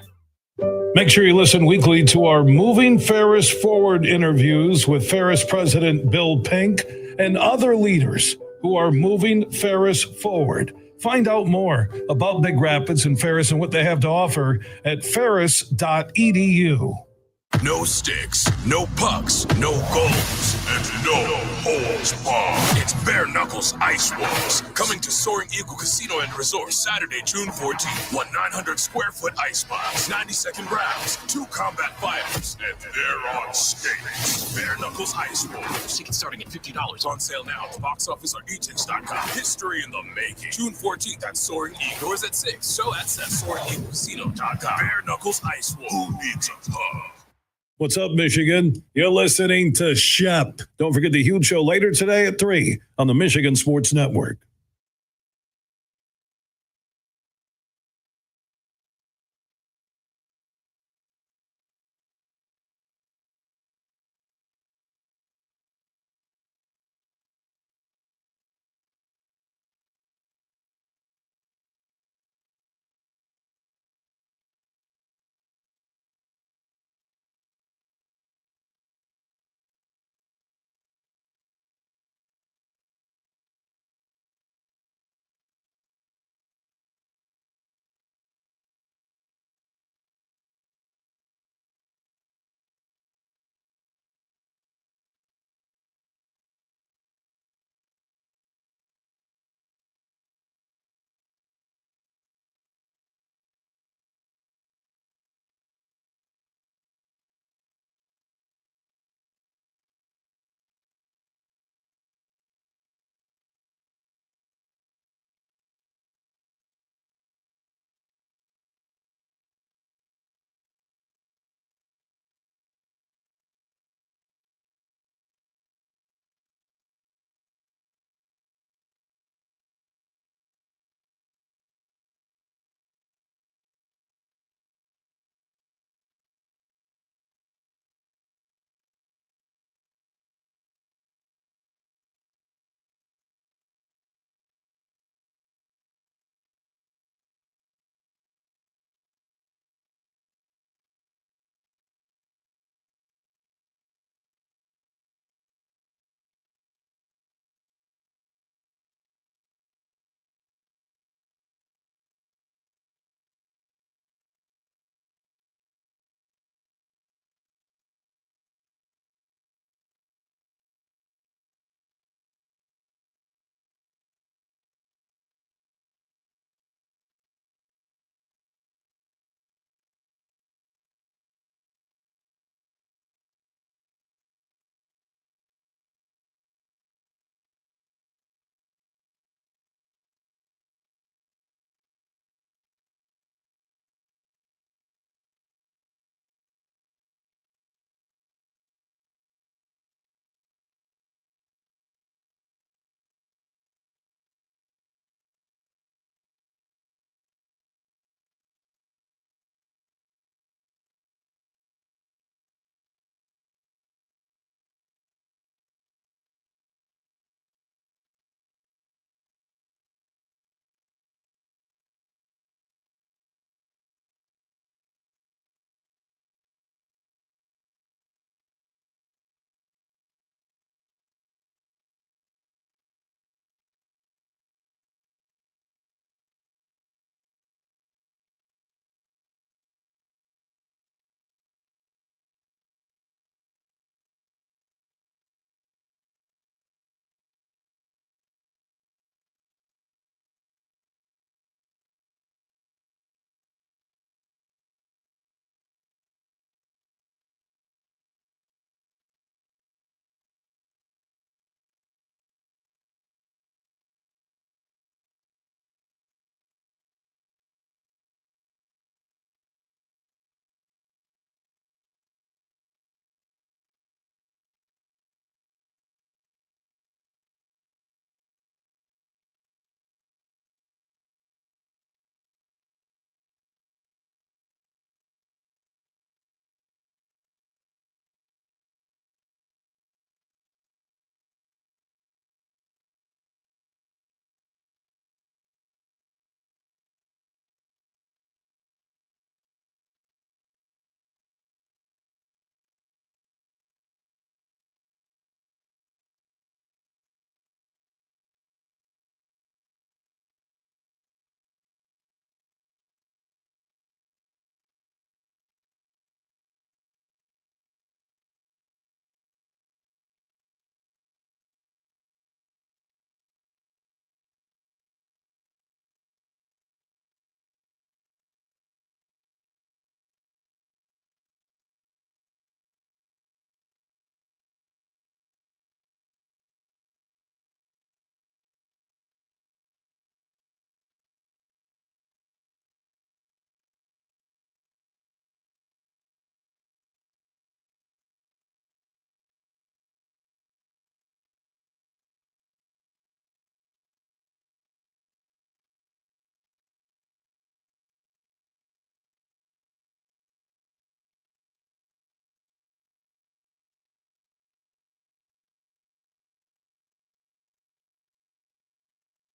Make sure you listen weekly to our Moving Ferris Forward interviews with Ferris President Bill Pink and other leaders who are moving Ferris forward. Find out more about Big Rapids and Ferris and what they have to offer at ferris.edu. No sticks, no pucks, no goals, and no holds barred. It's Bare Knuckles Ice Walks, coming to Soaring Eagle Casino and Resort Saturday, June 14th. 900 square foot ice box, 90-second rounds, 2 combat fighters, and they're on skates. Bare Knuckles Ice Walks. Tickets starting at $50. On sale now at the box office or etix.com. History in the making. June 14th at Soaring Eagle. Doors at 6. Show at SoaringEagleCasino.com. Bare Knuckles Ice Walks. Who needs a pub? What's up, Michigan? You're listening to Shep. Don't forget the huge show later today at 3 on the Michigan Sports Network.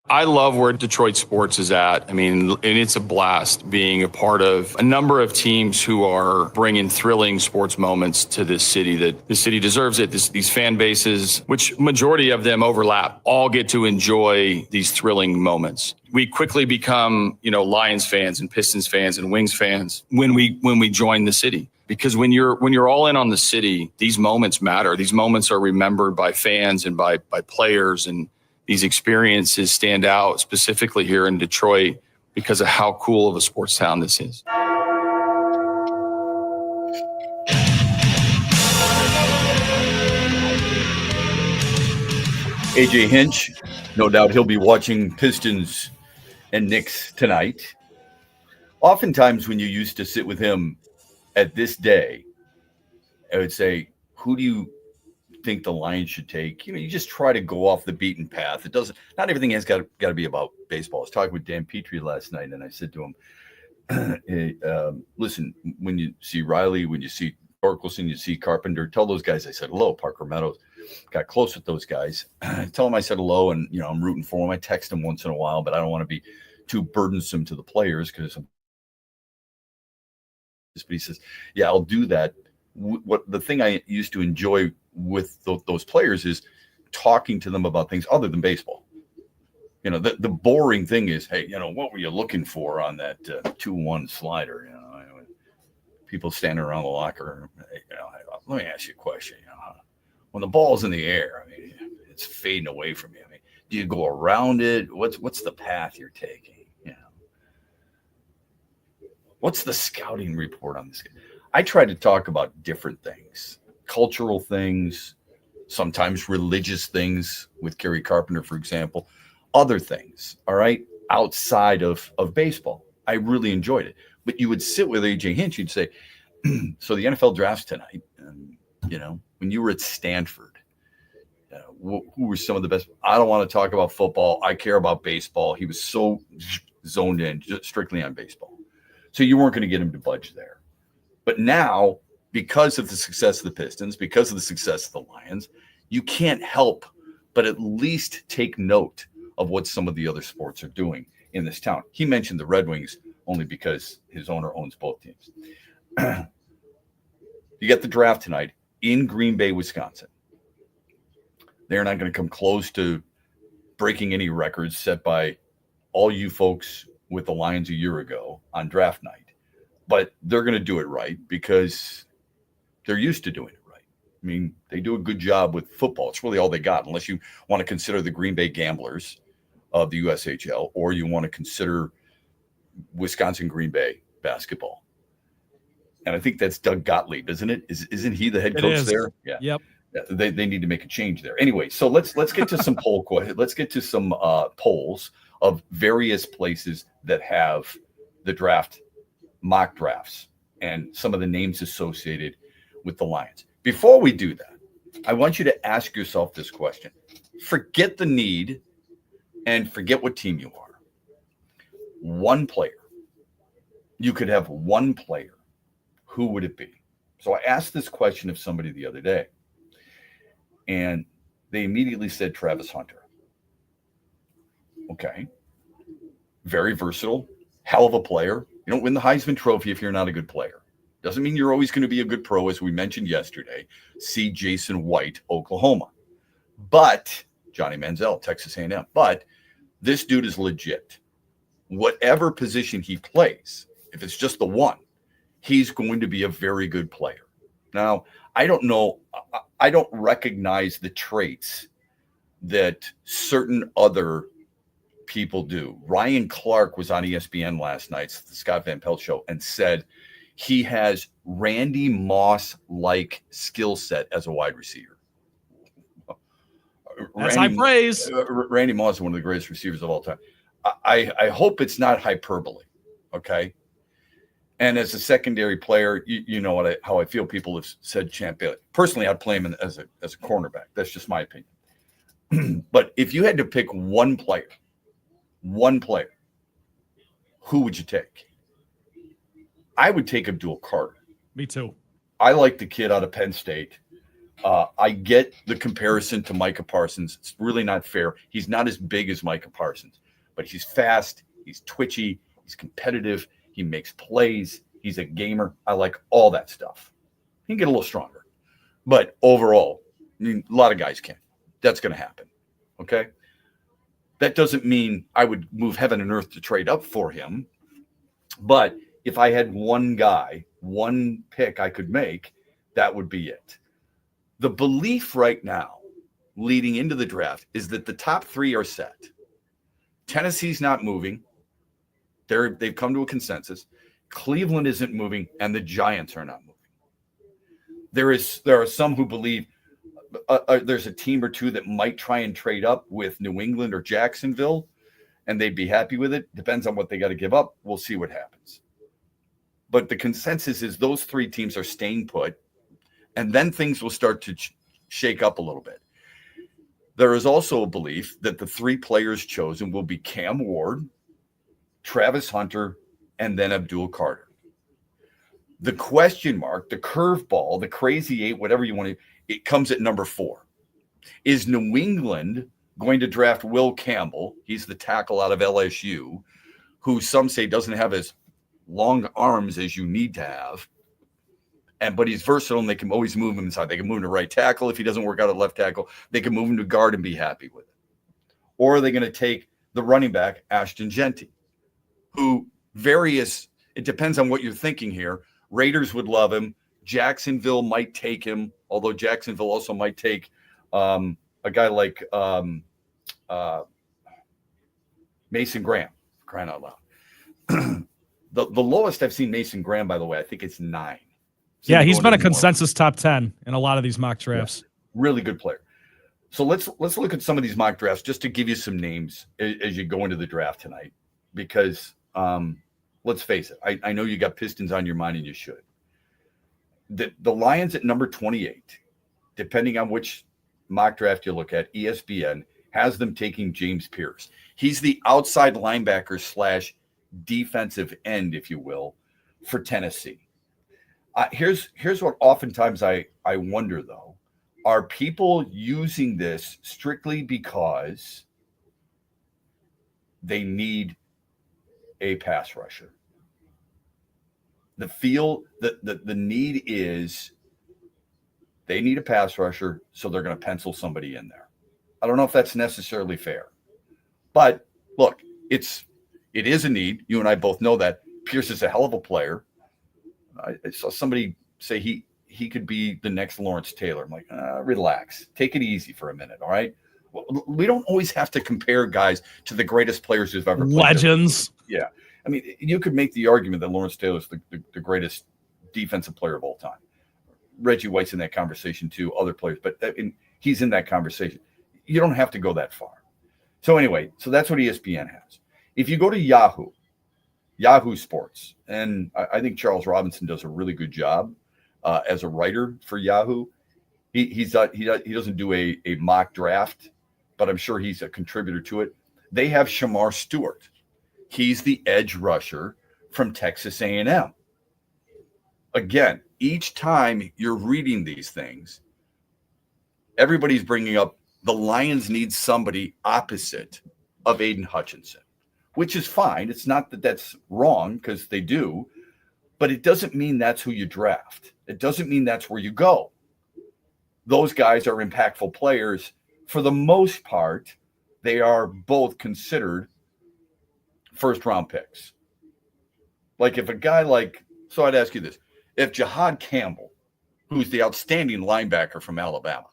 I love where Detroit sports is at. I mean, and it's a blast being a part of a number of teams who are bringing thrilling sports moments to this city. That the city deserves it. These fan bases, which majority of them overlap, all get to enjoy these thrilling moments. We quickly become, Lions fans and Pistons fans and Wings fans when we join the city. Because when you're all in on the city, these moments matter. These moments are remembered by fans and by players, and these experiences stand out specifically here in Detroit because of how cool of a sports town this is. AJ Hinch, no doubt he'll be watching Pistons and Knicks tonight. Oftentimes when you used to sit with him at this day, I would say, who do you think the Lions should take? You just try to go off the beaten path. Not everything has got to be about baseball. I was talking with Dan Petrie last night, and I said to him, hey, listen, when you see Riley, when you see Torkelson, you see Carpenter, tell those guys I said hello. Parker Meadows, got close with those guys. Tell them I said hello, and I'm rooting for them. I text them once in a while, but I don't want to be too burdensome to the players because. But he says, yeah, I'll do that. What the thing I used to enjoy with those players is talking to them about things other than baseball. The boring thing is, hey, what were you looking for on that 2-1 slider? People standing around the locker room. Hey, let me ask you a question. When the ball's in the air, I mean, it's fading away from you. I mean, do you go around it? What's the path you're taking? What's the scouting report on this game? I try to talk about different things, cultural things, sometimes religious things with Kerry Carpenter, for example, other things, all right, outside of baseball. I really enjoyed it. But you would sit with AJ Hinch, you'd say, so the NFL draft's tonight, and, when you were at Stanford, who were some of the best? I don't want to talk about football. I care about baseball. He was so zoned in, just strictly on baseball. So you weren't going to get him to budge there. But now, because of the success of the Pistons, because of the success of the Lions, you can't help but at least take note of what some of the other sports are doing in this town. He mentioned the Red Wings only because his owner owns both teams. You get the draft tonight in Green Bay, Wisconsin. They're not going to come close to breaking any records set by all you folks with the Lions a year ago on draft night, but they're going to do it right because they're used to doing it right. I mean, they do a good job with football. It's really all they got, unless you want to consider the Green Bay Gamblers of the USHL, or you want to consider Wisconsin Green Bay basketball. And I think that's Doug Gottlieb, isn't it? Isn't he the head coach there? Yeah. Yep. They need to make a change there. Anyway, so let's get to some let's get to some polls of various places that have the draft, mock drafts, and some of the names associated with the Lions. Before we do that, I want you to ask yourself this question. Forget the need and forget what team you are. One player. You could have one player. Who would it be? So I asked this question of somebody the other day, and they immediately said Travis Hunter. Okay. Very versatile, hell of a player. You don't win the Heisman Trophy if you're not a good player. Doesn't mean you're always going to be a good pro, as we mentioned yesterday. See Jason White, Oklahoma. But Johnny Manziel, Texas A&M. But this dude is legit. Whatever position he plays, if it's just the one, he's going to be a very good player. Now, I don't know. I don't recognize the traits that certain other people do. Ryan Clark was on ESPN last night, the Scott Van Pelt show, and said he has Randy Moss-like skill set as a wide receiver. That's high praise. Randy Moss is one of the greatest receivers of all time. I hope it's not hyperbole, okay? And as a secondary player, you know how I feel. People have said Champ Bailey. Personally, I'd play him as a cornerback. That's just my opinion. But if you had to pick one player, who would you take? I would take Abdul Carter. Me too. I like the kid out of Penn State. I get the comparison to Micah Parsons. It's really not fair. He's not as big as Micah Parsons, but he's fast. He's twitchy. He's competitive. He makes plays. He's a gamer. I like all that stuff. He can get a little stronger. But overall, I mean, a lot of guys can. That's going to happen. Okay? That doesn't mean I would move heaven and earth to trade up for him. But if I had one guy, one pick I could make, that would be it. The belief right now, leading into the draft, is that the top three are set. Tennessee's not moving. They've come to a consensus. Cleveland isn't moving, and the Giants are not moving. There are some who believe there's a team or two that might try and trade up with New England or Jacksonville, and they'd be happy with it. Depends on what they got to give up. We'll see what happens. But the consensus is those three teams are staying put, and then things will start to shake up a little bit. There is also a belief that the three players chosen will be Cam Ward, Travis Hunter, and then Abdul Carter. The question mark, the curveball, the crazy eight, whatever you want to, it comes at number 4. Is New England going to draft Will Campbell? He's the tackle out of LSU, who some say doesn't have as long arms as you need to have. But he's versatile, and they can always move him inside. They can move him to right tackle. If he doesn't work out at left tackle, they can move him to guard and be happy with it. Or are they going to take the running back, Ashton Genty, who it depends on what you're thinking here. Raiders would love him. Jacksonville might take him, although Jacksonville also might take a guy like Mason Graham, crying out loud. The lowest I've seen Mason Graham, by the way, I think it's 9. Yeah, he's been a consensus top 10 in a lot of these mock drafts. Yeah, really good player. So let's look at some of these mock drafts just to give you some names as you go into the draft tonight, because let's face it, I know you got Pistons on your mind, and you should. The Lions at number 28, depending on which mock draft you look at, ESPN has them taking James Pierce. He's the outside linebacker / defensive end, if you will, for Tennessee. Here's what oftentimes I wonder, though. Are people using this strictly because they need a pass rusher? The need is they need a pass rusher, so they're going to pencil somebody in there. I don't know if that's necessarily fair. But look, it is a need. You and I both know that. Pierce is a hell of a player. I saw somebody say he could be the next Lawrence Taylor. I'm like, relax. Take it easy for a minute, all right? We don't always have to compare guys to the greatest players who've ever played. Legends. Yeah. I mean, you could make the argument that Lawrence Taylor is the greatest defensive player of all time. Reggie White's in that conversation too, other players, but he's in that conversation. You don't have to go that far. So anyway, that's what ESPN has. If you go to Yahoo Sports, and I think Charles Robinson does a really good job as a writer for Yahoo. He doesn't do a mock draft, but I'm sure he's a contributor to it. They have Shamar Stewart. He's the edge rusher from Texas A&M. Again, each time you're reading these things, everybody's bringing up the Lions need somebody opposite of Aiden Hutchinson, which is fine. It's not that that's wrong, because they do, but it doesn't mean that's who you draft. It doesn't mean that's where you go. Those guys are impactful players. For the most part, they are both considered first-round picks. Like if a guy so I'd ask you this. If Jahad Campbell, who's the outstanding linebacker from Alabama,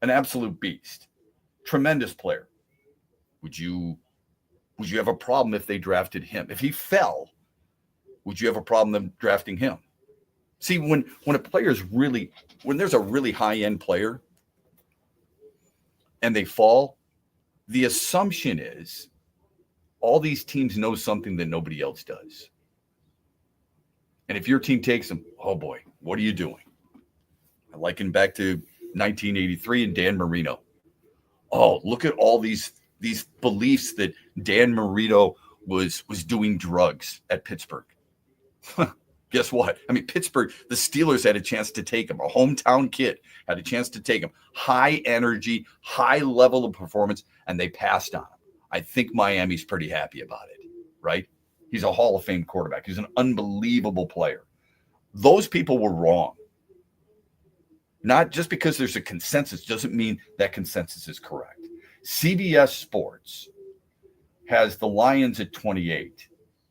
an absolute beast, tremendous player, would you have a problem if they drafted him? If he fell, would you have a problem them drafting him? See, when a player's when there's a really high-end player and they fall, the assumption is all these teams know something that nobody else does. And if your team takes them, oh boy, what are you doing? I liken back to 1983 and Dan Marino. Oh, look at all these beliefs that Dan Marino was doing drugs at Pittsburgh. Guess what? I mean, Pittsburgh, the Steelers had a chance to take him. A hometown kid had a chance to take him. High energy, high level of performance, and they passed on him. I think Miami's pretty happy about it, right? He's a Hall of Fame quarterback. He's an unbelievable player. Those people were wrong. Not just because there's a consensus doesn't mean that consensus is correct. CBS Sports has the Lions at 28,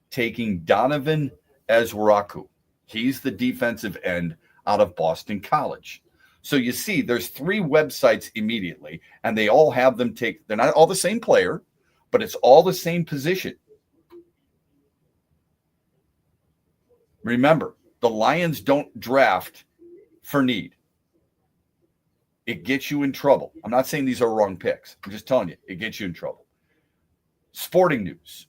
taking Donovan Ezwaraku. He's the defensive end out of Boston College. So you see, there's 3 websites immediately, and they all have them take, they're not all the same player, but it's all the same position. Remember, the Lions don't draft for need. It gets you in trouble. I'm not saying these are wrong picks. I'm just telling you, it gets you in trouble. Sporting News.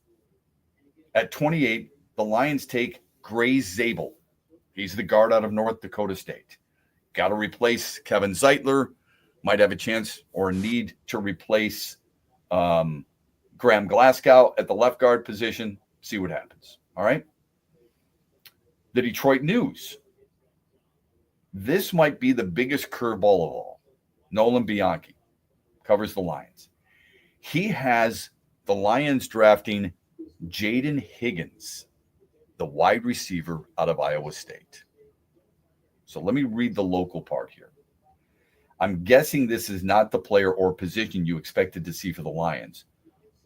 At 28, the Lions take Gray Zabel. He's the guard out of North Dakota State. Got to replace Kevin Zeitler. Might have a chance or a need to replace Graham Glasgow at the left guard position. See what happens. All right. The Detroit News. This might be the biggest curveball of all. Nolan Bianchi covers the Lions. He has the Lions drafting Jaden Higgins, the wide receiver out of Iowa State. So let me read the local part here. I'm guessing this is not the player or position you expected to see for the Lions,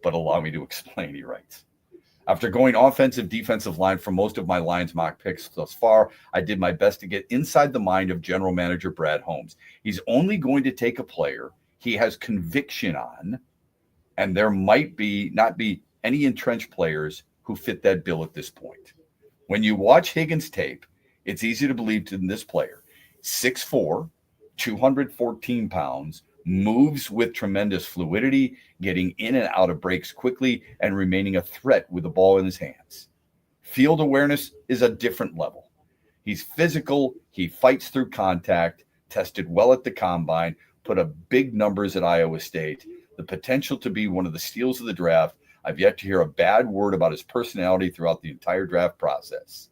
but allow me to explain, he writes. After going offensive, defensive line for most of my Lions mock picks thus far, I did my best to get inside the mind of general manager Brad Holmes. He's only going to take a player he has conviction on, and there might not be any entrenched players who fit that bill at this point. When you watch Higgins' tape, it's easy to believe in this player. 6'4", 214 pounds, moves with tremendous fluidity, getting in and out of breaks quickly, and remaining a threat with the ball in his hands. Field awareness is a different level. He's physical. He fights through contact, tested well at the combine, put up big numbers at Iowa State. The potential to be one of the steals of the draft. I've yet to hear a bad word about his personality throughout the entire draft process.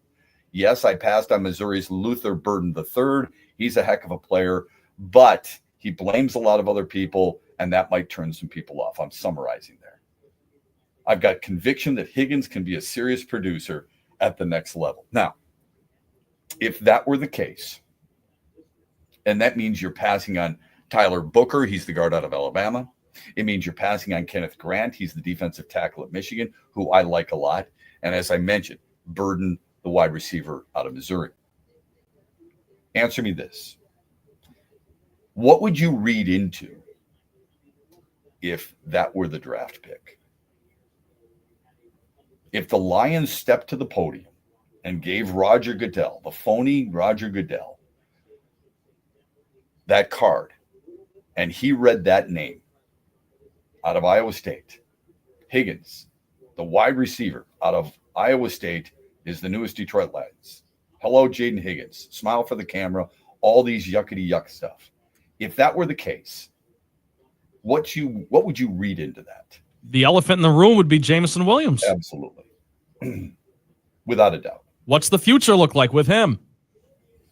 Yes, I passed on Missouri's Luther Burden III. He's a heck of a player, but he blames a lot of other people, and that might turn some people off. I'm summarizing there. I've got conviction that Higgins can be a serious producer at the next level. Now, if that were the case, and that means you're passing on Tyler Booker, he's the guard out of Alabama. It means you're passing on Kenneth Grant, he's the defensive tackle at Michigan, who I like a lot. And as I mentioned, Burden, the wide receiver out of Missouri. Answer me this. What would you read into if that were the draft pick? If the Lions stepped to the podium and gave Roger Goodell, the phony Roger Goodell, that card, and he read that name out of Iowa State, Higgins, the wide receiver out of Iowa State, is the newest Detroit Lions. Hello, Jaden Higgins. Smile for the camera. All these yuckity yuck stuff. If that were the case, what would you read into that? The elephant in the room would be Jameson Williams. Absolutely. Without a doubt. What's the future look like with him?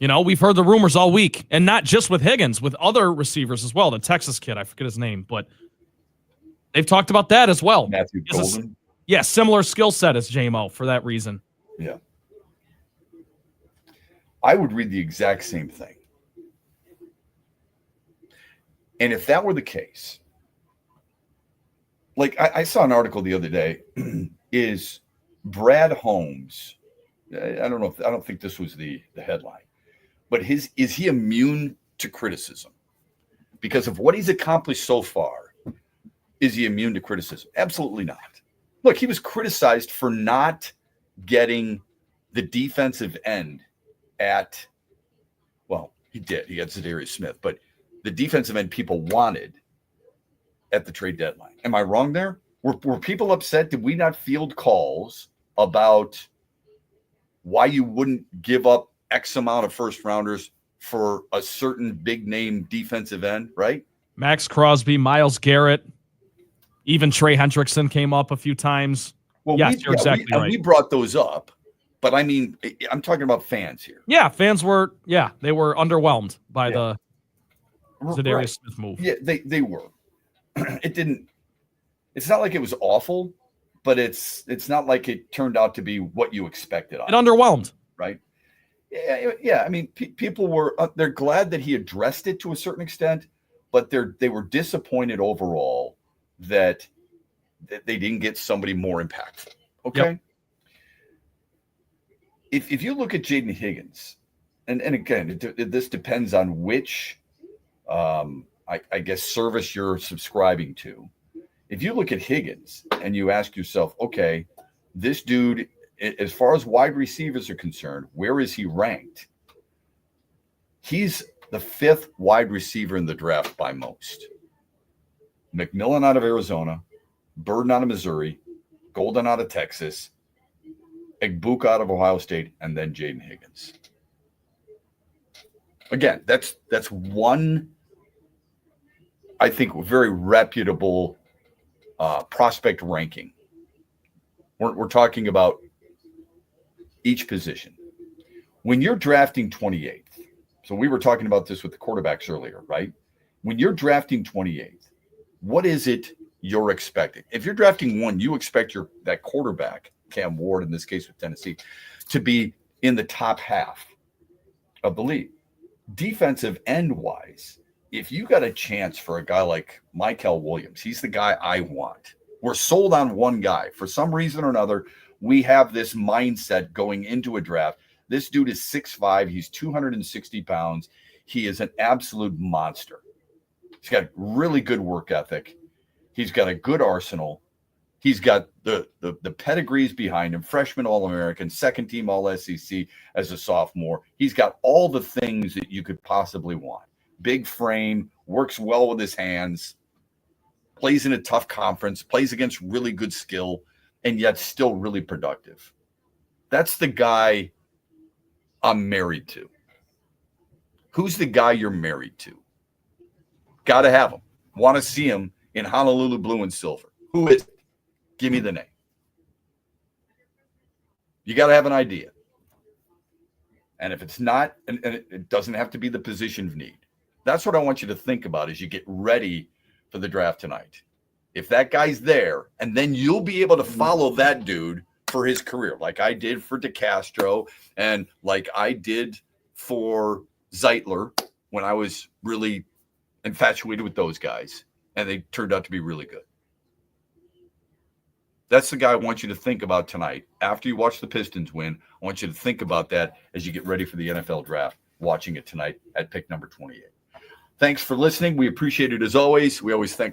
You know, we've heard the rumors all week, and not just with Higgins, with other receivers as well. The Texas kid, I forget his name, but they've talked about that as well. Matthew Golden. Similar skill set as JMO for that reason. Yeah. I would read the exact same thing. And if that were the case, like I saw an article the other day, is Brad Holmes, I don't think this was the headline, but is he immune to criticism? Because of what he's accomplished so far, is he immune to criticism? Absolutely not. Look, he was criticized for not getting the defensive end at, well, he did. He got Zadarius Smith, but the defensive end people wanted at the trade deadline. Am I wrong there? Were people upset? Did we not field calls about why you wouldn't give up X amount of first rounders for a certain big name defensive end, right? Max Crosby, Myles Garrett, even Trey Hendrickson came up a few times. Well, yes, you're exactly right. We brought those up, But I mean, I'm talking about fans here. Yeah, fans were. Yeah, they were underwhelmed by the Zadarius Smith move. Yeah, they were. It didn't. It's not like it was awful, but it's not like it turned out to be what you expected. It underwhelmed, right? Yeah. I mean, people were. They're glad that he addressed it to a certain extent, but they were disappointed overall that they didn't get somebody more impactful. Okay. Yep. If you look at Jaden Higgins, and again, this depends on which, I guess, service you're subscribing to. If you look at Higgins and you ask yourself, okay, this dude, as far as wide receivers are concerned, where is he ranked? He's the 5th wide receiver in the draft by most. McMillan out of Arizona, Burden out of Missouri, Golden out of Texas, Egbuka out of Ohio State, and then Jaden Higgins. Again, that's one, I think, very reputable prospect ranking. We're talking about each position. When you're drafting 28th, so we were talking about this with the quarterbacks earlier, right? When you're drafting 28th, what is it you're expecting? If you're drafting 1, you expect that quarterback, Cam Ward in this case with Tennessee, to be in the top half of the league. Defensive end wise, if you got a chance for a guy like Michael Williams, he's the guy I want. We're sold on one guy. For some reason or another, we have this mindset going into a draft. This dude is 6'5". He's 260 pounds. He is an absolute monster. He's got really good work ethic. He's got a good arsenal. He's got the pedigrees behind him, freshman All-American, second team All-SEC as a sophomore. He's got all the things that you could possibly want. Big frame, works well with his hands, plays in a tough conference, plays against really good skill, and yet still really productive. That's the guy I'm married to. Who's the guy you're married to? Got to have him. Want to see him in Honolulu blue and silver. Who is it? Give me the name. You got to have an idea. And if it's not, and it doesn't have to be the position of need. That's what I want you to think about as you get ready for the draft tonight. If that guy's there, and then you'll be able to follow that dude for his career, like I did for DeCastro and like I did for Zeitler when I was really infatuated with those guys, and they turned out to be really good. That's the guy I want you to think about tonight. After you watch the Pistons win, I want you to think about that as you get ready for the NFL draft, watching it tonight at pick number 28. Thanks for listening. We appreciate it as always. We always thank our